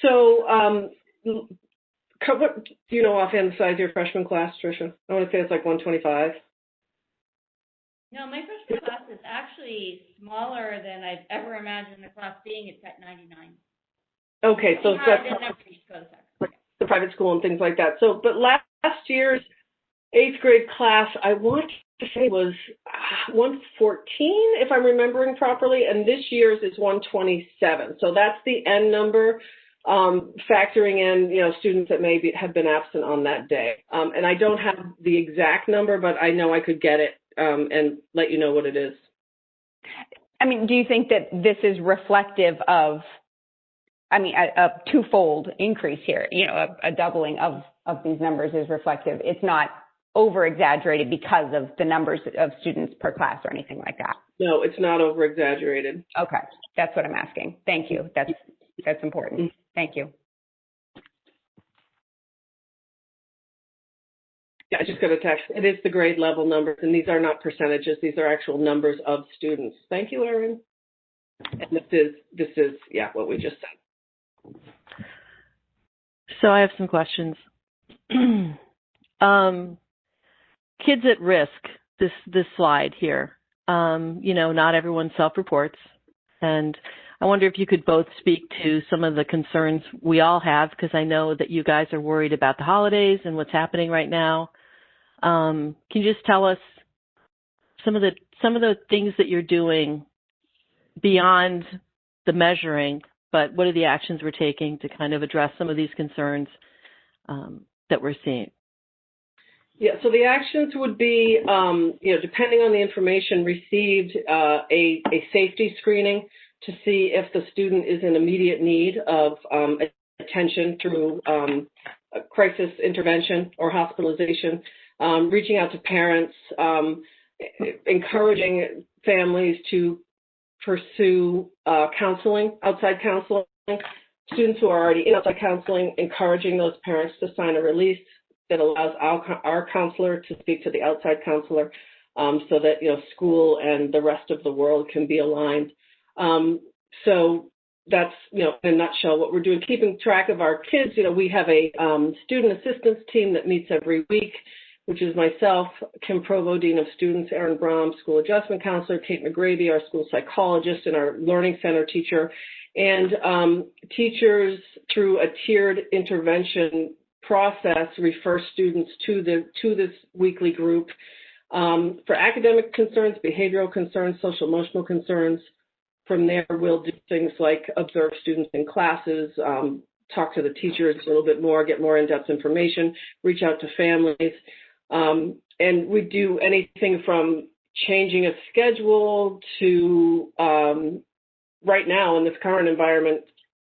N: So, do you know offhand the size of your freshman class, Tricia? I want to say it's like 125.
M: No, my freshman class is actually smaller than I've ever imagined a class being. It's at 99.
N: Okay, so that's the private school and things like that. So, but last year's 8th grade class, I want to say was 114, if I'm remembering properly, and this year's is 127. So that's the N number, factoring in, students that maybe have been absent on that day. And I don't have the exact number, but I know I could get it and let you know what it is.
J: I mean, do you think that this is reflective of, a twofold increase here, a doubling of these numbers is reflective? It's not over-exaggerated because of the numbers of students per class or anything like that?
N: No, it's not over-exaggerated.
J: Okay, that's what I'm asking. Thank you. That's important. Thank you.
N: Yeah, I just got a text. It is the grade level numbers, and these are not percentages. These are actual numbers of students. Thank you, Erin. And this is what we just said.
G: So I have some questions. Kids at risk, this slide here, not everyone self-reports. And I wonder if you could both speak to some of the concerns we all have, because I know that you guys are worried about the holidays and what's happening right now. Can you just tell us some of the things that you're doing beyond the measuring, but what are the actions we're taking to kind of address some of these concerns that we're seeing?
N: Yeah, so the actions would be, depending on the information received, a safety screening to see if the student is in immediate need of attention through crisis intervention or hospitalization, reaching out to parents, encouraging families to pursue counseling, outside counseling, students who are already in outside counseling, encouraging those parents to sign a release that allows our counselor to speak to the outside counselor, so that school and the rest of the world can be aligned. So that's in a nutshell what we're doing. Keeping track of our kids, we have a student assistance team that meets every week, which is myself, Kim Provo, Dean of Students, Erin Brom, School Adjustment Counselor, Kate McGravy, our school psychologist, and our Learning Center teacher, and teachers through a tiered intervention process refer students to this weekly group for academic concerns, behavioral concerns, social emotional concerns. From there, we'll do things like observe students in classes, talk to the teachers a little bit more, get more in-depth information, reach out to families, and we do anything from changing a schedule to right now in this current environment,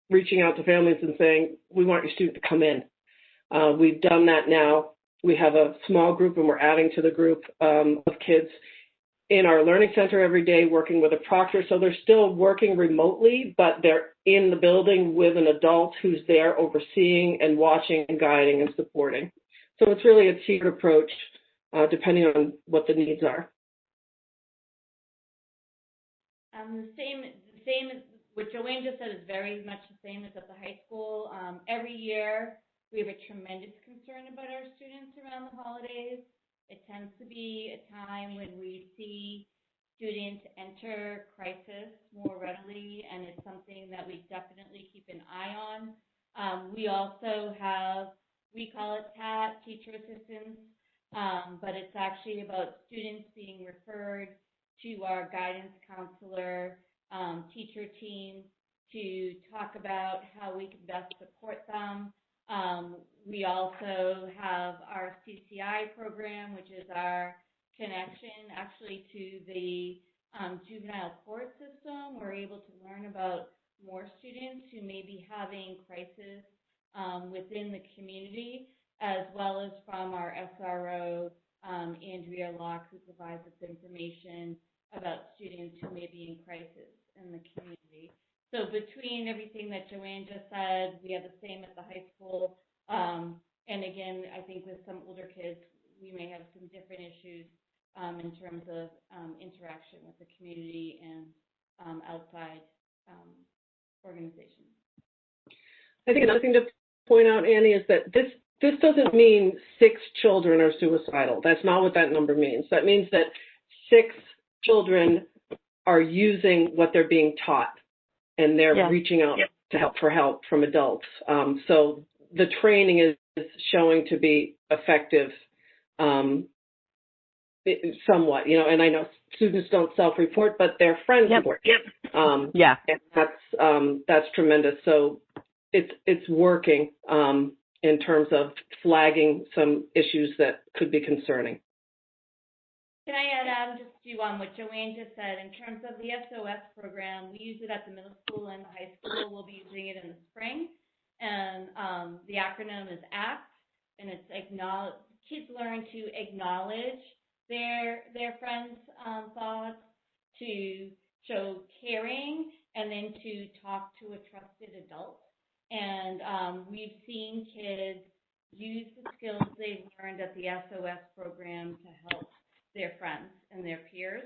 N: reaching out to families and saying, we want your student to come in. We've done that now. We have a small group, and we're adding to the group of kids in our learning center every day, working with a proctor. So they're still working remotely, but they're in the building with an adult who's there overseeing and watching and guiding and supporting. So it's really a tiered approach, depending on what the needs are.
M: The same as what Joanne just said is very much the same as at the high school. Every year, we have a tremendous concern about our students around the holidays. It tends to be a time when we see students enter crisis more readily, and it's something that we definitely keep an eye on. We also have, we call it TAT, teacher assistance, but it's actually about students being referred to our guidance counselor, teacher team to talk about how we can best support them. We also have our CCI program, which is our connection actually to the juvenile court system. We're able to learn about more students who may be having crisis within the community, as well as from our SRO, Andrea Locke, who provides us information about students who may be in crisis in the community. So between everything that Joanne just said, we have the same at the high school. And again, I think with some older kids, we may have some different issues in terms of interaction with the community and outside organizations.
N: I think another thing to point out, Annie, is that this doesn't mean 6 children are suicidal. That's not what that number means. That means that 6 children are using what they're being taught, and they're reaching out to help from adults. So the training is showing to be effective somewhat, and I know students don't self-report, but their friends report. And that's tremendous. So it's working in terms of flagging some issues that could be concerning.
M: Can I add, Adam, just to what Joanne just said, in terms of the SOS program, we use it at the middle school and the high school. We'll be using it in the spring. And the acronym is ACT, and it's kids learn to acknowledge their friends' thoughts, to show caring, and then to talk to a trusted adult. And we've seen kids use the skills they've learned at the SOS program to help their friends and their peers.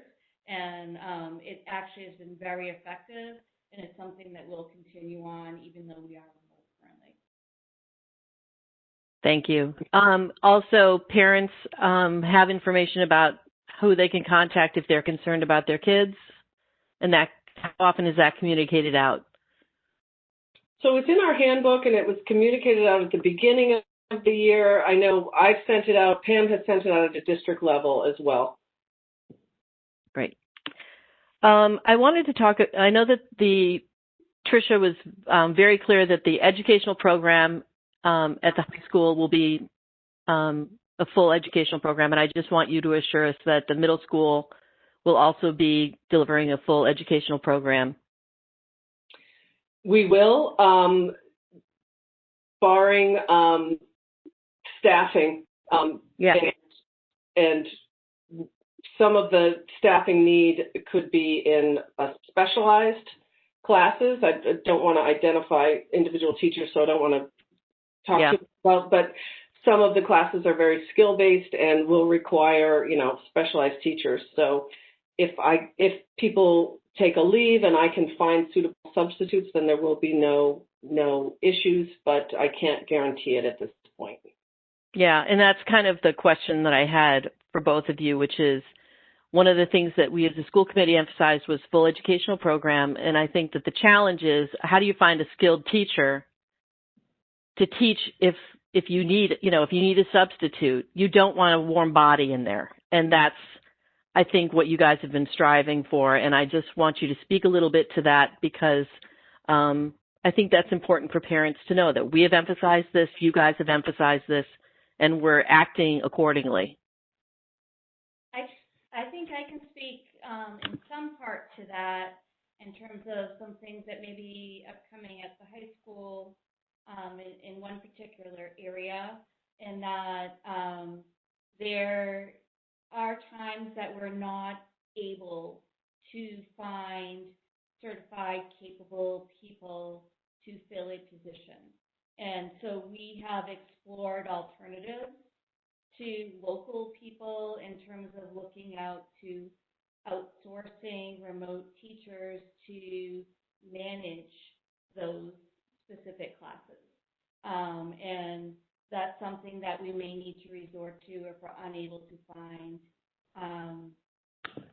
M: And it actually has been very effective, and it's something that we'll continue on even though we are remote currently.
G: Thank you. Also, parents have information about who they can contact if they're concerned about their kids, and that how often is that communicated out?
N: So it's in our handbook, and it was communicated out at the beginning of the year. I know I've sent it out. Pam has sent it out at the district level as well.
G: Great. I wanted to talk, I know that Tricia was very clear that the educational program at the high school will be a full educational program, and I just want you to assure us that the middle school will also be delivering a full educational program.
N: We will, barring staffing, and some of the staffing need could be in specialized classes. I don't want to identify individual teachers, so I don't want to talk too much about, but some of the classes are very skill-based and will require, specialized teachers. So if people take a leave and I can find suitable substitutes, then there will be no issues, but I can't guarantee it at this point.
G: Yeah, and that's kind of the question that I had for both of you, which is one of the things that we as a school committee emphasized was full educational program. And I think that the challenge is, how do you find a skilled teacher to teach if you need, if you need a substitute? You don't want a warm body in there. And that's, I think, what you guys have been striving for. And I just want you to speak a little bit to that, because I think that's important for parents to know that we have emphasized this, you guys have emphasized this, and we're acting accordingly.
M: I think I can speak in some part to that in terms of some things that may be upcoming at the high school in one particular area, and that there are times that we're not able to find certified, capable people to fill a position. And so we have explored alternatives to local people in terms of looking out to outsourcing remote teachers to manage those specific classes. And that's something that we may need to resort to if we're unable to find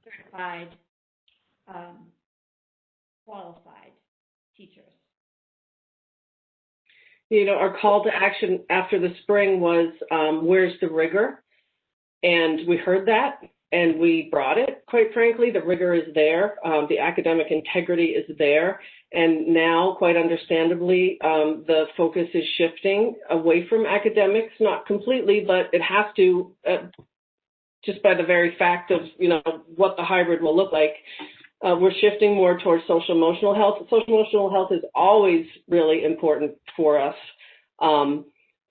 M: certified, qualified teachers.
N: Our call to action after the spring was, where's the rigor? And we heard that, and we brought it, quite frankly. The rigor is there. The academic integrity is there. And now, quite understandably, the focus is shifting away from academics, not completely, but it has to, just by the very fact of, what the hybrid will look like. we're shifting more towards social emotional health. Social emotional health is always really important for us.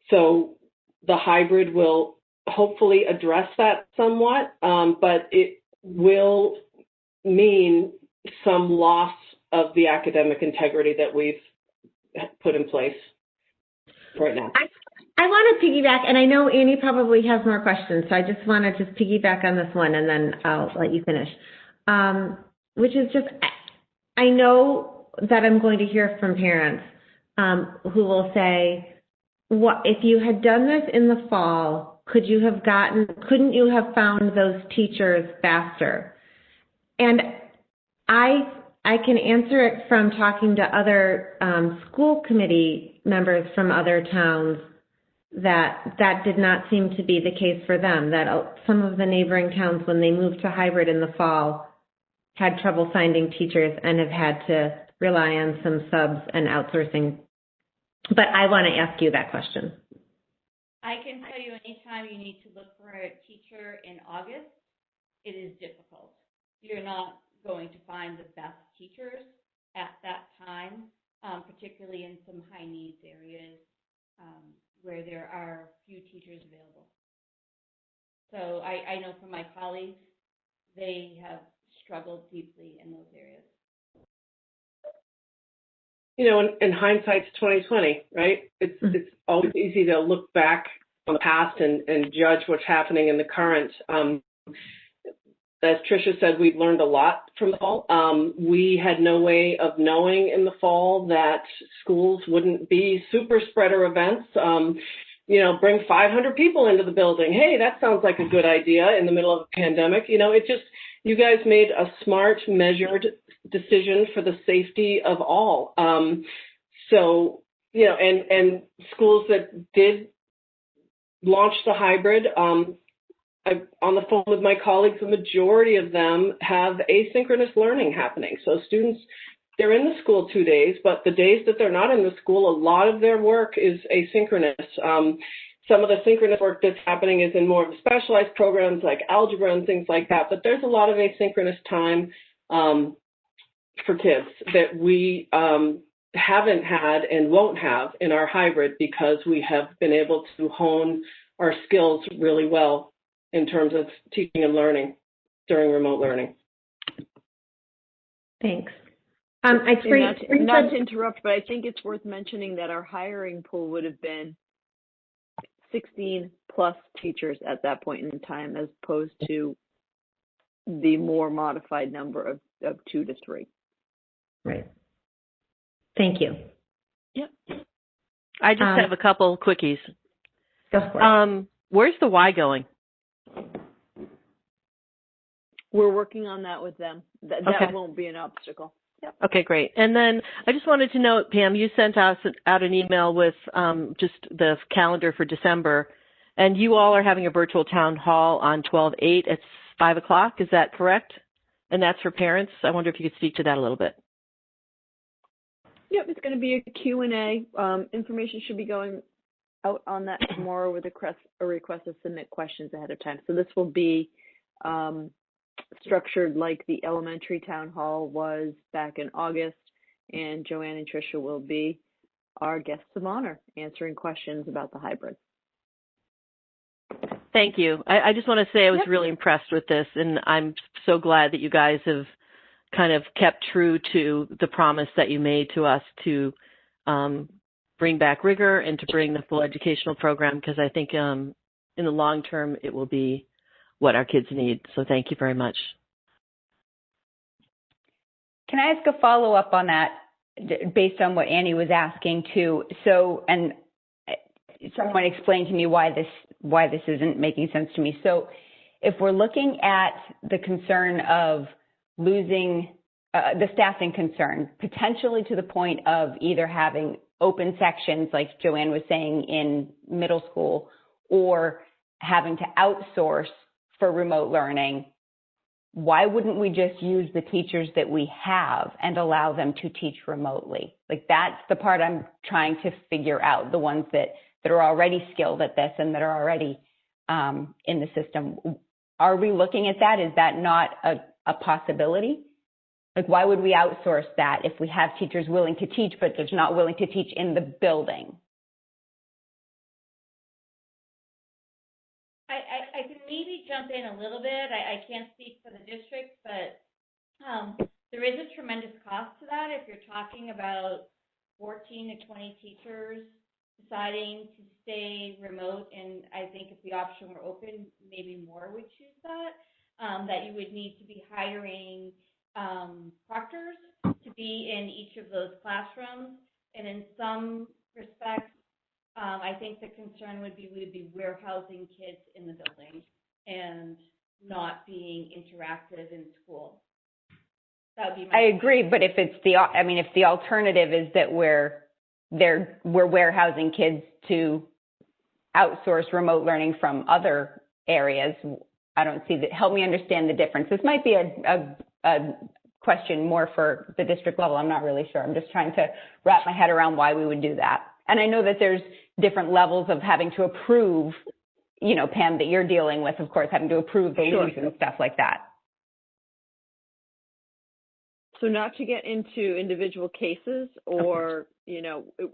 N: So the hybrid will hopefully address that somewhat, but it will mean some loss of the academic integrity that we've put in place right now.
A: I want to piggyback, and I know Annie probably has more questions, so I just want to just piggyback on this one, and then I'll let you finish. Which is just, I know that I'm going to hear from parents who will say, "What if you had done this in the fall? Couldn't you have found those teachers faster?" And I can answer it from talking to other school committee members from other towns that did not seem to be the case for them, that some of the neighboring towns, when they moved to hybrid in the fall, had trouble finding teachers and have had to rely on some subs and outsourcing. But I want to ask you that question.
M: I can tell you anytime you need to look for a teacher in August, it is difficult. You're not going to find the best teachers at that time, particularly in some high needs areas where there are few teachers available. So I know from my colleagues, they have struggled deeply in those areas.
N: You know, in hindsight's 2020, right? It's always easy to look back on the past and judge what's happening in the current. As Tricia said, we've learned a lot from the fall. We had no way of knowing in the fall that schools wouldn't be super spreader events. You know, bring 500 people into the building. Hey, that sounds like a good idea in the middle of a pandemic. You know, you guys made a smart, measured decision for the safety of all. So, you know, and schools that did launch the hybrid, I'm on the phone with my colleagues, the majority of them have asynchronous learning happening. So students, they're in the school 2 days, but the days that they're not in the school, a lot of their work is asynchronous. Some of the synchronous work that's happening is in more of specialized programs like algebra and things like that, but there's a lot of asynchronous time for kids that we haven't had and won't have in our hybrid because we have been able to hone our skills really well in terms of teaching and learning during remote learning.
A: Thanks.
L: Not to interrupt, but I think it's worth mentioning that our hiring pool would have been 16 plus teachers at that point in time, as opposed to the more modified number of 2 to 3.
A: Right. Thank you.
L: Yep.
G: I just have a couple quickies.
A: Go for it.
G: Where's the Y going?
L: We're working on that with them. That
G: Okay.
L: won't be an obstacle. Yep.
G: Okay, great. And then I just wanted to note, Pam, you sent us out an email with just the calendar for December, and you all are having a virtual town hall on 12/8 at 5 o'clock. Is that correct? And that's for parents. I wonder if you could speak to that a little bit.
L: Yep, it's going to be a Q&A. Information should be going out on that tomorrow with a request to submit questions ahead of time. So this will be structured like the elementary town hall was back in August, and Joanne and Tricia will be our guests of honor answering questions about the hybrid.
G: Thank you. I just want to say I was really impressed with this, and I'm so glad that you guys have kind of kept true to the promise that you made to us to bring back rigor and to bring the full educational program, because I think in the long term it will be what our kids need. So thank you very much.
J: Can I ask a follow-up on that based on what Annie was asking too? So, and someone explained to me why this isn't making sense to me. So if we're looking at the concern of losing the staffing concern, potentially to the point of either having open sections, like Joanne was saying, in middle school, or having to outsource for remote learning, why wouldn't we just use the teachers that we have and allow them to teach remotely? Like, that's the part I'm trying to figure out, the ones that are already skilled at this and that are already in the system. Are we looking at that? Is that not a possibility? Like, why would we outsource that if we have teachers willing to teach, but they're not willing to teach in the building?
M: I can maybe jump in a little bit. I can't speak for the district, but there is a tremendous cost to that. If you're talking about 14 to 20 teachers deciding to stay remote, and I think if the option were open, maybe more would choose that, that you would need to be hiring proctors to be in each of those classrooms. And in some respects, I think the concern would be we would be warehousing kids in the building and not being interactive in school. That would be my
J: I agree, but if it's if the alternative is that we're warehousing kids to outsource remote learning from other areas, I don't see that. Help me understand the difference. This might be a question more for the district level. I'm not really sure. I'm just trying to wrap my head around why we would do that. And I know that there's different levels of having to approve, Pam, that you're dealing with, of course, having to approve the leaves and stuff like that.
L: So not to get into individual cases or,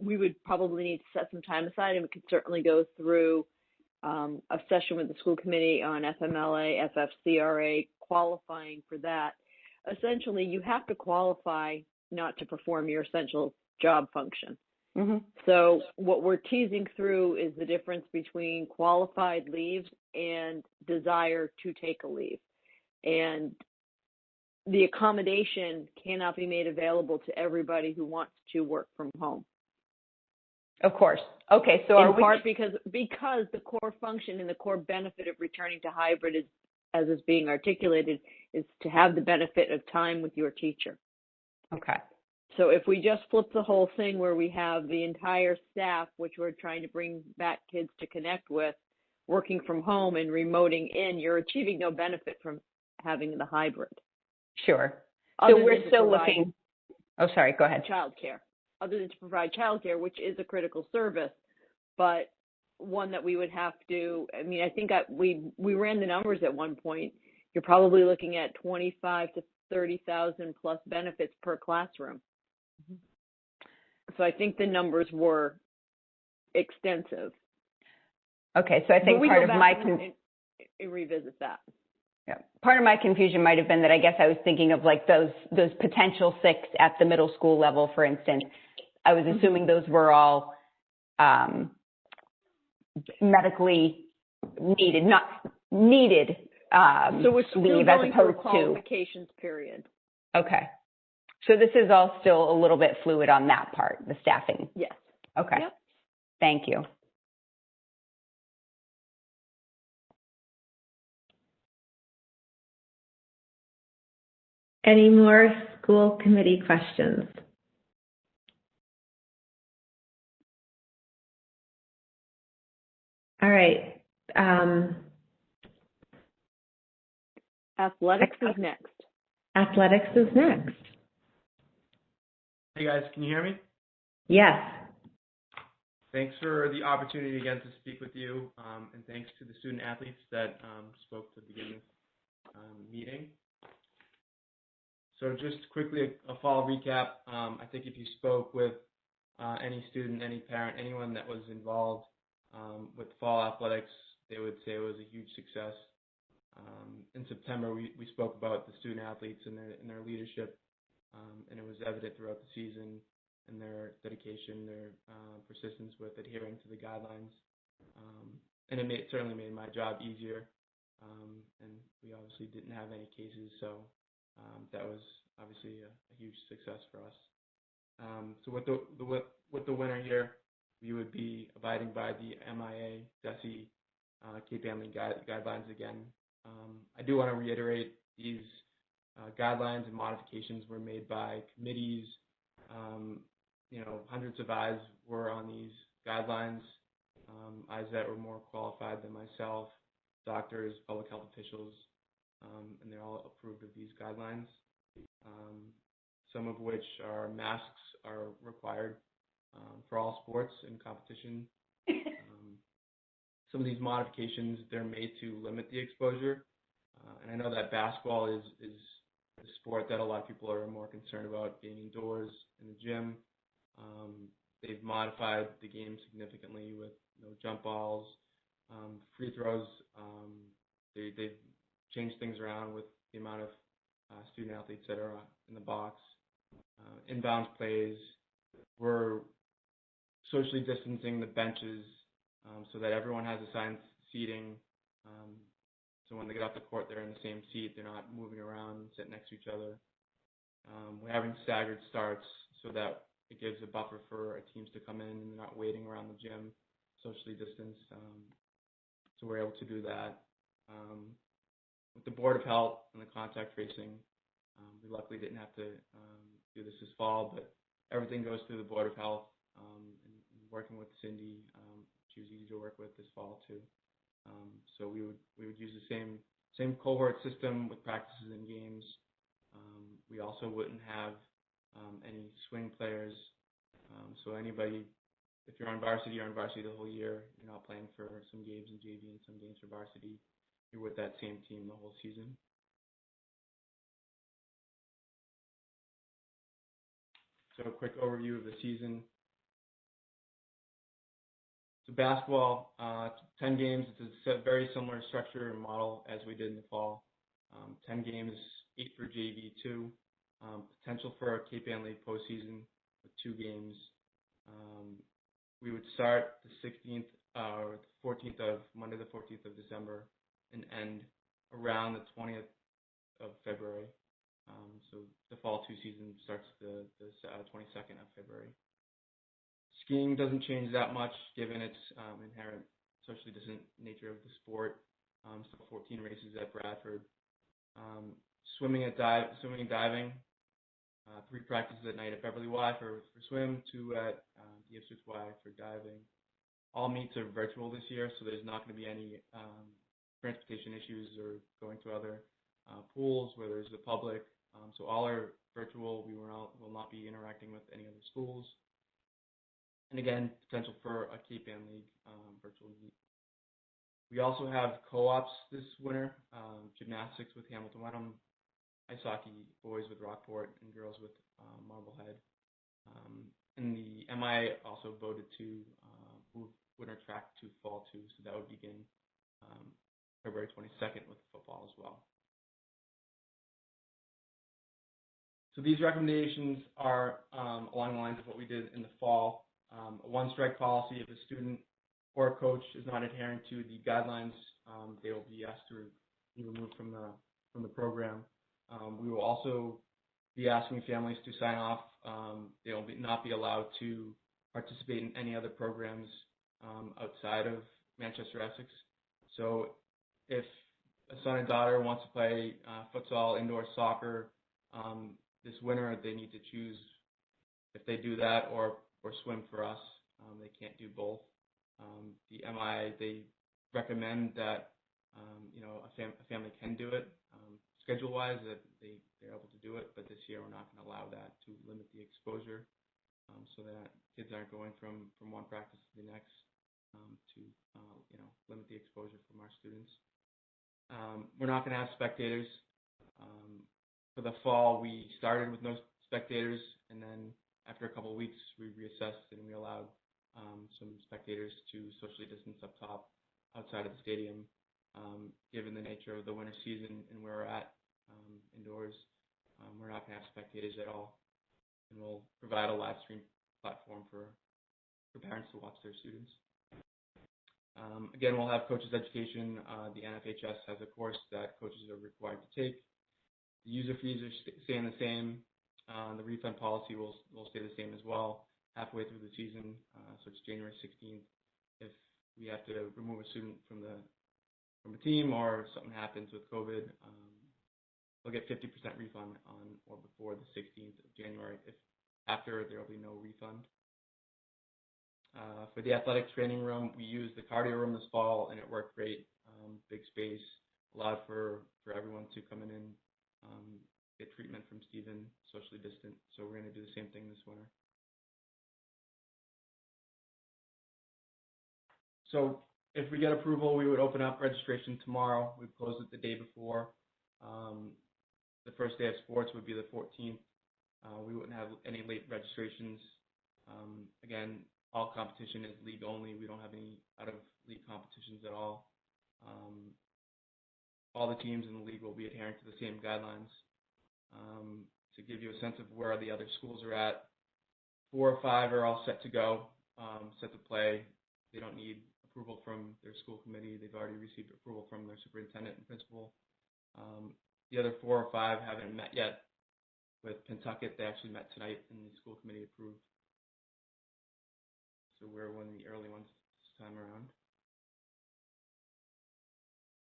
L: we would probably need to set some time aside, and we could certainly go through a session with the school committee on FMLA, FFCRA, qualifying for that. Essentially, you have to qualify not to perform your essential job function.
J: Mm-hmm.
L: So what we're teasing through is the difference between qualified leave and desire to take a leave. And the accommodation cannot be made available to everybody who wants to work from home.
J: Of course. Okay, so
L: in part because the core function and the core benefit of returning to hybrid is, as is being articulated, is to have the benefit of time with your teacher.
J: Okay.
L: So if we just flip the whole thing where we have the entire staff, which we're trying to bring back kids to connect with, working from home and remoting in, you're achieving no benefit from having the hybrid.
J: Sure. So we're still looking. Oh, sorry. Go ahead.
L: Childcare, other than to provide childcare, which is a critical service, but one that we would have to. I mean, I think we ran the numbers at one point. You're probably looking at 25 to 30,000 plus benefits per classroom. Mm-hmm. So I think the numbers were extensive.
J: Okay, so I think part of my
L: revisit that.
J: Yeah. Part of my confusion might have been that I guess I was thinking of like those potential 6 at the middle school level, for instance. I was assuming those were all medically needed, not needed
L: so we're still
J: leave
L: going
J: as opposed
L: through a qualifications period.
J: Okay. So this is all still a little bit fluid on that part, the staffing.
L: Yes.
J: Okay.
L: Yep.
J: Thank you.
A: Any more school committee questions? All right.
L: Athletics is next.
A: Athletics is next.
O: Hey guys, can you hear me?
A: Yes.
O: Thanks for the opportunity again to speak with you, and thanks to the student athletes that spoke to begin this meeting. So just quickly a fall recap. I think if you spoke with any student, any parent, anyone that was involved with fall athletics, they would say it was a huge success. In September, we spoke about the student athletes and their leadership, and it was evident throughout the season and their dedication, their persistence with adhering to the guidelines. And it certainly made my job easier. And we obviously didn't have any cases, so that was obviously a huge success for us. So with the winner here, we would be abiding by the MIA, DESE, Cape Anley guidelines again. I do want to reiterate these guidelines and modifications were made by committees. Hundreds of eyes were on these guidelines, eyes that were more qualified than myself, doctors, public health officials, and they're all approved of these guidelines. Some of which are masks are required for all sports and competition. Some of these modifications, they're made to limit the exposure. And I know that basketball is the sport that a lot of people are more concerned about, being indoors in the gym. They've modified the game significantly with jump balls, free throws. They've changed things around with the amount of student athletes that are in the box. Inbounds plays. We're socially distancing the benches so that everyone has assigned seating. So when they get off the court, they're in the same seat. They're not moving around and sitting next to each other. We're having staggered starts so that it gives a buffer for teams to come in and they're not waiting around the gym, socially distanced. So we're able to do that. With the Board of Health and the contact tracing, we luckily didn't have to do this fall, but everything goes through the Board of Health. And working with Cindy, she was easy to work with this fall too. So we would use the same cohort system with practices and games. We also wouldn't have any swing players. So anybody, if you're on varsity, you're on varsity the whole year. You're not playing for some games in JV and some games for varsity. You're with that same team the whole season. So a quick overview of the season. So basketball, 10 games. It's a very similar structure and model as we did in the fall. 10 games, 8 for JV, 2. Potential for a Cape Ann League postseason with 2 games. We would start the 16th or the 14th of Monday, the 14th of December, and end around the 20th of February. So the fall 2 season starts the 22nd of February. Skiing doesn't change that much given its inherent socially distant nature of the sport. So 14 races at Bradford. Swimming and diving. 3 practices at night at Beverly Y for swim, 2 at the Ipswich Y for diving. All meets are virtual this year, so there's not going to be any transportation issues or going to other pools where there's the public. So all are virtual. We will not be interacting with any other schools. And again, potential for a Cape Ann League virtual meet. We also have co-ops this winter, gymnastics with Hamilton Wenham, ice hockey, boys with Rockport, and girls with Marblehead. And the MI also voted to move winter track to fall 2, so that would begin February 22nd with football as well. So these recommendations are along the lines of what we did in the fall. A 1-strike policy. If a student or a coach is not adhering to the guidelines, they will be asked to be removed from the program. We will also be asking families to sign off. They will not be allowed to participate in any other programs outside of Manchester-Essex. So if a son and daughter wants to play futsal, indoor soccer this winter, they need to choose if they do that or swim for us. They can't do both. The MI, they recommend that a family can do it schedule-wise, that they're able to do it, but this year we're not going to allow that to limit the exposure so that kids aren't going from one practice to the next to limit the exposure from our students. We're not going to have spectators. For the fall, we started with no spectators, and then after a couple of weeks, we reassessed and we allowed some spectators to socially distance up top outside of the stadium. Given the nature of the winter season and where we're at indoors, we're not going to have spectators at all. And we'll provide a live stream platform for parents to watch their students. Again, we'll have coaches education. The NFHS has a course that coaches are required to take. The user fees are staying the same. The refund policy will stay the same as well halfway through the season, so it's January 16th. If we have to remove a student from a team or something happens with COVID, they'll get 50% refund on or before the 16th of January. If after, there will be no refund. For the athletic training room, we used the cardio room this fall, and it worked great. Big space, allowed for everyone to come in and get treatment from Stephen, socially distant. So we're going to do the same thing this winter. So if we get approval, we would open up registration tomorrow. We've closed it the day before. the first day of sports would be the 14th. We wouldn't have any late registrations. Again, all competition is league only. We don't have any out-of-league competitions at all. All the teams in the league will be adhering to the same guidelines. To give you a sense of where the other schools are at, 4 or 5 are all set to go, set to play. They don't need approval from their school committee. They've already received approval from their superintendent and principal. The other 4 or 5 haven't met yet. With Pentucket, they actually met tonight and the school committee approved. So we're one of the early ones this time around.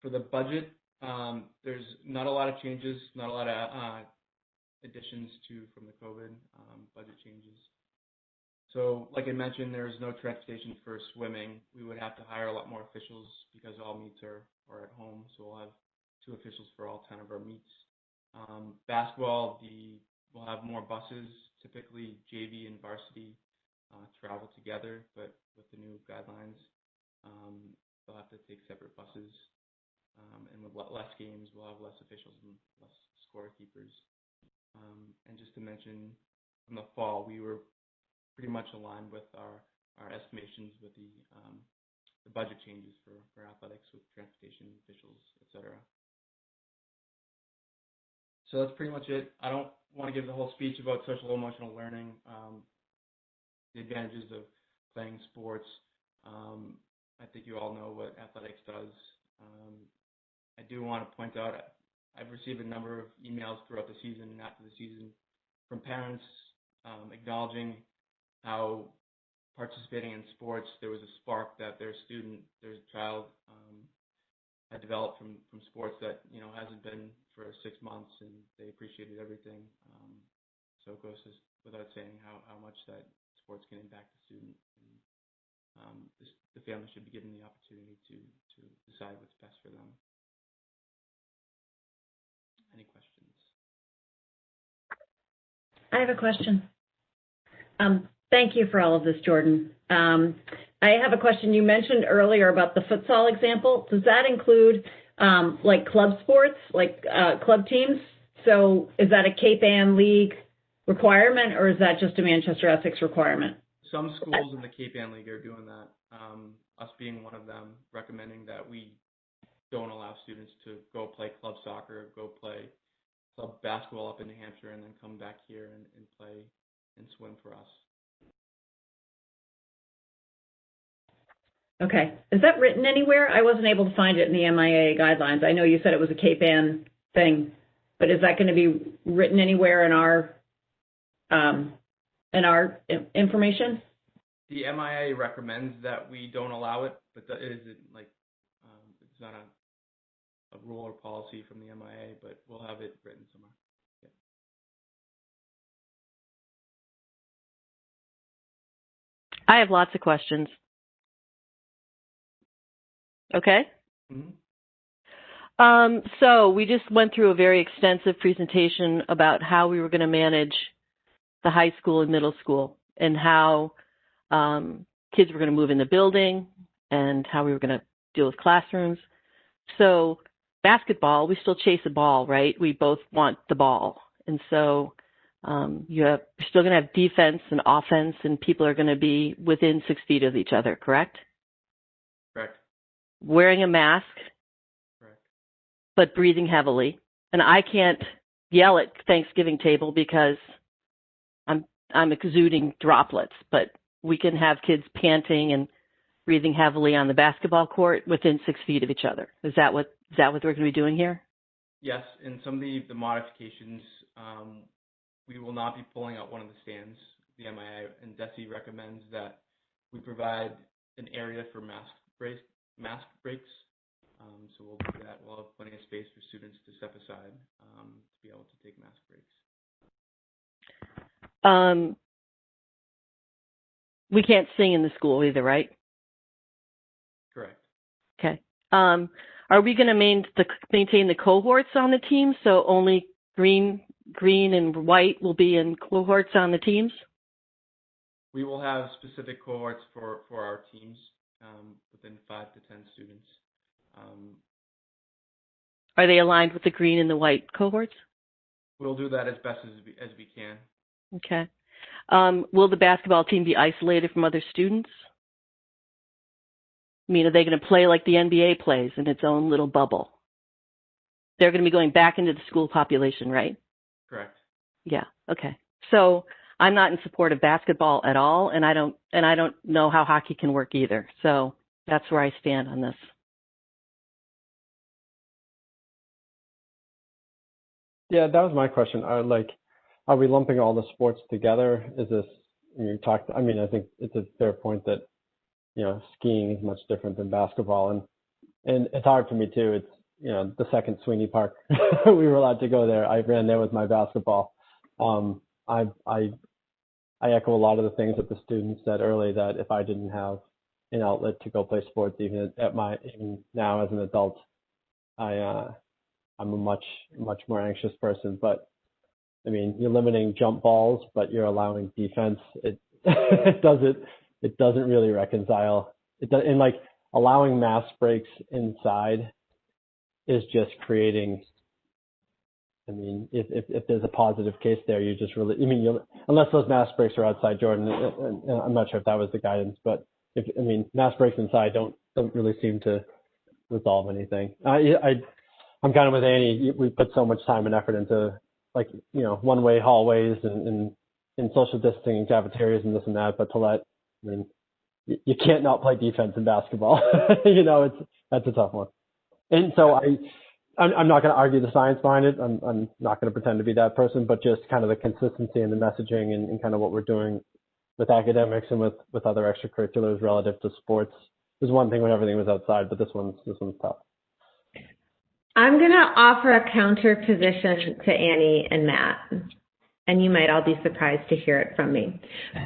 O: For the budget, there's not a lot of changes, not a lot of additions from the COVID budget changes. So like I mentioned, there's no transportation for swimming. We would have to hire a lot more officials because all meets are at home. So we'll have 2 officials for all 10 of our meets. Basketball, we'll have more buses. Typically, JV and varsity travel together, but with the new guidelines, they'll have to take separate buses. And with less games, we'll have less officials and less scorekeepers. And just to mention, from the fall, we were pretty much aligned with our estimations with the budget changes for athletics with transportation, officials, etc. So that's pretty much it. I don't want to give the whole speech about social emotional learning, the advantages of playing sports. I think you all know what athletics does. I do want to point out I've received a number of emails throughout the season and after the season from parents acknowledging how participating in sports, there was a spark that their child had developed from sports that hasn't been for 6 months, and they appreciated everything. So it goes without saying how much that sports can impact the student. And, the family should be given the opportunity to decide what's best for them. Any questions?
E: I have a question. Thank you for all of this, Jordan. I have a question. You mentioned earlier about the futsal example. Does that include like club sports, like club teams? So is that a Cape Ann League requirement, or is that just a Manchester-Essex requirement?
O: Some schools in the Cape Ann League are doing that, us being one of them, recommending that we don't allow students to go play club soccer, go play club basketball up in New Hampshire, and then come back here and play and swim for us.
E: Okay. Is that written anywhere? I wasn't able to find it in the MIA guidelines. I know you said it was a Cape Ann thing, but is that going to be written anywhere in our information?
O: The MIA recommends that we don't allow it, but that isn't like it's not a rule or policy from the MIA, but we'll have it written somewhere. Yeah.
G: I have lots of questions. Okay.
O: Mm-hmm.
G: So we just went through a very extensive presentation about how we were going to manage the high school and middle school and how kids were going to move in the building and how we were going to deal with classrooms. So basketball, we still chase a ball, right? We both want the ball. And so you're still going to have defense and offense, and people are going to be within 6 feet of each other, correct?
O: Correct.
G: Wearing a mask,
O: correct,
G: but breathing heavily. And I can't yell at Thanksgiving table because I'm exuding droplets, but we can have kids panting and breathing heavily on the basketball court within 6 feet of each other. Is that what we're going to be doing here?
O: Yes, in some of the modifications, we will not be pulling out one of the stands. The MIA and DESE recommends that we provide an area for mask breaks. So we'll do that. We'll have plenty of space for students to step aside to be able to take mask breaks.
G: We can't sing in the school either, right?
O: Correct.
G: Okay. Are we going to maintain the cohorts on the team? So only green and white will be in cohorts on the teams?
O: We will have specific cohorts for our teams within 5 to 10 students.
G: Are they aligned with the green and the white cohorts?
O: we'll do that as best as we can.
G: Okay. Will the basketball team be isolated from other students? I mean, are they going to play like the NBA plays in its own little bubble? They're going to be going back into the school population, right?
O: Correct.
G: Yeah. Okay. So I'm not in support of basketball at all, and I don't know how hockey can work either. So that's where I stand on this.
P: Yeah, that was my question. Are we lumping all the sports together? Is this, you talked, I mean, I think it's a fair point that, skiing is much different than basketball. And it's hard for me too. It's, the second Sweeney Park, we were allowed to go there. I ran there with my basketball. I echo a lot of the things that the students said early, that if I didn't have an outlet to go play sports, even now as an adult, I'm a much more anxious person. But I mean, you're limiting jump balls, but you're allowing defense. It doesn't really reconcile. And like allowing mass breaks inside is just creating. I mean, if there's a positive case there, you just really. I mean, unless those mass breaks are outside, Jordan. I'm not sure if that was the guidance, but mass breaks inside don't really seem to resolve anything. I'm kind of with Annie. We put so much time and effort into one-way hallways and social distancing in cafeterias and this and that, but you can't not play defense in basketball. That's a tough one. And so I'm not going to argue the science behind it. I'm not going to pretend to be that person, but just kind of the consistency and the messaging and kind of what we're doing with academics and with other extracurriculars relative to sports. There's one thing when everything was outside, but this one's tough.
A: I'm going to offer a counter position to Annie and Matt, and you might all be surprised to hear it from me.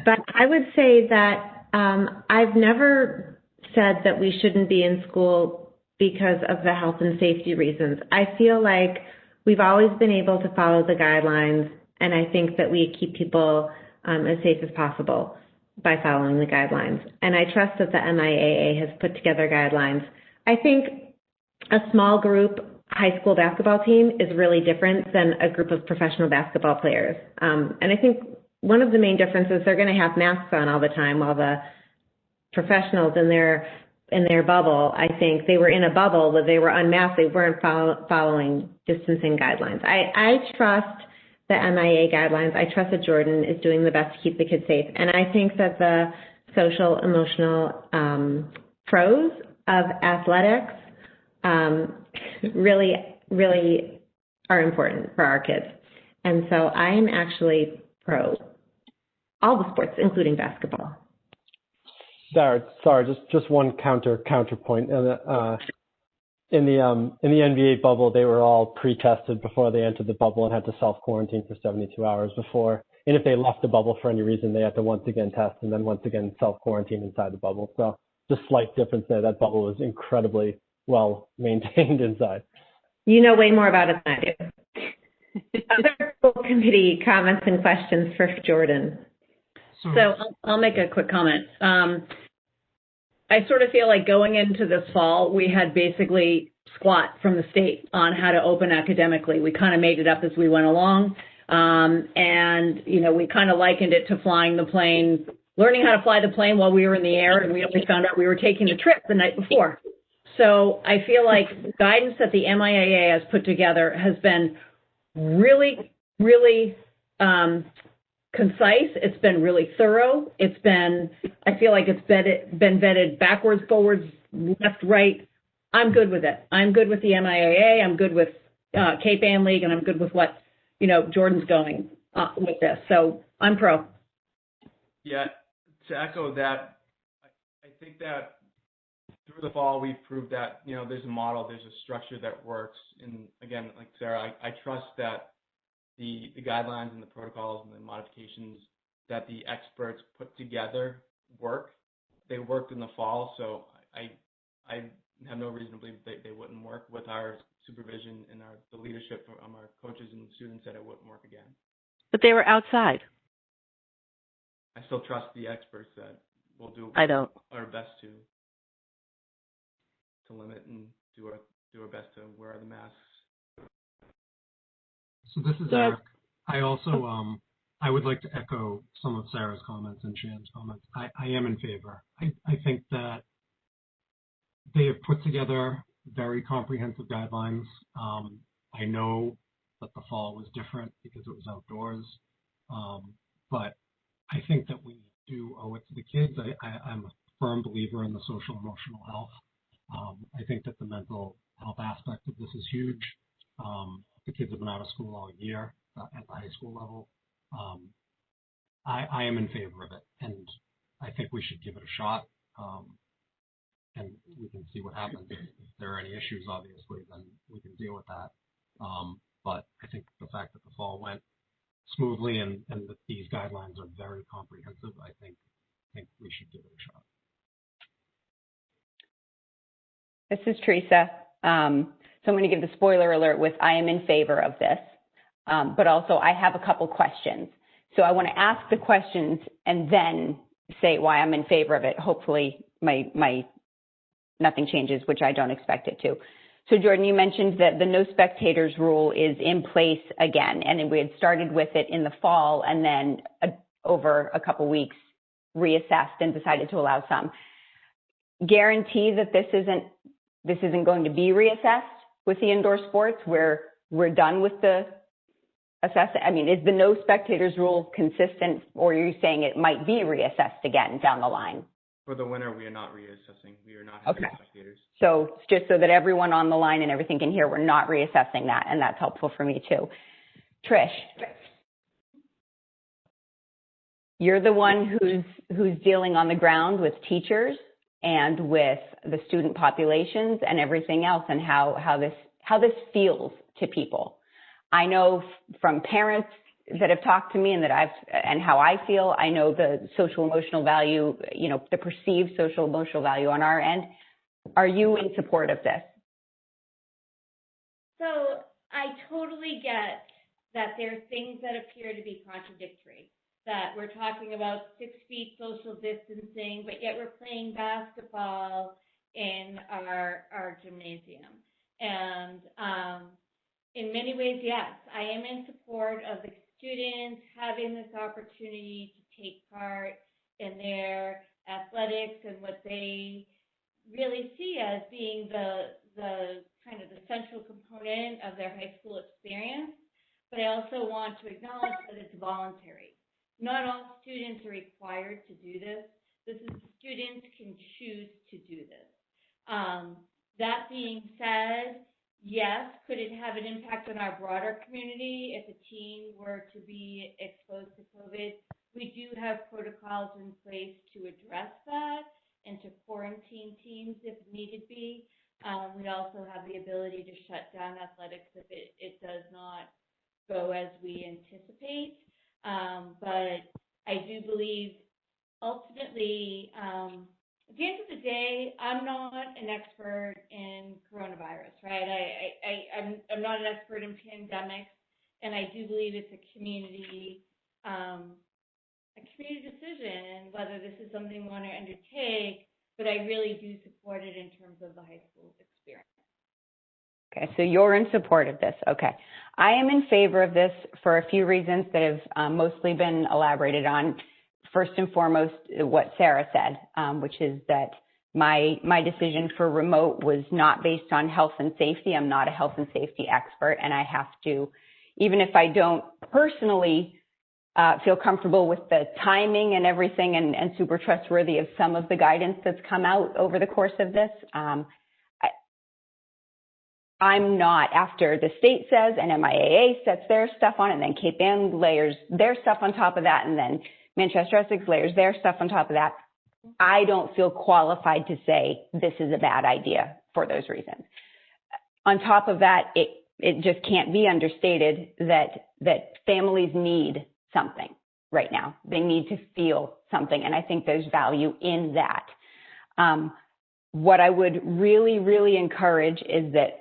A: But I would say that I've never said that we shouldn't be in school because of the health and safety reasons. I feel like we've always been able to follow the guidelines, and I think that we keep people as safe as possible by following the guidelines. And I trust that the MIAA has put together guidelines. I think a small group high school basketball team is really different than a group of professional basketball players. And I think one of the main differences, they're going to have masks on all the time, while the professionals in their bubble, I think they were in a bubble where they were unmasked. They weren't following distancing guidelines. I trust the MIA guidelines. I trust that Jordan is doing the best to keep the kids safe. And I think that the social, emotional pros of athletics really, really are important for our kids. And so I am actually pro all the sports, including basketball.
P: Sorry, just one counterpoint. In the NBA bubble, they were all pre-tested before they entered the bubble and had to self-quarantine for 72 hours before. And if they left the bubble for any reason, they had to once again test and then once again self-quarantine inside the bubble. So just slight difference there. That bubble was incredibly well maintained inside.
A: You know way more about it than I do. Other school committee comments and questions for Jordan.
E: So I'll make a quick comment. I sort of feel like going into this fall, we had basically squat from the state on how to open academically. We kind of made it up as we went along. And, we kind of likened it to flying the plane, learning how to fly the plane while we were in the air, and we only found out we were taking the trip the night before. So I feel like the guidance that the MIAA has put together has been really, really concise. It's been really thorough. I feel like it's been vetted backwards, forwards, left, right. I'm good with it. I'm good with the MIAA. I'm good with Cape Ann League, and I'm good with what, Jordan's going with this. So I'm pro.
O: Yeah, to echo that, I think that through the fall, we've proved that, there's a model, there's a structure that works. And again, like Sarah, I trust that the guidelines and the protocols and the modifications that the experts put together work. They worked in the fall, so I have no reason to believe they wouldn't work. With our supervision and the leadership from our coaches and students, that it wouldn't work again.
G: But they were outside.
O: I still trust the experts that will do our best to limit and do our best to wear the masks.
Q: So this is Eric. I also, I would like to echo some of Sarah's comments and Shan's comments. I am in favor. I think that they have put together very comprehensive guidelines. I know that the fall was different because it was outdoors, but I think that we do owe it to the kids. I'm a firm believer in the social emotional health. I think that the mental health aspect of this is huge. The kids have been out of school all year at the high school level. I am in favor of it, and I think we should give it a shot. And we can see what happens. If there are any issues, obviously, then we can deal with that. But I think the fact that the fall went smoothly and that these guidelines are very comprehensive, I think we should give it a shot.
J: This is Teresa. So I'm going to give the spoiler alert with I am in favor of this, but also I have a couple questions. So I want to ask the questions and then say why I'm in favor of it. Hopefully my nothing changes, which I don't expect it to. So Jordan, you mentioned that the no spectators rule is in place again, and we had started with it in the fall and then over a couple weeks reassessed and decided to allow some. Guarantee that this isn't going to be reassessed with the indoor sports where we're done with the assessment? I mean, is the no spectators rule consistent, or are you saying it might be reassessed again down the line?
O: For the winter, we are not reassessing. We are not having spectators.
J: So just so that everyone on the line and everything can hear, we're not reassessing that, and that's helpful for me too. Trish, you're the one who's dealing on the ground with teachers and with the student populations and everything else, and how this feels to people. I know from parents that have talked to me and how I feel. I know the social emotional value, the perceived social emotional value on our end. Are you in support of this?
M: So I totally get that there are things that appear to be contradictory, that we're talking about 6 feet social distancing, but yet we're playing basketball in our gymnasium. And in many ways, yes, I am in support of the students having this opportunity to take part in their athletics and what they really see as being the kind of the central component of their high school experience. But I also want to acknowledge that it's voluntary. Not all students are required to do this. Students can choose to do this. That being said, yes, could it have an impact on our broader community if a teen were to be exposed to COVID? We do have protocols in place to address that and to quarantine teams if needed be. We also have the ability to shut down athletics if it does not go as we anticipate. But I do believe ultimately, at the end of the day, I'm not an expert in coronavirus, right? I'm not an expert in pandemics, and I do believe it's a community decision whether this is something we want to undertake, but I really do support it in terms of the high school experience.
J: Okay, so you're in support of this. Okay. I am in favor of this for a few reasons that have mostly been elaborated on. First and foremost, what Sarah said, which is that my decision for remote was not based on health and safety. I'm not a health and safety expert, and I have to, even if I don't personally feel comfortable with the timing and everything and super trustworthy of some of the guidance that's come out over the course of this, I'm not, after the state says and MIAA sets their stuff on it, and then Cape Ann layers their stuff on top of that, and then Manchester-Essex layers their stuff on top of that, I don't feel qualified to say this is a bad idea for those reasons. On top of that, it just can't be understated that families need something right now. They need to feel something, and I think there's value in that. What I would really, really encourage is that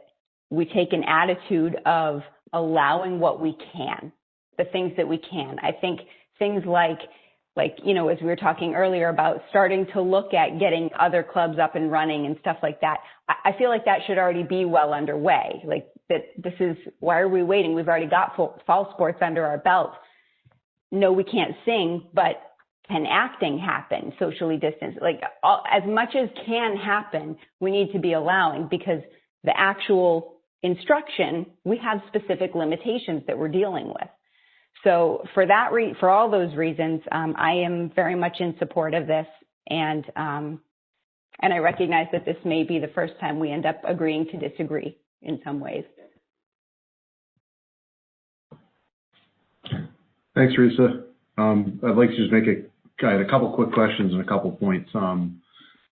J: we take an attitude of allowing what we can, the things that we can. I think things like Like, you know, as we were talking earlier about starting to look at getting other clubs up and running and stuff like that, I feel like that should already be well underway. Like that, this is, why are we waiting? We've already got fall sports under our belt. No, we can't sing, but can acting happen, socially distanced? Like as much as can happen, we need to be allowing, because the actual instruction, we have specific limitations that we're dealing with. So for that, for all those reasons, I am very much in support of this, and I recognize that this may be the first time we end up agreeing to disagree in some ways.
K: Thanks, Risa. I'd like to just I had a couple quick questions and a couple points. And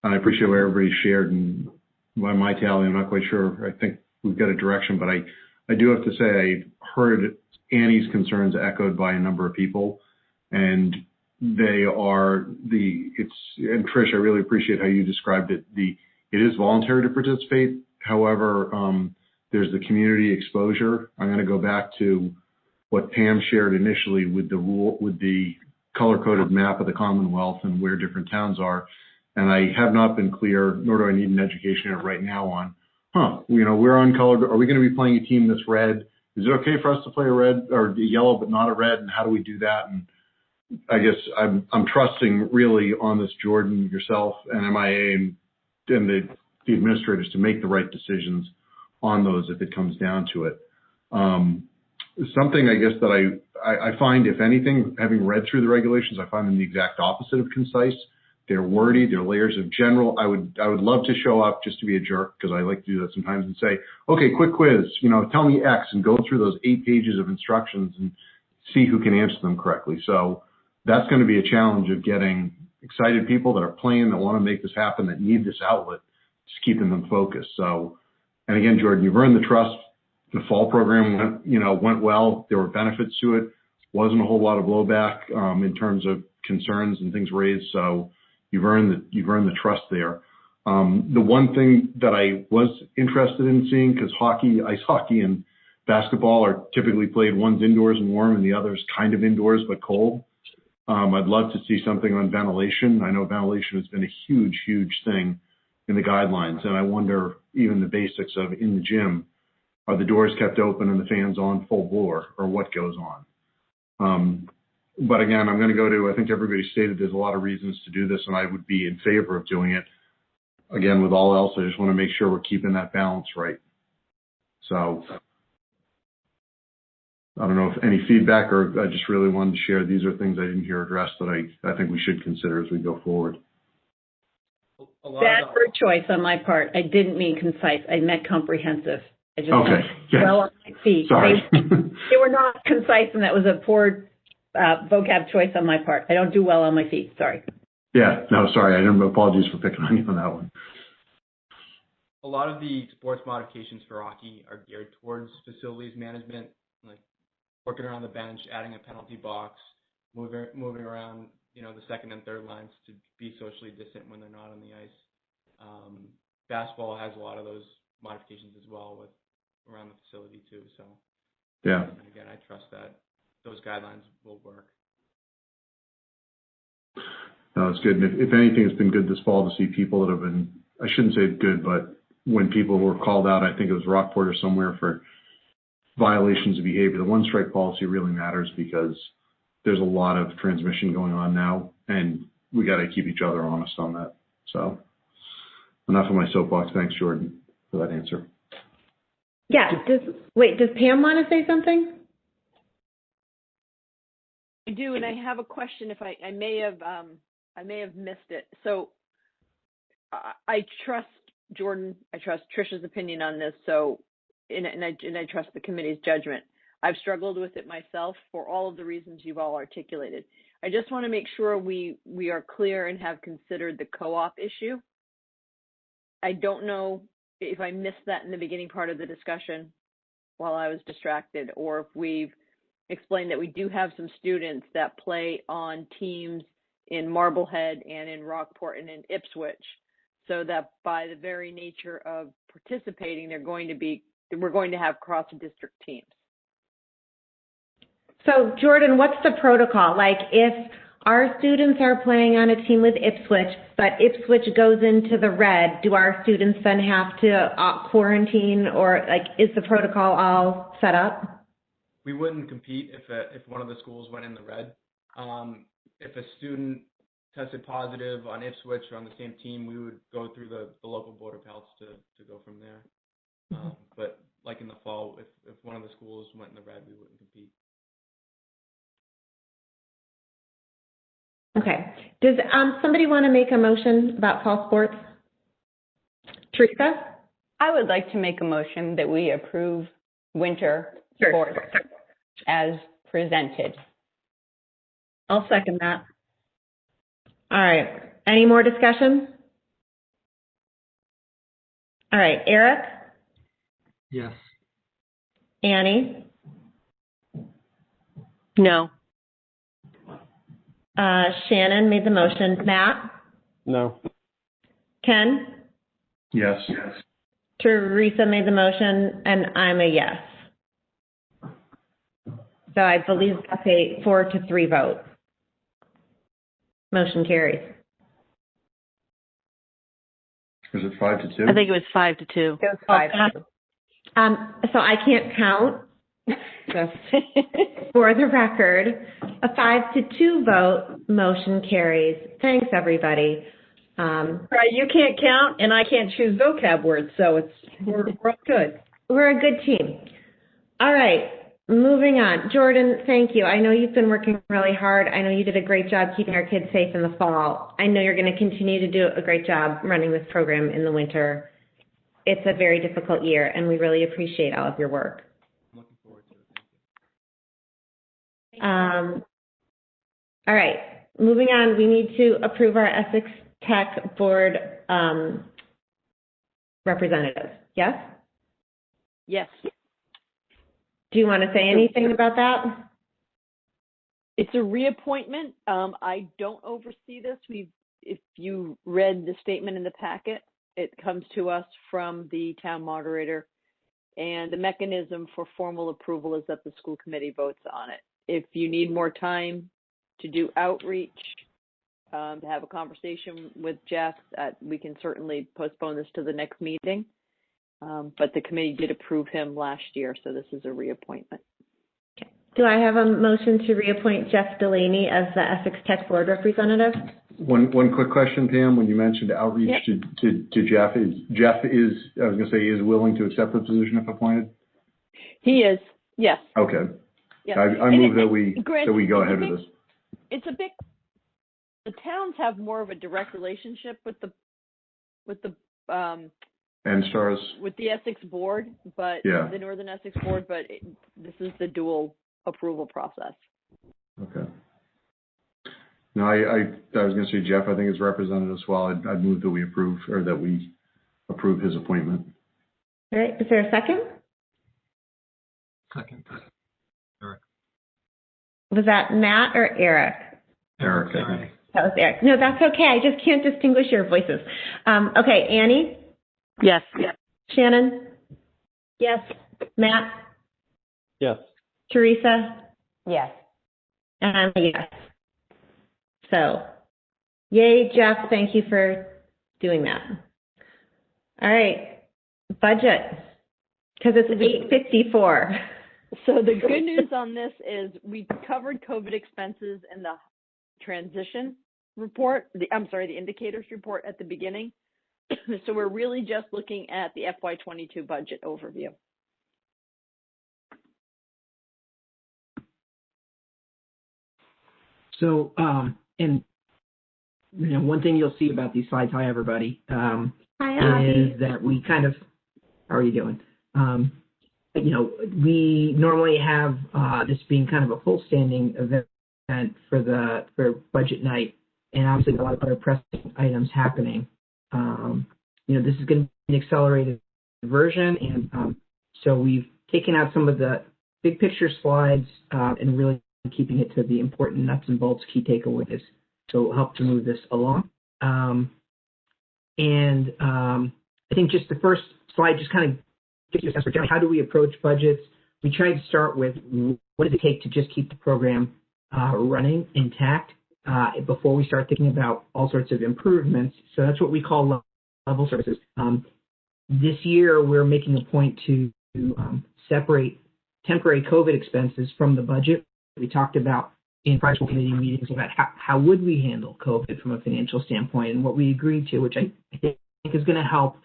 K: I appreciate what everybody shared, and by my tally, I'm not quite sure. I think we've got a direction, but I do have to say I heard Annie's concerns echoed by a number of people, and they are and Trish, I really appreciate how you described it. It is voluntary to participate. However, there's the community exposure. I'm going to go back to what Pam shared initially with the color-coded map of the Commonwealth and where different towns are. And I have not been clear, nor do I need an education right now on, we're on color. Are we going to be playing a team that's red? Is it okay for us to play a red or yellow but not a red? And how do we do that? And I guess I'm trusting really on this, Jordan, yourself, and MIA and the administrators to make the right decisions on those if it comes down to it. Something I guess that I find, if anything, having read through the regulations, I find them the exact opposite of concise. They're wordy, they're layers of general. I would love to show up just to be a jerk, because I like to do that sometimes, and say, okay, quick quiz, tell me X, and go through those 8 pages of instructions and see who can answer them correctly. So that's going to be a challenge of getting excited people that are playing, that want to make this happen, that need this outlet, just keeping them focused. So, and again, Jordan, you've earned the trust. The fall program went well. There were benefits to it. Wasn't a whole lot of blowback in terms of concerns and things raised. So you've earned the trust there. The one thing that I was interested in seeing, because ice hockey and basketball are typically played, one's indoors and warm and the other's kind of indoors but cold. I'd love to see something on ventilation. I know ventilation has been a huge, huge thing in the guidelines, and I wonder even the basics of in the gym, are the doors kept open and the fans on full bore, or what goes on? But again, I'm going to go to, I think everybody stated there's a lot of reasons to do this, and I would be in favor of doing it. Again, with all else, I just want to make sure we're keeping that balance right. So I don't know if any feedback, or I just really wanted to share. These are things I didn't hear addressed that I think we should consider as we go forward.
E: Bad word choice on my part. I didn't mean concise. I meant comprehensive. I just
K: okay. Yes.
E: Well on my feet.
K: Sorry.
E: They were not concise, and that was a poor vocab choice on my part. I don't do well on my feet. Sorry.
K: Yeah. No, sorry. I didn't. Apologies for picking on you on that one.
O: A lot of the sports modifications for hockey are geared towards facilities management, like working around the bench, adding a penalty box, moving around, the second and third lines to be socially distant when they're not on the ice. Basketball has a lot of those modifications as well with around the facility too. So
K: yeah.
O: And again, I trust that those guidelines will work.
K: No, it's good. And if anything, it's been good this fall to see people that have been, I shouldn't say good, but when people were called out, I think it was Rockport or somewhere, for violations of behavior, the one strike policy really matters, because there's a lot of transmission going on now, and we got to keep each other honest on that. So enough of my soapbox. Thanks, Jordan, for that answer.
A: Yeah. Does Pam want to say something?
L: I do, and I have a question. If I may have missed it. So I trust Jordan. I trust Trisha's opinion on this. So, and I trust the committee's judgment. I've struggled with it myself for all of the reasons you've all articulated. I just want to make sure we are clear and have considered the co-op issue. I don't know if I missed that in the beginning part of the discussion while I was distracted, or if we've explained that we do have some students that play on teams in Marblehead and in Rockport and in Ipswich, so that by the very nature of participating, we're going to have cross-district teams.
A: So, Jordan, what's the protocol? Like, if our students are playing on a team with Ipswich, but Ipswich goes into the red. Do our students then have to quarantine, or like, is the protocol all set up?
O: We wouldn't compete if one of the schools went in the red. If a student tested positive on Ipswich or on the same team, we would go through the local board of health to go from there. But like in the fall, if one of the schools went in the red, we wouldn't compete.
A: Okay. Does somebody want to make a motion about fall sports? Teresa?
J: I would like to make a motion that we approve winter sports as presented.
E: I'll second that.
A: All right. Any more discussion? All right. Eric?
Q: Yes.
A: Annie?
G: No.
A: Shannon made the motion. Matt?
P: No.
A: Ken?
K: Yes.
A: Teresa made the motion, and I'm a yes. So I believe that's a 4-3 vote. Motion carries.
K: Was it 5-2?
G: I think it was 5-2.
J: It was 5-2.
A: So I can't count. So for the record, a 5-2 vote, motion carries. Thanks, everybody.
E: Right, you can't count, and I can't choose vocab words, so we're all good.
A: We're a good team. All right, moving on. Jordan, thank you. I know you've been working really hard. I know you did a great job keeping our kids safe in the fall. I know you're going to continue to do a great job running this program in the winter. It's a very difficult year, and we really appreciate all of your work.
O: I'm looking forward to it. Thank you.
A: All right, moving on. We need to approve our Essex Tech Board representatives. Yes?
L: Yes.
A: Do you want to say anything about that?
L: It's a reappointment. I don't oversee this. If you read the statement in the packet, it comes to us from the town moderator, and the mechanism for formal approval is that the school committee votes on it. If you need more time to do outreach, to have a conversation with Jeff, we can certainly postpone this to the next meeting. But the committee did approve him last year, so this is a reappointment.
A: Okay. Do I have a motion to reappoint Jeff Delaney as the Essex Tech Board representative?
K: One quick question, Pam. When you mentioned outreach to Jeff, is willing to accept the position if appointed?
L: He is, yes.
K: Okay.
L: Yes.
K: I move that we go ahead with this.
L: It's a big. The towns have more of a direct relationship with the
K: NSTARS.
L: With the Essex board, but the Northern Essex board, but this is the dual approval process.
K: Okay. No, I was going to say, Jeff, I think it's represented as well. I'd move that we approve his appointment.
A: All right. Is there a second?
Q: Second. Eric.
A: Was that Matt or Eric?
K: Eric, I think.
A: That was Eric. No, that's okay. I just can't distinguish your voices. Okay, Annie?
G: Yes.
A: Shannon?
L: Yes.
A: Matt?
P: Yes.
A: Teresa?
J: Yes.
A: And I'm a yes. So, yay, Jeff. Thank you for doing that. All right. Budget. Because it's 8:54.
L: So the good news on this is we covered COVID expenses in the transition report, the indicators report at the beginning. So we're really just looking at the FY22 budget overview.
I: So, and one thing you'll see about these slides, hi everybody, is that we kind of, how are you doing? We normally have this being kind of a full standing event for budget night, and obviously a lot of other pressing items happening. This is going to be an accelerated version, and so we've taken out some of the big picture slides and really keeping it to the important nuts and bolts key takeaways. So it'll help to move this along. I think just the first slide just kind of gives you a sense for how do we approach budgets. We try to start with what does it take to just keep the program running intact. before we start thinking about all sorts of improvements. So that's what we call level services. This year, we're making a point to separate temporary COVID expenses from the budget. We talked about in prior committee meetings about how would we handle COVID from a financial standpoint, and what we agreed to, which I think is going to help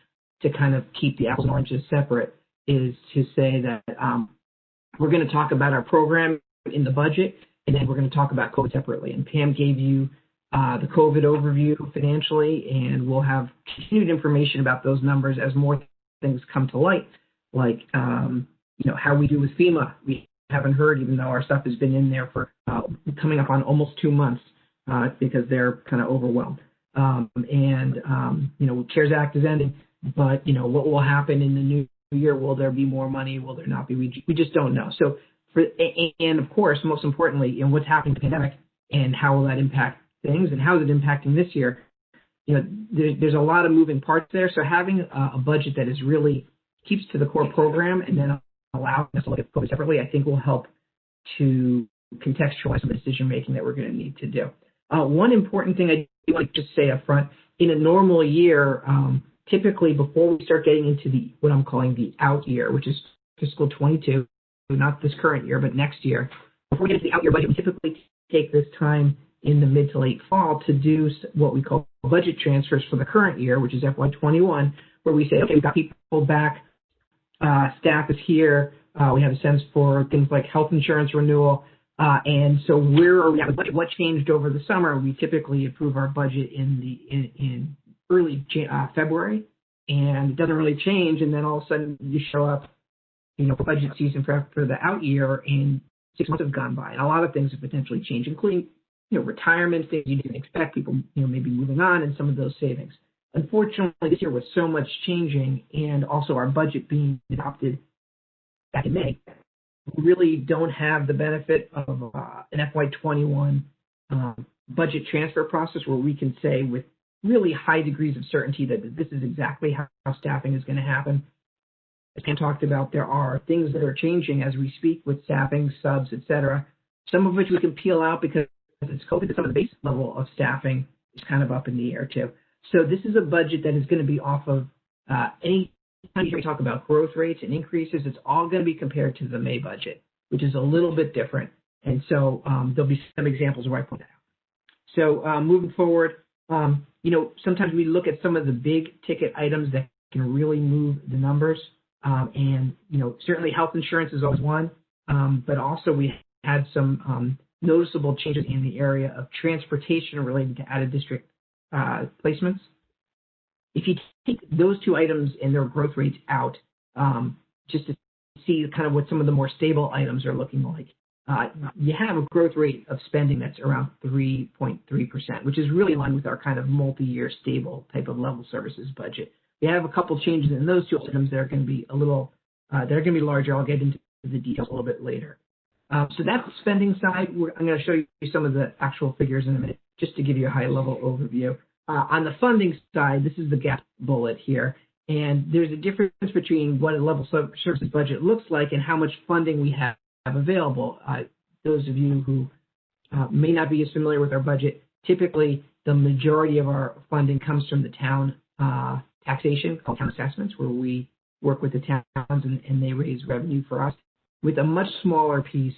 I: to kind of keep the apples and oranges separate, is to say that we're going to talk about our program in the budget, and then we're going to talk about COVID separately. And Pam gave you the COVID overview financially, and we'll have continued information about those numbers as more things come to light, like how we do with FEMA. We haven't heard, even though our stuff has been in there for coming up on almost 2 months because they're kind of overwhelmed. CARES Act is ending, but what will happen in the new year? Will there be more money? Will there not be? We just don't know. So, and of course, most importantly, what's happening to the pandemic and how will that impact things, and how is it impacting this year? There's a lot of moving parts there. So having a budget that is really keeps to the core program and then allows us to look at COVID separately, I think will help to contextualize some decision making that we're going to need to do. One important thing I do want to just say up front: in a normal year, typically before we start getting into what I'm calling the out year, which is fiscal 22, not this current year, but next year, before we get into the out year budget, we typically take this time in the mid to late fall to do what we call budget transfers for the current year, which is FY21, where we say, okay, we've got people back, staff is here, we have a sense for things like health insurance renewal, and so where are we at with budget? What changed over the summer? We typically approve our budget in early February, and it doesn't really change, and then all of a sudden you show up, budget season for the out year, and 6 months have gone by, and a lot of things have potentially changed, including retirement, things you didn't expect, people maybe moving on, and some of those savings. Unfortunately, this year with so much changing, and also our budget being adopted back in May, we really don't have the benefit of an FY21 budget transfer process where we can say with really high degrees of certainty that this is exactly how staffing is going to happen. As Pam talked about, there are things that are changing as we speak with staffing, subs, etc., some of which we can peel out because it's COVID, but some of the base level of staffing is kind of up in the air too. So this is a budget that is going to be off of any time you hear me talk about growth rates and increases, it's all going to be compared to the May budget, which is a little bit different. And so there'll be some examples where I point that out. So moving forward, sometimes we look at some of the big ticket items that can really move the numbers. Certainly health insurance is always one, but also we had some noticeable changes in the area of transportation related to out-of-district placements. If you take those two items and their growth rates out, just to see kind of what some of the more stable items are looking like, you have a growth rate of spending that's around 3.3%, which is really in line with our kind of multi-year stable type of level services budget. We have a couple changes in those two items that are going to be they're going to be larger. I'll get into the details a little bit later. So that's the spending side. I'm going to show you some of the actual figures in a minute, just to give you a high-level overview. On the funding side, this is the gap bullet here, and there's a difference between what a level services budget looks like and how much funding we have available. Those of you who may not be as familiar with our budget, typically the majority of our funding comes from the town taxation, called town assessments, where we work with the towns and they raise revenue for us, with a much smaller piece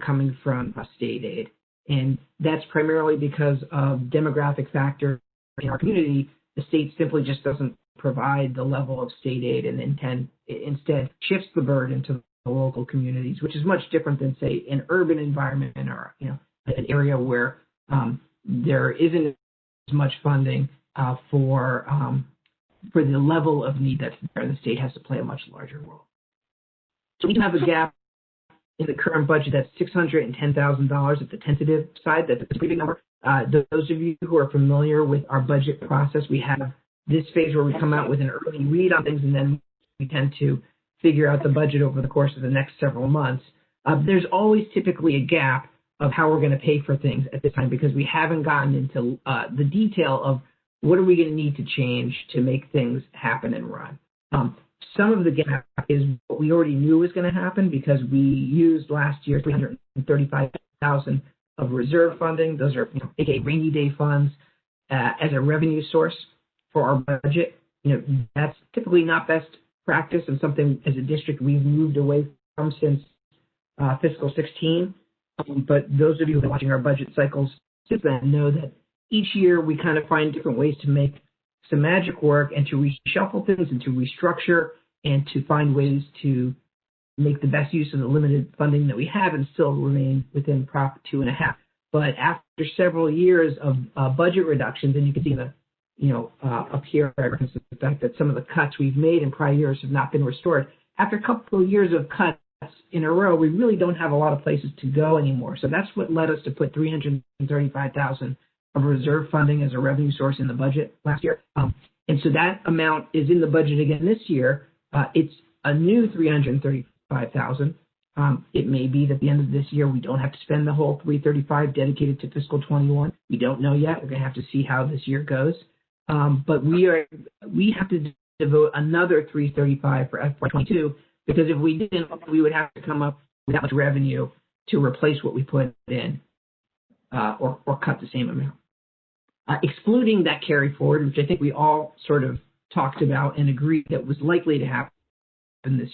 I: coming from state aid. And that's primarily because of demographic factors in our community. The state simply just doesn't provide the level of state aid and instead shifts the burden to the local communities, which is much different than, say, an urban environment or an area where there isn't as much funding for the level of need that's there. The state has to play a much larger role. So we do have a gap in the current budget that's $610,000 at the tentative side. That's a pretty big number. Those of you who are familiar with our budget process, we have this phase where we come out with an early read on things, and then we tend to figure out the budget over the course of the next several months. There's always typically a gap of how we're going to pay for things at this time because we haven't gotten into the detail of what are we going to need to change to make things happen and run. Some of the gap is what we already knew was going to happen because we used last year $335,000 of reserve funding. Those are, aka rainy day funds, as a revenue source for our budget. That's typically not best practice and something as a district we've moved away from since fiscal 16. But those of you who have been watching our budget cycles since then know that each year we kind of find different ways to make some magic work and to reshuffle things and to restructure and to find ways to make the best use of the limited funding that we have and still remain within Prop 2.5. But after several years of budget reductions, and you can see up here, I reference the fact that some of the cuts we've made in prior years have not been restored. After a couple of years of cuts in a row, we really don't have a lot of places to go anymore. So that's what led us to put $335,000 of reserve funding as a revenue source in the budget last year. And so that amount is in the budget again this year. It's a new $335,000. It may be that at the end of this year we don't have to spend the whole $335 dedicated to fiscal 21. We don't know yet. We're going to have to see how this year goes. But we have to devote another $335 for FY22, because if we didn't, we would have to come up with that much revenue to replace what we put in, or cut the same amount. Excluding that carry forward, which I think we all sort of talked about and agreed that was likely to happen this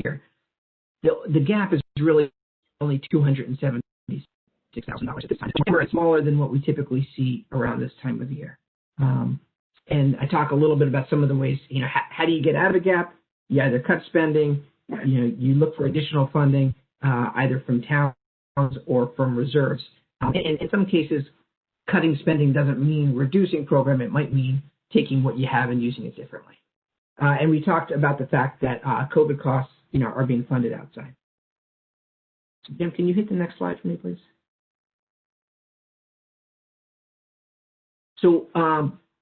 I: year, the gap is really only $276,000 at this time. It's smaller than what we typically see around this time of the year. And I talk a little bit about some of the ways, how do you get out of a gap? You either cut spending, you look for additional funding, either from towns or from reserves. And in some cases, cutting spending doesn't mean reducing program. It might mean taking what you have and using it differently. And we talked about the fact that COVID costs, are being funded outside. Jim, can you hit the next slide for me, please? So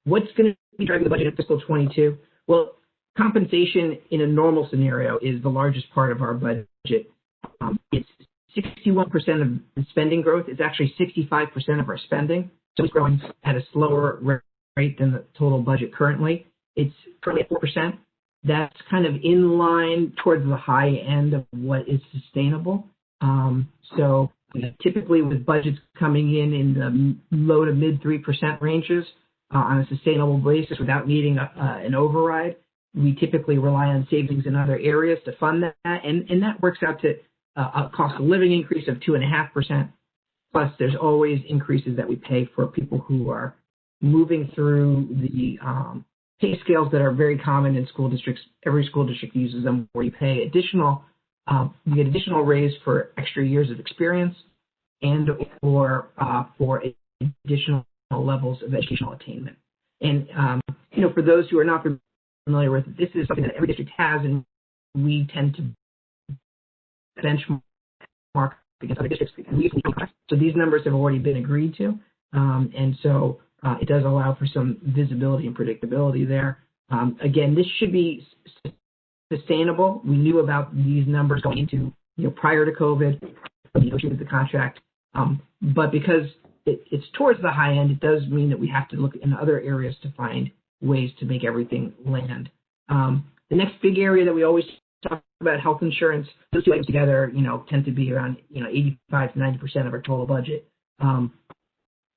I: what's going to be driving the budget in fiscal 22? Well, compensation in a normal scenario is the largest part of our budget. It's 61% of the spending growth. It's actually 65% of our spending. So it's growing at a slower rate than the total budget currently. It's currently at 4%. That's kind of in line towards the high end of what is sustainable. So typically with budgets coming in the low to mid 3% ranges on a sustainable basis without needing an override, we typically rely on savings in other areas to fund that. And that works out to a cost of living increase of 2.5%. Plus there's always increases that we pay for people who are moving through the pay scales that are very common in school districts. Every school district uses them, where you pay additional, you get additional raise for extra years of experience and or for additional levels of educational attainment. And, for those who are not familiar with it, this is something that every district has, and we tend to benchmark against other districts. So these numbers have already been agreed to, and so it does allow for some visibility and predictability there. Again, this should be sustainable. We knew about these numbers going into, prior to COVID, we negotiated the contract. But because it's towards the high end, it does mean that we have to look in other areas to find ways to make everything land. The next big area that we always talk about, health insurance, those two items together, tend to be around, 85 to 90% of our total budget.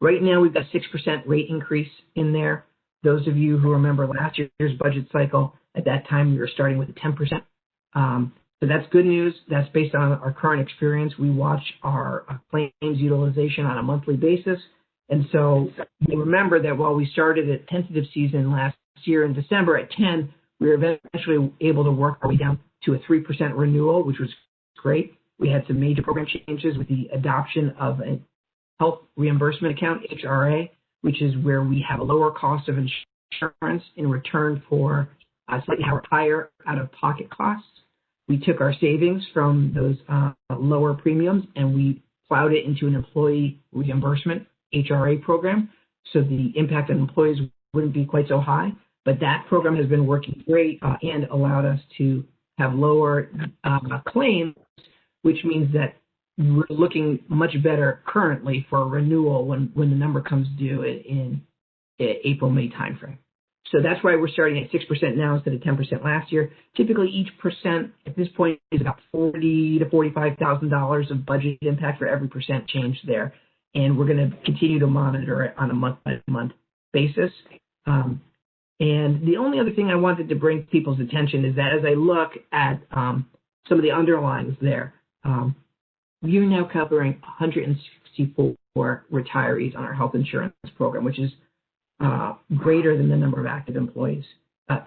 I: Right now, we've got 6% rate increase in there. Those of you who remember last year's budget cycle, at that time, we were starting with a 10%. So that's good news. That's based on our current experience. We watch our claims utilization on a monthly basis. And so you remember that while we started at tentative season last year in December at 10, we were eventually able to work our way down to a 3% renewal, which was great. We had some major program changes with the adoption of a health reimbursement account, HRA, which is where we have a lower cost of insurance in return for slightly higher out-of-pocket costs. We took our savings from those lower premiums and we plowed it into an employee reimbursement HRA program, so the impact on employees wouldn't be quite so high. But that program has been working great and allowed us to have lower claims, which means that we're looking much better currently for a renewal when the number comes due in April, May timeframe. So that's why we're starting at 6% now instead of 10% last year. Typically, each percent at this point is about $40,000 to $45,000 of budget impact for every percent change there. and we're going to continue to monitor it on a month-by-month basis. And the only other thing I wanted to bring to people's attention is that as I look at some of the underlines there, we are now covering 164 retirees on our health insurance program, which is greater than the number of active employees.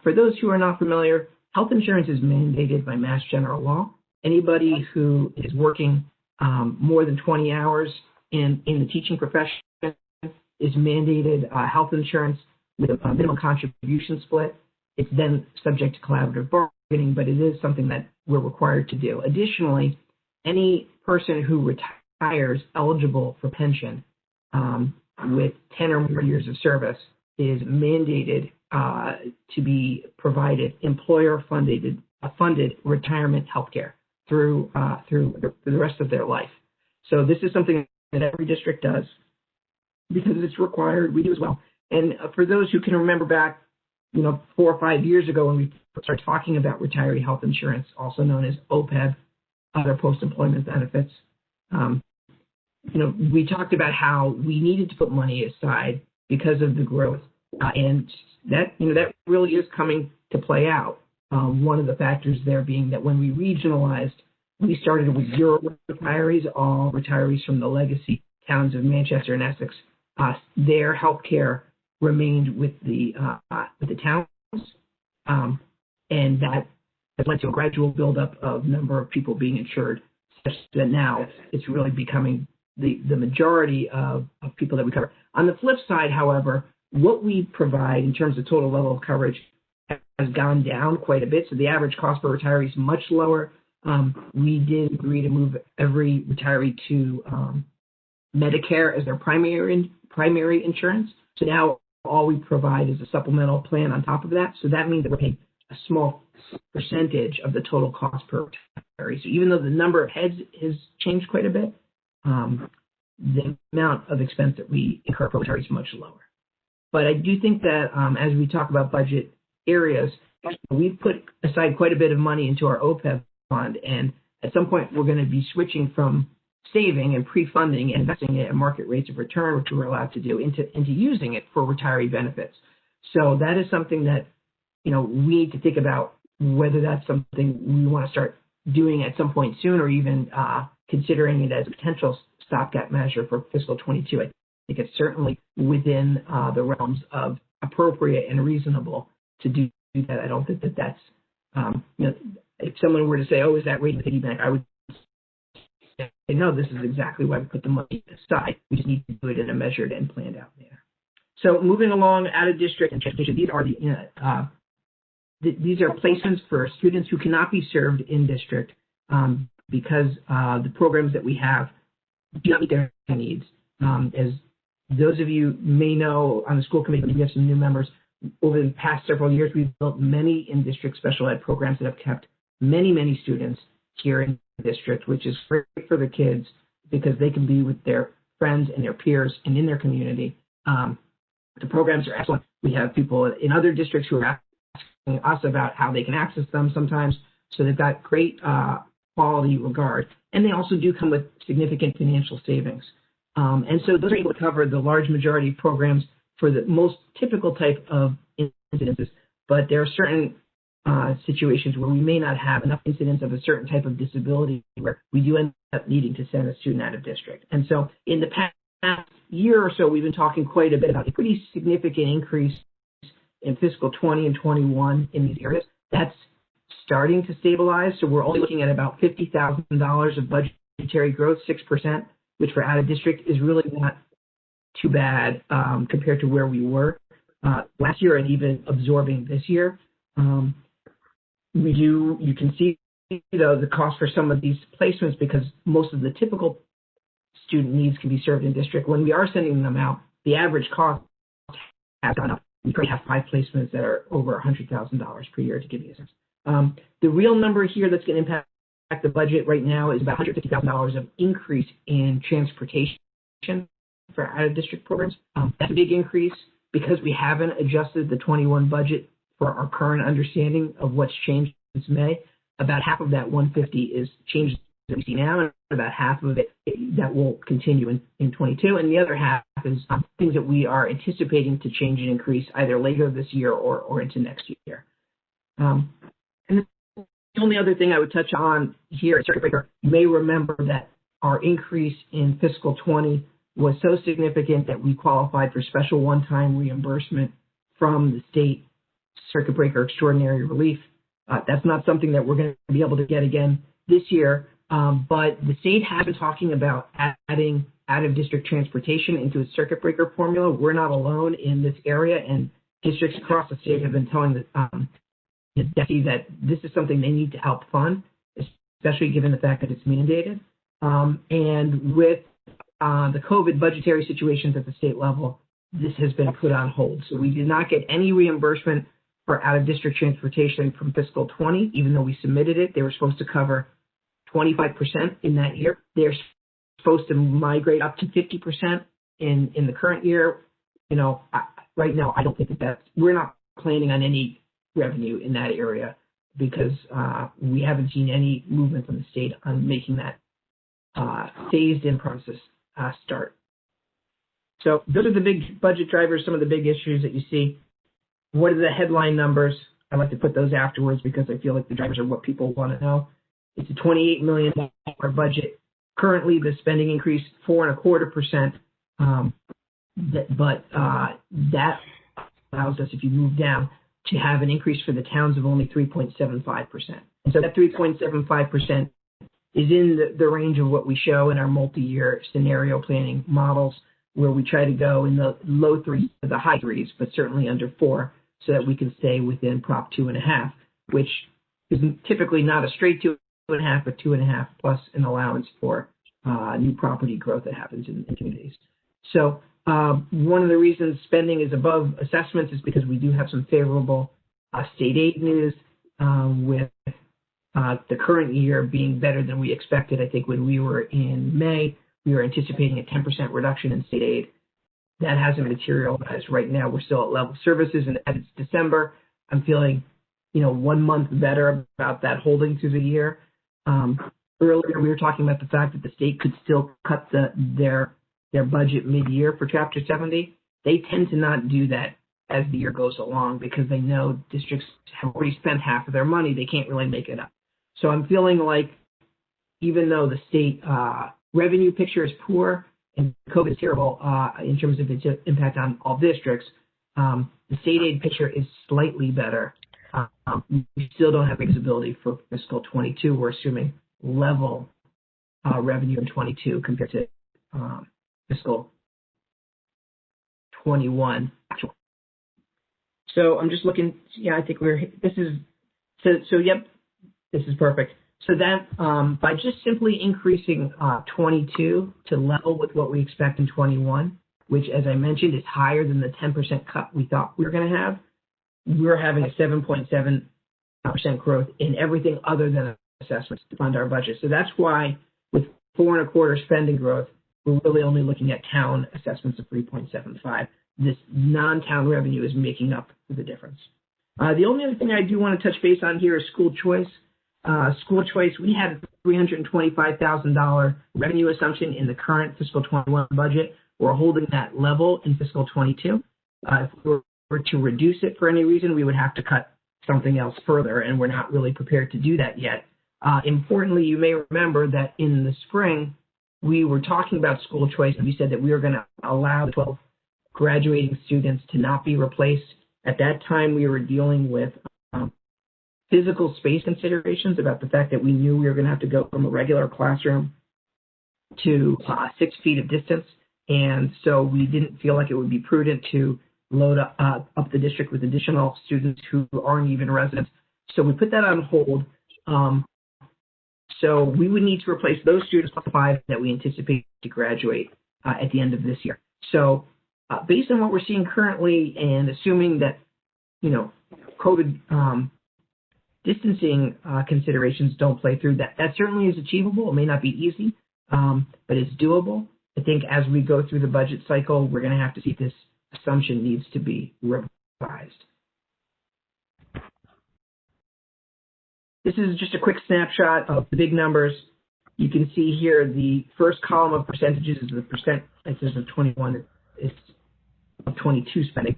I: For those who are not familiar, health insurance is mandated by Mass General Law. Anybody who is working more than 20 hours in the teaching profession is mandated health insurance with a minimum contribution split. It's then subject to collaborative bargaining, but it is something that we're required to do. Additionally, any person who retires eligible for pension with 10 or more years of service is mandated to be provided employer-funded retirement health care through the rest of their life. So this is something that every district does because it's required. We do as well. And for those who can remember back, 4 or 5 years ago when we started talking about retiree health insurance, also known as OPEB, other post-employment benefits, we talked about how we needed to put money aside because of the growth, and that really is coming to play out. One of the factors there being that when we regionalized, we started with 0 retirees, all retirees from the legacy towns of Manchester and Essex. Their health care remained with the towns, and that has led to a gradual buildup of number of people being insured, such that now it's really becoming the majority of people that we cover. On the flip side, however, what we provide in terms of total level of coverage has gone down quite a bit, so the average cost per retiree is much lower. We did agree to move every retiree to Medicare as their primary insurance. So now all we provide is a supplemental plan on top of that. So that means that we're paying a small percentage of the total cost per retiree. So even though the number of heads has changed quite a bit, the amount of expense that we incur per retiree is much lower. But I do think that as we talk about budget areas, we've put aside quite a bit of money into our OPEB fund, and at some point we're going to be switching from saving and pre-funding and investing it at market rates of return, which we're allowed to do, into using it for retiree benefits. So that is something that we need to think about whether that's something we want to start doing at some point soon, or even considering it as a potential stopgap measure for fiscal 22. I think it's certainly within the realms of appropriate and reasonable to do that. I don't think that that's if someone were to say, "Oh, is that rate of piggy bank?" I would say, "No, this is exactly why we put the money aside. We just need to do it in a measured and planned out manner." So moving along, out of district and transportation, these are these are placements for students who cannot be served in district because the programs that we have do not meet their needs. As those of you may know on the school committee, we have some new members. Over the past several years, we've built many in-district special ed programs that have kept many students here in the district, which is great for the kids because they can be with their friends and their peers and in their community. The programs are excellent. We have people in other districts who are asking us about how they can access them sometimes. So they've got great quality regard. And they also do come with significant financial savings. And so those are able to cover the large majority of programs for the most typical type of incidences. But there are certain situations where we may not have enough incidents of a certain type of disability where we do end up needing to send a student out of district. And so in the past year or so, we've been talking quite a bit about a pretty significant increase in fiscal 20 and 21 in these areas. That's starting to stabilize. So we're only looking at about $50,000 of budgetary growth, 6%, which for out of district is really not too bad compared to where we were last year and even absorbing this year. You can see though the cost for some of these placements because most of the typical student needs can be served in district. When we are sending them out, the average cost has gone up. We currently have 5 placements that are over $100,000 per year, to give you a sense. The real number here that's going to impact the budget right now is about $150,000 of increase in transportation for out-of-district programs. That's a big increase because we haven't adjusted the 21 budget for our current understanding of what's changed since May. About half of that 150 is changes that we see now, and about half of it that will continue in 22, and the other half is things that we are anticipating to change and increase either later this year or into next year. And the only other thing I would touch on here at Circuit Breaker, you may remember that our increase in fiscal 20 was so significant that we qualified for special one-time reimbursement from the state Circuit Breaker extraordinary relief. That's not something that we're going to be able to get again this year, but the state has been talking about adding out-of-district transportation into its Circuit Breaker formula. We're not alone in this area, and districts across the state have been telling the DECI that this is something they need to help fund, especially given the fact that it's mandated. And with the COVID budgetary situations at the state level, this has been put on hold. So we did not get any reimbursement for out-of-district transportation from fiscal 20, even though we submitted it. They were supposed to cover 25% in that year. They're supposed to migrate up to 50% in the current year. You know, right now, I don't think we're not planning on any revenue in that area because we haven't seen any movement from the state on making that phased-in process start. So those are the big budget drivers, some of the big issues that you see. What are the headline numbers? I like to put those afterwards because I feel like the drivers are what people want to know. It's a $28 million budget. Currently, the spending increase 4.25%, but that allows us, if you move down, to have an increase for the towns of only 3.75%. And so that 3.75% is in the range of what we show in our multi-year scenario planning models, where we try to go in the low threes to the high threes, but certainly under 4, so that we can stay within Prop 2.5, which is typically not a straight 2.5, but 2.5 plus an allowance for new property growth that happens in communities. So one of the reasons spending is above assessments is because we do have some favorable state aid news with the current year being better than we expected. I think when we were in May, we were anticipating a 10% reduction in state aid. That hasn't materialized right now. We're still at level services, and it's December. I'm feeling, 1 month better about that holding through the year. Earlier, we were talking about the fact that the state could still cut their budget mid-year for Chapter 70. They tend to not do that as the year goes along because they know districts have already spent half of their money. They can't really make it up. So I'm feeling like even though the state revenue picture is poor and COVID is terrible in terms of its impact on all districts, the state aid picture is slightly better. We still don't have visibility for fiscal 22. We're assuming level revenue in 22 compared to fiscal 21 actual. So I'm just looking. Yeah, I think this is perfect. So that by just simply increasing 22 to level with what we expect in 21, which, as I mentioned, is higher than the 10% cut we thought we were going to have, we're having a 7.7% growth in everything other than assessments to fund our budget. So that's why with 4.25% spending growth, we're really only looking at town assessments of 3.75. This non-town revenue is making up for the difference. The only other thing I do want to touch base on here is school choice. School choice, we had a $325,000 revenue assumption in the current fiscal 21 budget. We're holding that level in fiscal 22. If we were to reduce it for any reason, we would have to cut something else further, and we're not really prepared to do that yet. Importantly, you may remember that in the spring, we were talking about school choice, and we said that we were going to allow the 12 graduating students to not be replaced. At that time, we were dealing with physical space considerations about the fact that we knew we were going to have to go from a regular classroom to 6 feet of distance. And so we didn't feel like it would be prudent to load up the district with additional students who aren't even residents. So we put that on hold. So we would need to replace those students plus 5 that we anticipate to graduate at the end of this year. So based on what we're seeing currently and assuming that, COVID distancing considerations don't play through, that certainly is achievable. It may not be easy, but it's doable. I think as we go through the budget cycle, we're going to have to see if this assumption needs to be revised. This is just a quick snapshot of the big numbers. You can see here the first column of percentages is the percent, it says of 21, it's of 22 spending.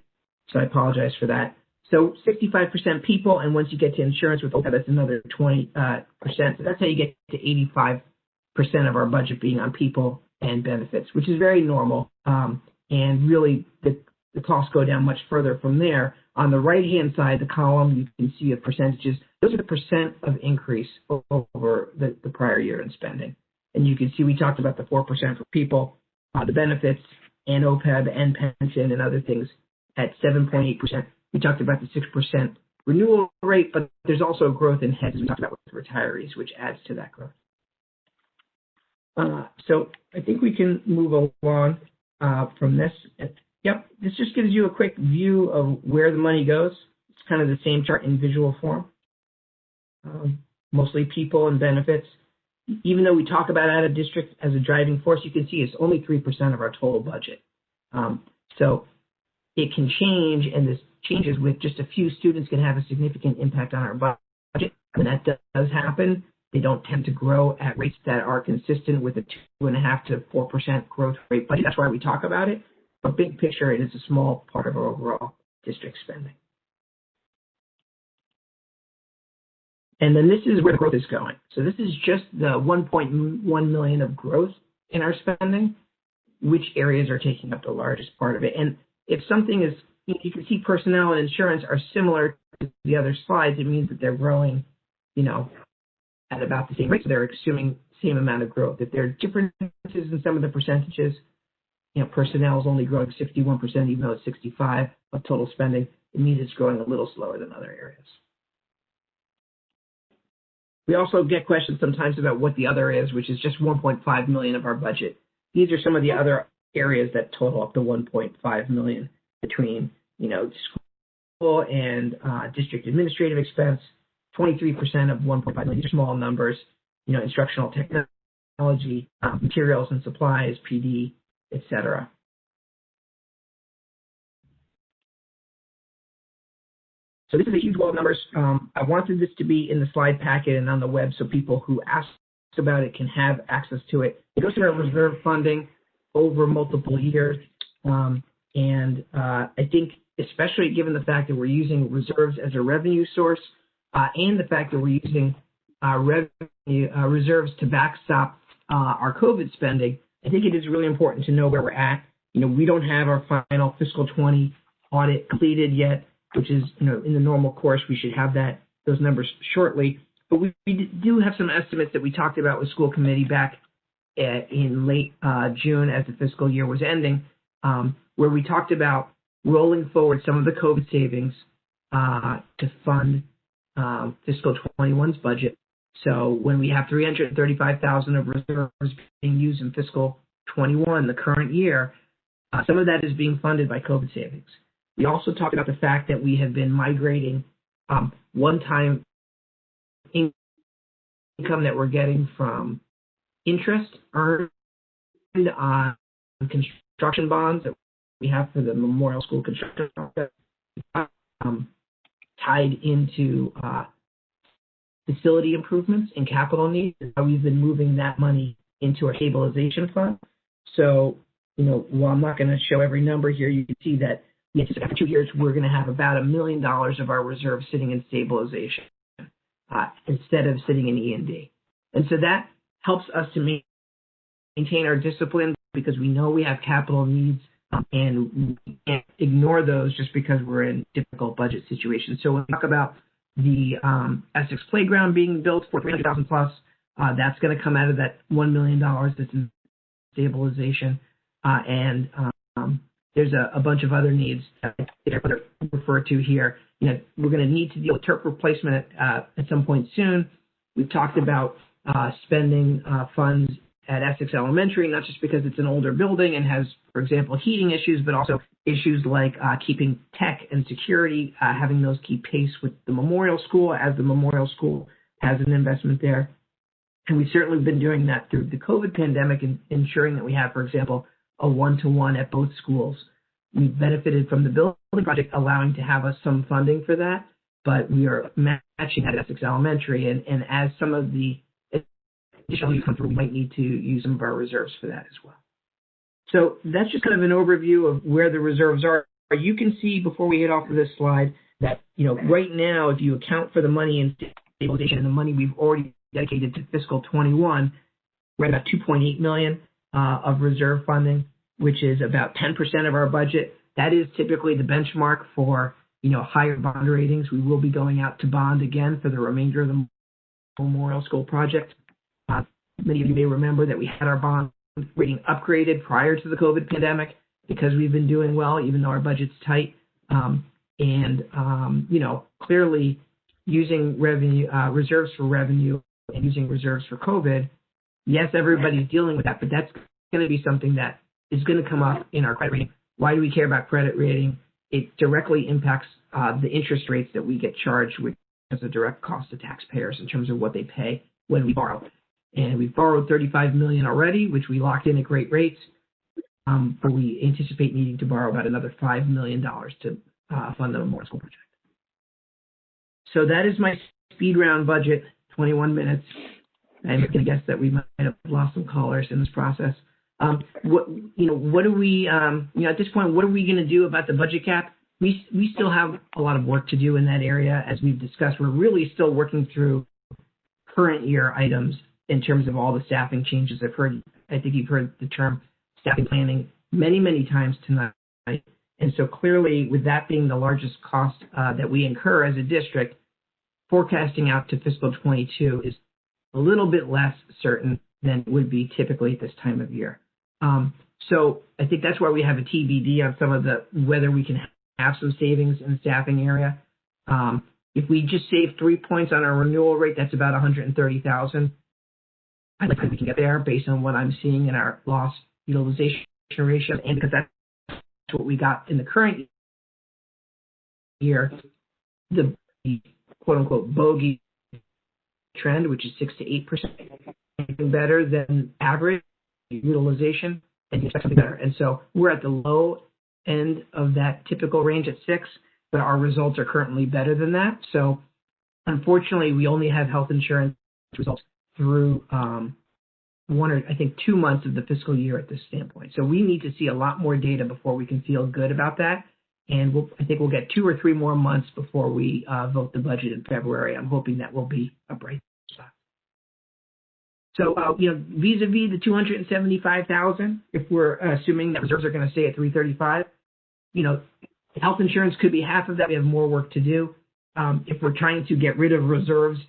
I: So I apologize for that. So 65% people, and once you get to insurance with OPEB, that's another 20%. So that's how you get to 85% of our budget being on people and benefits, which is very normal. And really, the costs go down much further from there. On the right-hand side, the column, you can see the percentages. Those are the percent of increase over the prior year in spending. And you can see we talked about the 4% for people, the benefits, and OPEB and pension and other things at 7.8%. We talked about the 6% renewal rate, but there's also growth in heads we talked about with retirees, which adds to that growth. So I think we can move along from this. Yep, this just gives you a quick view of where the money goes. It's kind of the same chart in visual form. Mostly people and benefits. Even though we talk about out of district as a driving force, you can see it's only 3% of our total budget. So it can change, and this changes with just a few students can have a significant impact on our budget. When that does happen, they don't tend to grow at rates that are consistent with a 2.5% to 4% growth rate. But that's why we talk about it. But big picture, it is a small part of our overall district spending. And then this is where the growth is going. So this is just the $1.1 million of growth in our spending. Which areas are taking up the largest part of it? And if something is, you can see personnel and insurance are similar to the other slides, it means that they're growing, at about the same rate. So they're assuming the same amount of growth. If there are differences in some of the percentages, personnel is only growing 61%, even though it's 65% of total spending, it means it's growing a little slower than other areas. We also get questions sometimes about what the other is, which is just $1.5 million of our budget. These are some of the other areas that total up to $1.5 million between, school and district administrative expense. 23% of $1.5 million. These are small numbers. Instructional technology, materials and supplies, PD, etc. So this is a huge wall of numbers. I wanted this to be in the slide packet and on the web so people who ask about it can have access to it. It goes to our reserve funding over multiple years. And I think especially given the fact that we're using reserves as a revenue source and the fact that we're using reserves to backstop our COVID spending, I think it is really important to know where we're at. We don't have our final fiscal 20 audit completed yet, which is, in the normal course, we should have those numbers shortly. But we do have some estimates that we talked about with school committee back in late June as the fiscal year was ending, where we talked about rolling forward some of the COVID savings to fund fiscal 21's budget. So when we have $335,000 of reserves being used in fiscal 21, the current year, some of that is being funded by COVID savings. We also talked about the fact that we have been migrating one-time income that we're getting from interest earned on construction bonds that we have for the Memorial School construction tied into facility improvements and capital needs. We've been moving that money into our stabilization fund. So, while I'm not going to show every number here, you can see that after 2 years, we're going to have about $1 million of our reserves sitting in stabilization instead of sitting in E&D. And so that helps us to maintain our discipline because we know we have capital needs and we can't ignore those just because we're in difficult budget situations. So when we talk about the Essex playground being built for $300,000 plus, that's going to come out of that $1 million that's in stabilization. And there's a bunch of other needs that are referred to here. We're going to need to deal with turf replacement at some point soon. We've talked about spending funds at Essex Elementary, not just because it's an older building and has, for example, heating issues, but also issues like keeping tech and security, having those keep pace with the Memorial School, as the Memorial School has an investment there. And we've certainly been doing that through the COVID pandemic and ensuring that we have, for example, a one-to-one at both schools. We've benefited from the building project allowing to have us some funding for that, but we are matching at Essex Elementary. And as some of the additional come through, we might need to use some of our reserves for that as well. So that's just kind of an overview of where the reserves are. You can see before we hit off of this slide that, right now, if you account for the money in stabilization and the money we've already dedicated to fiscal 21, we're at about $2.8 million of reserve funding, which is about 10% of our budget. That is typically the benchmark for, higher bond ratings. We will be going out to bond again for the remainder of the Memorial School project. Many of you may remember that we had our bond rating upgraded prior to the COVID pandemic because we've been doing well, even though our budget's tight. Clearly using revenue, reserves for revenue and using reserves for COVID, yes, everybody's dealing with that, but that's going to be something that is going to come up in our credit rating. Why do we care about credit rating? It directly impacts the interest rates that we get charged with as a direct cost to taxpayers in terms of what they pay when we borrow. And we've borrowed $35 million already, which we locked in at great rates, but we anticipate needing to borrow about another $5 million to fund the Memorial School project. So that is my speed round budget, 21 minutes. I'm going to guess that we might have lost some callers in this process. What do we, at this point, what are we going to do about the budget cap? We still have a lot of work to do in that area. As we've discussed, we're really still working through current year items in terms of all the staffing changes. I think you've heard the term staffing planning many, many times tonight. And so clearly, with that being the largest cost that we incur as a district, forecasting out to fiscal 22 is a little bit less certain than it would be typically at this time of year. So I think that's why we have a TBD on some of whether we can have some savings in the staffing area. If we just save 3 points on our renewal rate, that's about $130,000. I think we can get there based on what I'm seeing in our loss utilization ratio, and because that's what we got in the current year, the quote unquote bogey trend, which is 6 to 8% better than average utilization, and you expect something better. And so we're at the low end of that typical range at 6, but our results are currently better than that. So unfortunately, we only have health insurance results through 2 months of the fiscal year at this standpoint. So we need to see a lot more data before we can feel good about that. And I think we'll get 2 or 3 more months before we vote the budget in February. I'm hoping that will be a bright spot. So, vis-a-vis the $275,000, if we're assuming that reserves are going to stay at $335, health insurance could be half of that. We have more work to do. If we're trying to get rid of reserves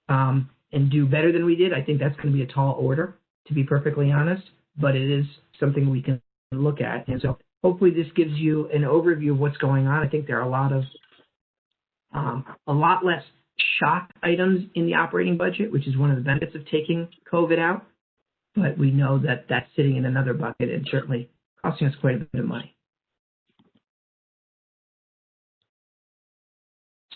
I: and do better than we did, I think that's going to be a tall order, to be perfectly honest, but it is something we can look at. And so hopefully this gives you an overview of what's going on. I think there are a lot less shock items in the operating budget, which is one of the benefits of taking COVID out, but we know that that's sitting in another bucket and certainly costing us quite a bit of money.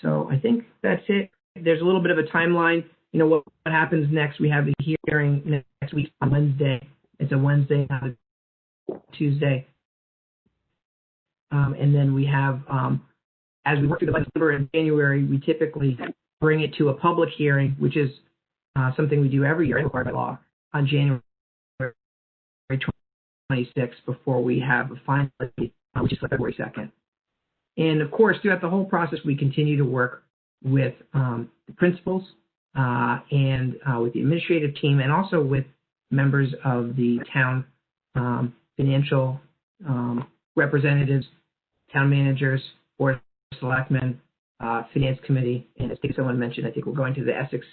I: So I think that's it. There's a little bit of a timeline. What happens next? We have the hearing next week on Wednesday. It's a Wednesday, not a Tuesday. And then we have, as we work through the budget in January, we typically bring it to a public hearing, which is something we do every year, required by law, on January 26th before we have a final, which is February 2nd. And of course, throughout the whole process, we continue to work with the principals and with the administrative team, and also with members of the town financial representatives, town managers, board of selectmen, finance committee, and as someone mentioned, I think we're going to the Essex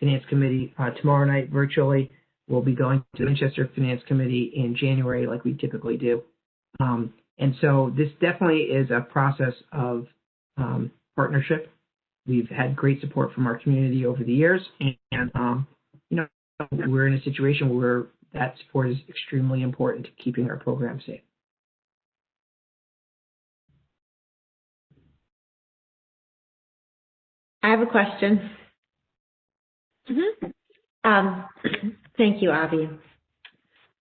I: Finance Committee tomorrow night virtually. We'll be going to the Manchester Finance Committee in January like we typically do. And so this definitely is a process of partnership. We've had great support from our community over the years, and we're in a situation where that support is extremely important to keeping our program safe.
A: I have a question. Thank you, Avi.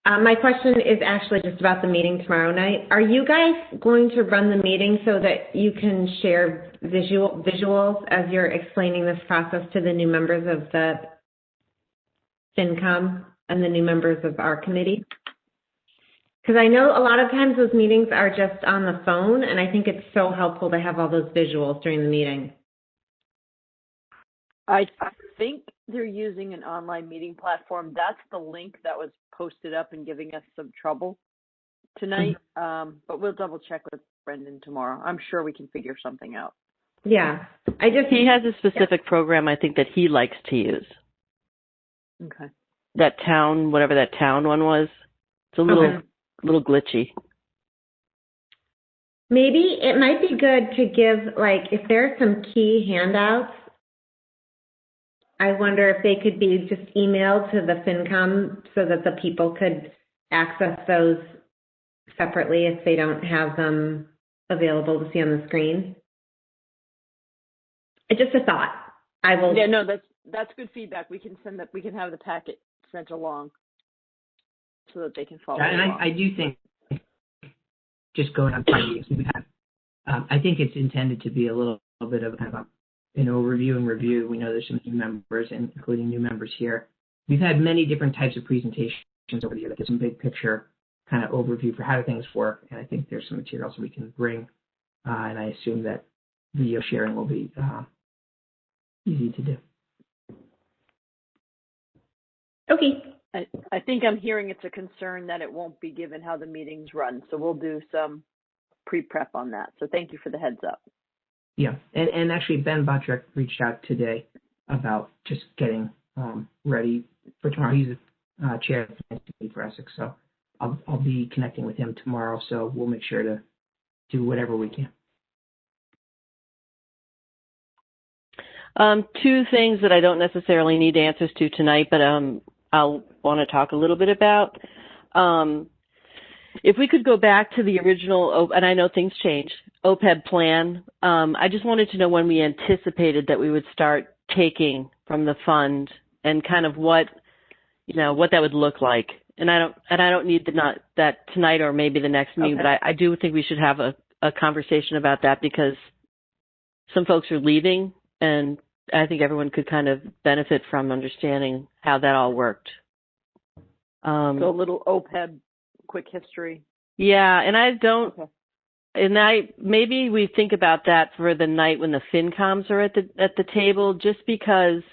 A: My question is actually just about the meeting tomorrow night. Are you guys going to run the meeting so that you can share visuals as you're explaining this process to the new members of the FinCom and the new members of our committee? Because I know a lot of times those meetings are just on the phone, and I think it's so helpful to have all those visuals during the meeting.
L: I think they're using an online meeting platform. That's the link that was posted up and giving us some trouble tonight. But we'll double check with Brendan tomorrow. I'm sure we can figure something out.
A: Yeah.
G: He has a specific program, I think, that he likes to use.
L: Okay.
G: That town, whatever that town one was. It's a little glitchy.
A: Maybe it might be good to give, like, if there are some key handouts, I wonder if they could be just emailed to the FinCom so that the people could access those separately if they don't have them available to see on the screen. It's just a thought. I will.
L: Yeah, no, that's good feedback. We can send that. We can have the packet sent along so that they can follow.
I: And I do think, just going on meetings we have, I think it's intended to be a little bit of kind of an overview and review. We know there's some new members, including new members here. We've had many different types of presentations over the year that give some big picture kind of overview for how things work. And I think there's some materials we can bring. And I assume that video sharing will be easy to do.
A: Okay.
L: I think I'm hearing it's a concern that it won't be given how the meetings run. So we'll do some pre-prep on that. So thank you for the heads up.
I: Yeah, and actually Ben Buttrick reached out today about just getting ready for tomorrow. He's the chair of the finance committee for Essex, so I'll be connecting with him tomorrow. So we'll make sure to do whatever we can.
G: Two things that I don't necessarily need answers to tonight, but I'll want to talk a little bit about. If we could go back to the original, and I know things change, OPEB plan, I just wanted to know when we anticipated that we would start taking from the fund and kind of what that would look like. And I don't need that tonight or maybe the next meeting, but I do think we should have a conversation about that because some folks are leaving and I think everyone could kind of benefit from understanding how that all worked.
L: So a little OPEB quick history.
G: Yeah, and I don't, maybe we think about that for the night when the FinComs are at the table, just because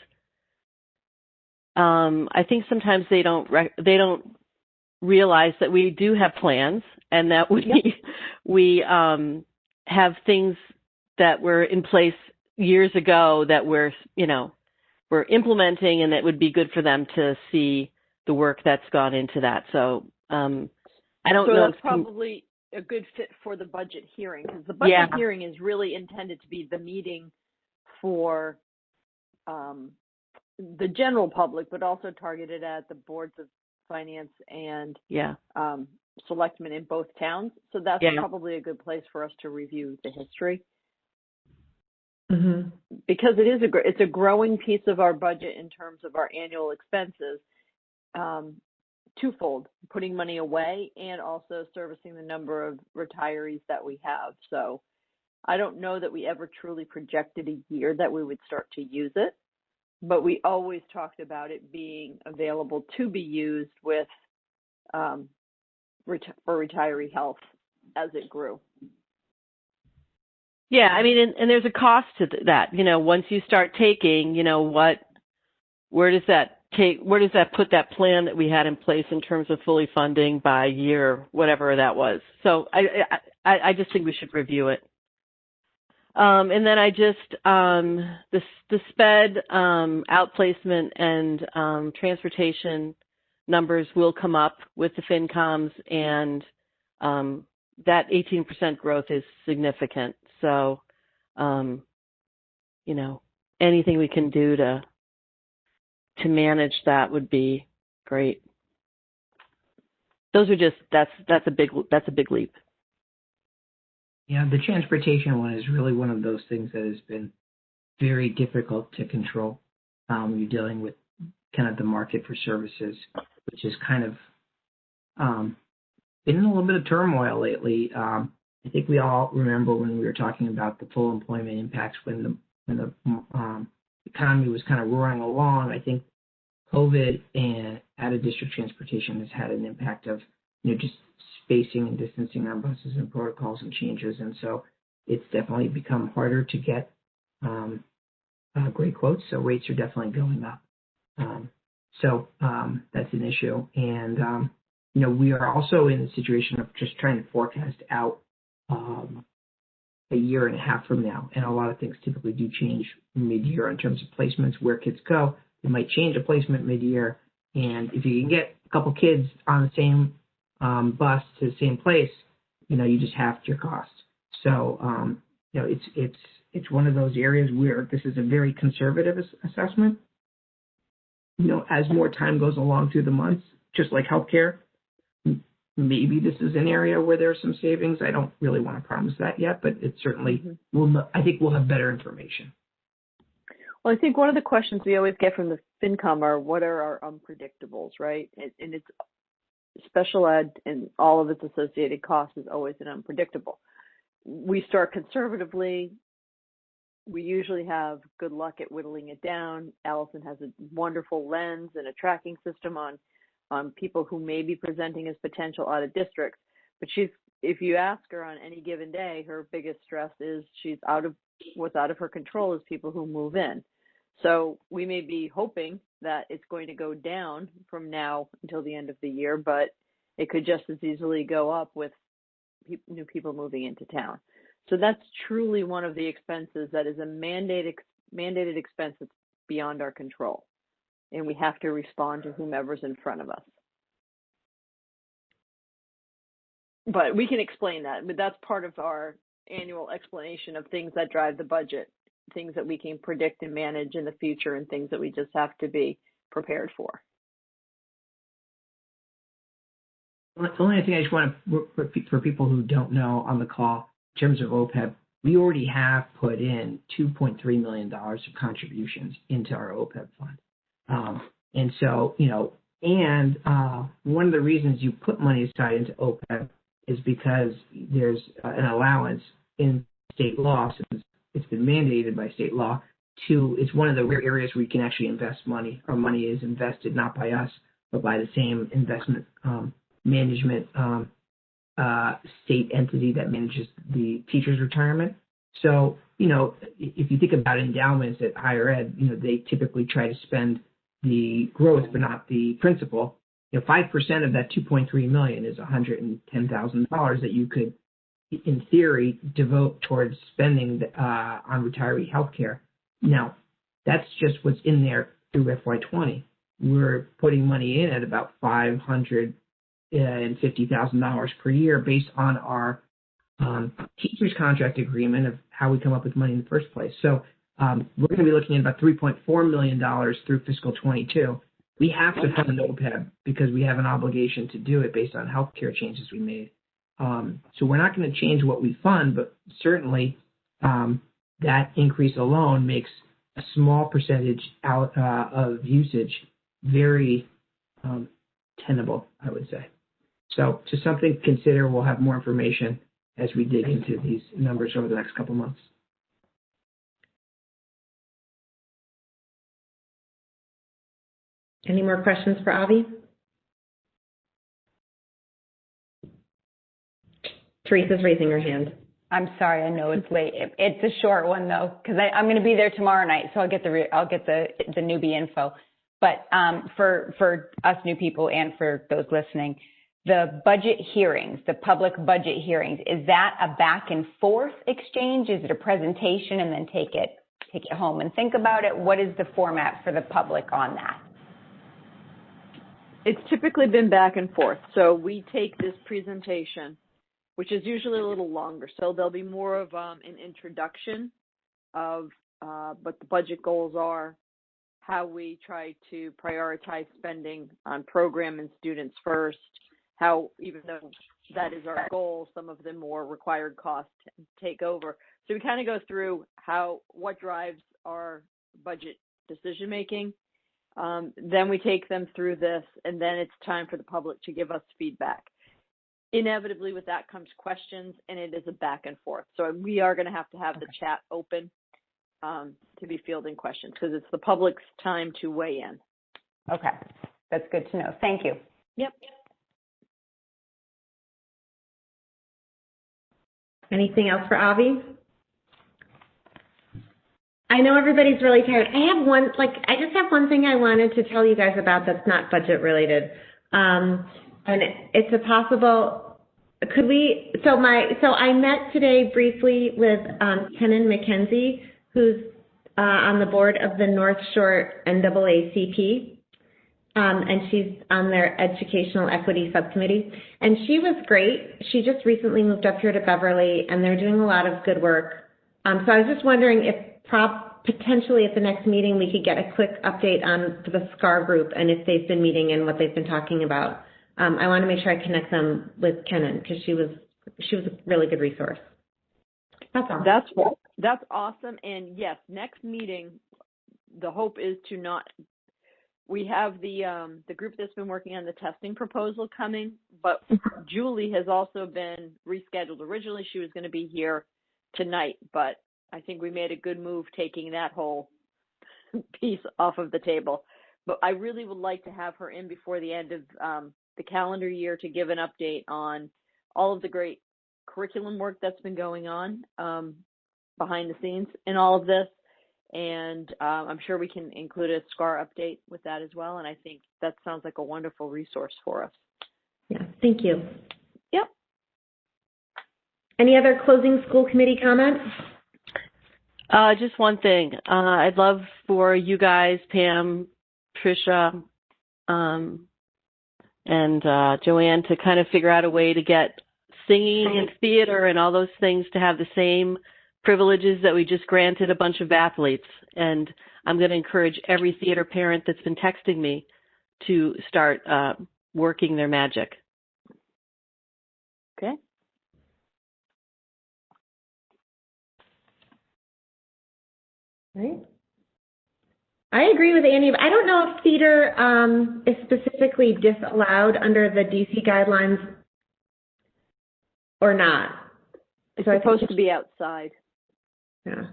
G: I think sometimes they don't realize that we do have plans and that we have things that were in place years ago that we're implementing, and it would be good for them to see the work that's gone into that. So I don't know.
L: That's probably a good fit for the budget hearing, because the budget hearing is really intended to be the meeting for the general public, but also targeted at the boards of finance and selectmen in both towns. So that's probably a good place for us to review the history.
A: Mm-hmm.
L: Because it's a growing piece of our budget in terms of our annual expenses, twofold, putting money away and also servicing the number of retirees that we have. So I don't know that we ever truly projected a year that we would start to use it, but we always talked about it being available to be used with for retiree health as it grew.
G: Yeah, I mean, and there's a cost to that. Once you start taking, where does that put that plan that we had in place in terms of fully funding by year, whatever that was? So I just think we should review it. And then I just the SPED outplacement and transportation numbers will come up with the FinComs, and that 18% growth is significant. So, anything we can do to manage that would be great. Those are that's a big leap.
I: Yeah, the transportation one is really one of those things that has been very difficult to control. You're dealing with kind of the market for services, which has kind of been in a little bit of turmoil lately. I think we all remember when we were talking about the full employment impacts when the economy was kind of roaring along. I think COVID and out-of-district transportation has had an impact of, just spacing and distancing on buses and protocols and changes. And so it's definitely become harder to get great quotes. So rates are definitely going up. That's an issue. And, we are also in a situation of just trying to forecast out a year and a half from now. And a lot of things typically do change mid-year in terms of placements, where kids go. They might change a placement mid-year. And if you can get a couple kids on the same bus to the same place, you just halved your cost. So, it's one of those areas where this is a very conservative assessment. As more time goes along through the months, just like healthcare, maybe this is an area where there's some savings. I don't really want to promise that yet, but it certainly will. I think we'll have better information.
L: Well, I think one of the questions we always get from the FinCom are, what are our unpredictables, right? And it's special ed and all of its associated costs is always an unpredictable. We start conservatively. We usually have good luck at whittling it down. Allison has a wonderful lens and a tracking system on people who may be presenting as potential out of districts. But if you ask her on any given day, her biggest stress is what's out of her control is people who move in. So we may be hoping that it's going to go down from now until the end of the year, but it could just as easily go up with new people moving into town. So that's truly one of the expenses that is a mandated expense that's beyond our control. And we have to respond to whomever's in front of us. But we can explain that. But that's part of our annual explanation of things that drive the budget, things that we can predict and manage in the future, and things that we just have to be prepared for.
I: The only thing I just want to, for people who don't know on the call, in terms of OPEB, we already have put in $2.3 million of contributions into our OPEB fund. And so, one of the reasons you put money aside into OPEB is because there's an allowance in state law, since it's been mandated by state law, it's one of the rare areas where you can actually invest money. Our money is invested not by us, but by the same investment management state entity that manages the teacher's retirement. So, if you think about endowments at higher ed, they typically try to spend the growth, but not the principal. 5% of that $2.3 million is $110,000 that you could, in theory, devote towards spending on retiree health care. Now, that's just what's in there through FY20. We're putting money in at about $550,000 per year based on our teacher's contract agreement of how we come up with money in the first place. So we're going to be looking at about $3.4 million through fiscal 22. We have to fund OPEB because we have an obligation to do it based on healthcare changes we made. So we're not going to change what we fund, but certainly that increase alone makes a small percentage out of usage very tenable, I would say. So just something to consider. We'll have more information as we dig into these numbers over the next couple months.
A: Any more questions for Avi? Teresa's raising her hand.
J: I'm sorry, I know it's late. It's a short one though, because I'm going to be there tomorrow night, so I'll get the newbie info. But for us new people and for those listening, the budget hearings, the public budget hearings, is that a back and forth exchange? Is it a presentation and then take it home and think about it? What is the format for the public on that?
L: It's typically been back and forth. So we take this presentation, which is usually a little longer. So there'll be more of an introduction of what the budget goals are, how we try to prioritize spending on program and students first, how, even though that is our goal, some of the more required costs take over. So we kind of go through what drives our budget decision making. Then we take them through this, and then it's time for the public to give us feedback. Inevitably, with that comes questions, and it is a back and forth. So we are going to have the chat open to be fielding questions, because it's the public's time to weigh in.
J: Okay, that's good to know. Thank you.
L: Yep.
A: Anything else for Avi? I know everybody's really tired. I just have one thing I wanted to tell you guys about that's not budget related. And it's a possible, I met today briefly with Kenan McKenzie, who's on the board of the North Shore NAACP, and she's on their Educational Equity Subcommittee. And she was great. She just recently moved up here to Beverly, and they're doing a lot of good work. So I was just wondering if potentially at the next meeting we could get a quick update on the SCAR group and if they've been meeting and what they've been talking about. I want to make sure I connect them with Kenan because she was a really good resource. That's all.
L: That's awesome. And yes, next meeting, the hope is to not. We have the group that's been working on the testing proposal coming, but Julie has also been rescheduled. Originally, she was going to be here tonight, but I think we made a good move taking that whole piece off of the table. But I really would like to have her in before the end of the calendar year to give an update on all of the great curriculum work that's been going on behind the scenes in all of this. And I'm sure we can include a SCAR update with that as well. And I think that sounds like a wonderful resource for us.
A: Yeah, thank you.
L: Yep.
A: Any other closing school committee comments?
G: Just one thing. I'd love for you guys, Pam, Tricia, and Joanne, to kind of figure out a way to get singing and theater and all those things to have the same privileges that we just granted a bunch of athletes. And I'm going to encourage every theater parent that's been texting me to start working their magic.
L: Okay.
A: Right. I agree with Annie. I don't know if theater is specifically disallowed under the DC guidelines or not.
L: It's supposed to be outside.
A: Yeah.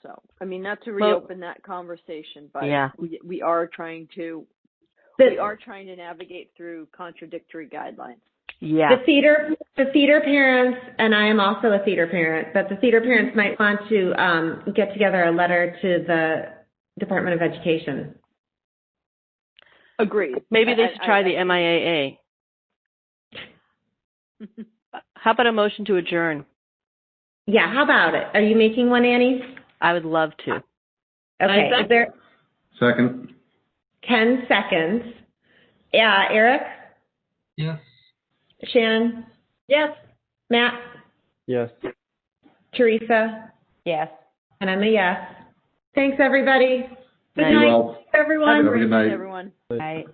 L: So, I mean, not to reopen that conversation, but
G: yeah.
L: we are trying to navigate through contradictory guidelines.
G: Yeah.
A: The theater parents, and I am also a theater parent, but the theater parents might want to get together a letter to the Department of Education.
L: Agreed.
G: Maybe they should try the MIAA. How about a motion to adjourn?
A: Yeah, how about it? Are you making one, Annie?
G: I would love to.
A: Okay. Is there?
K: Second.
A: Ken seconds. Yeah, Eric?
Q: Yes.
A: Shannon?
L: Yes.
A: Matt?
P: Yes.
A: Teresa?
J: Yes.
A: And I'm a yes. Thanks, everybody. Good night,
K: Well,
A: everyone.
K: have a good night.
L: Everyone.
J: Night.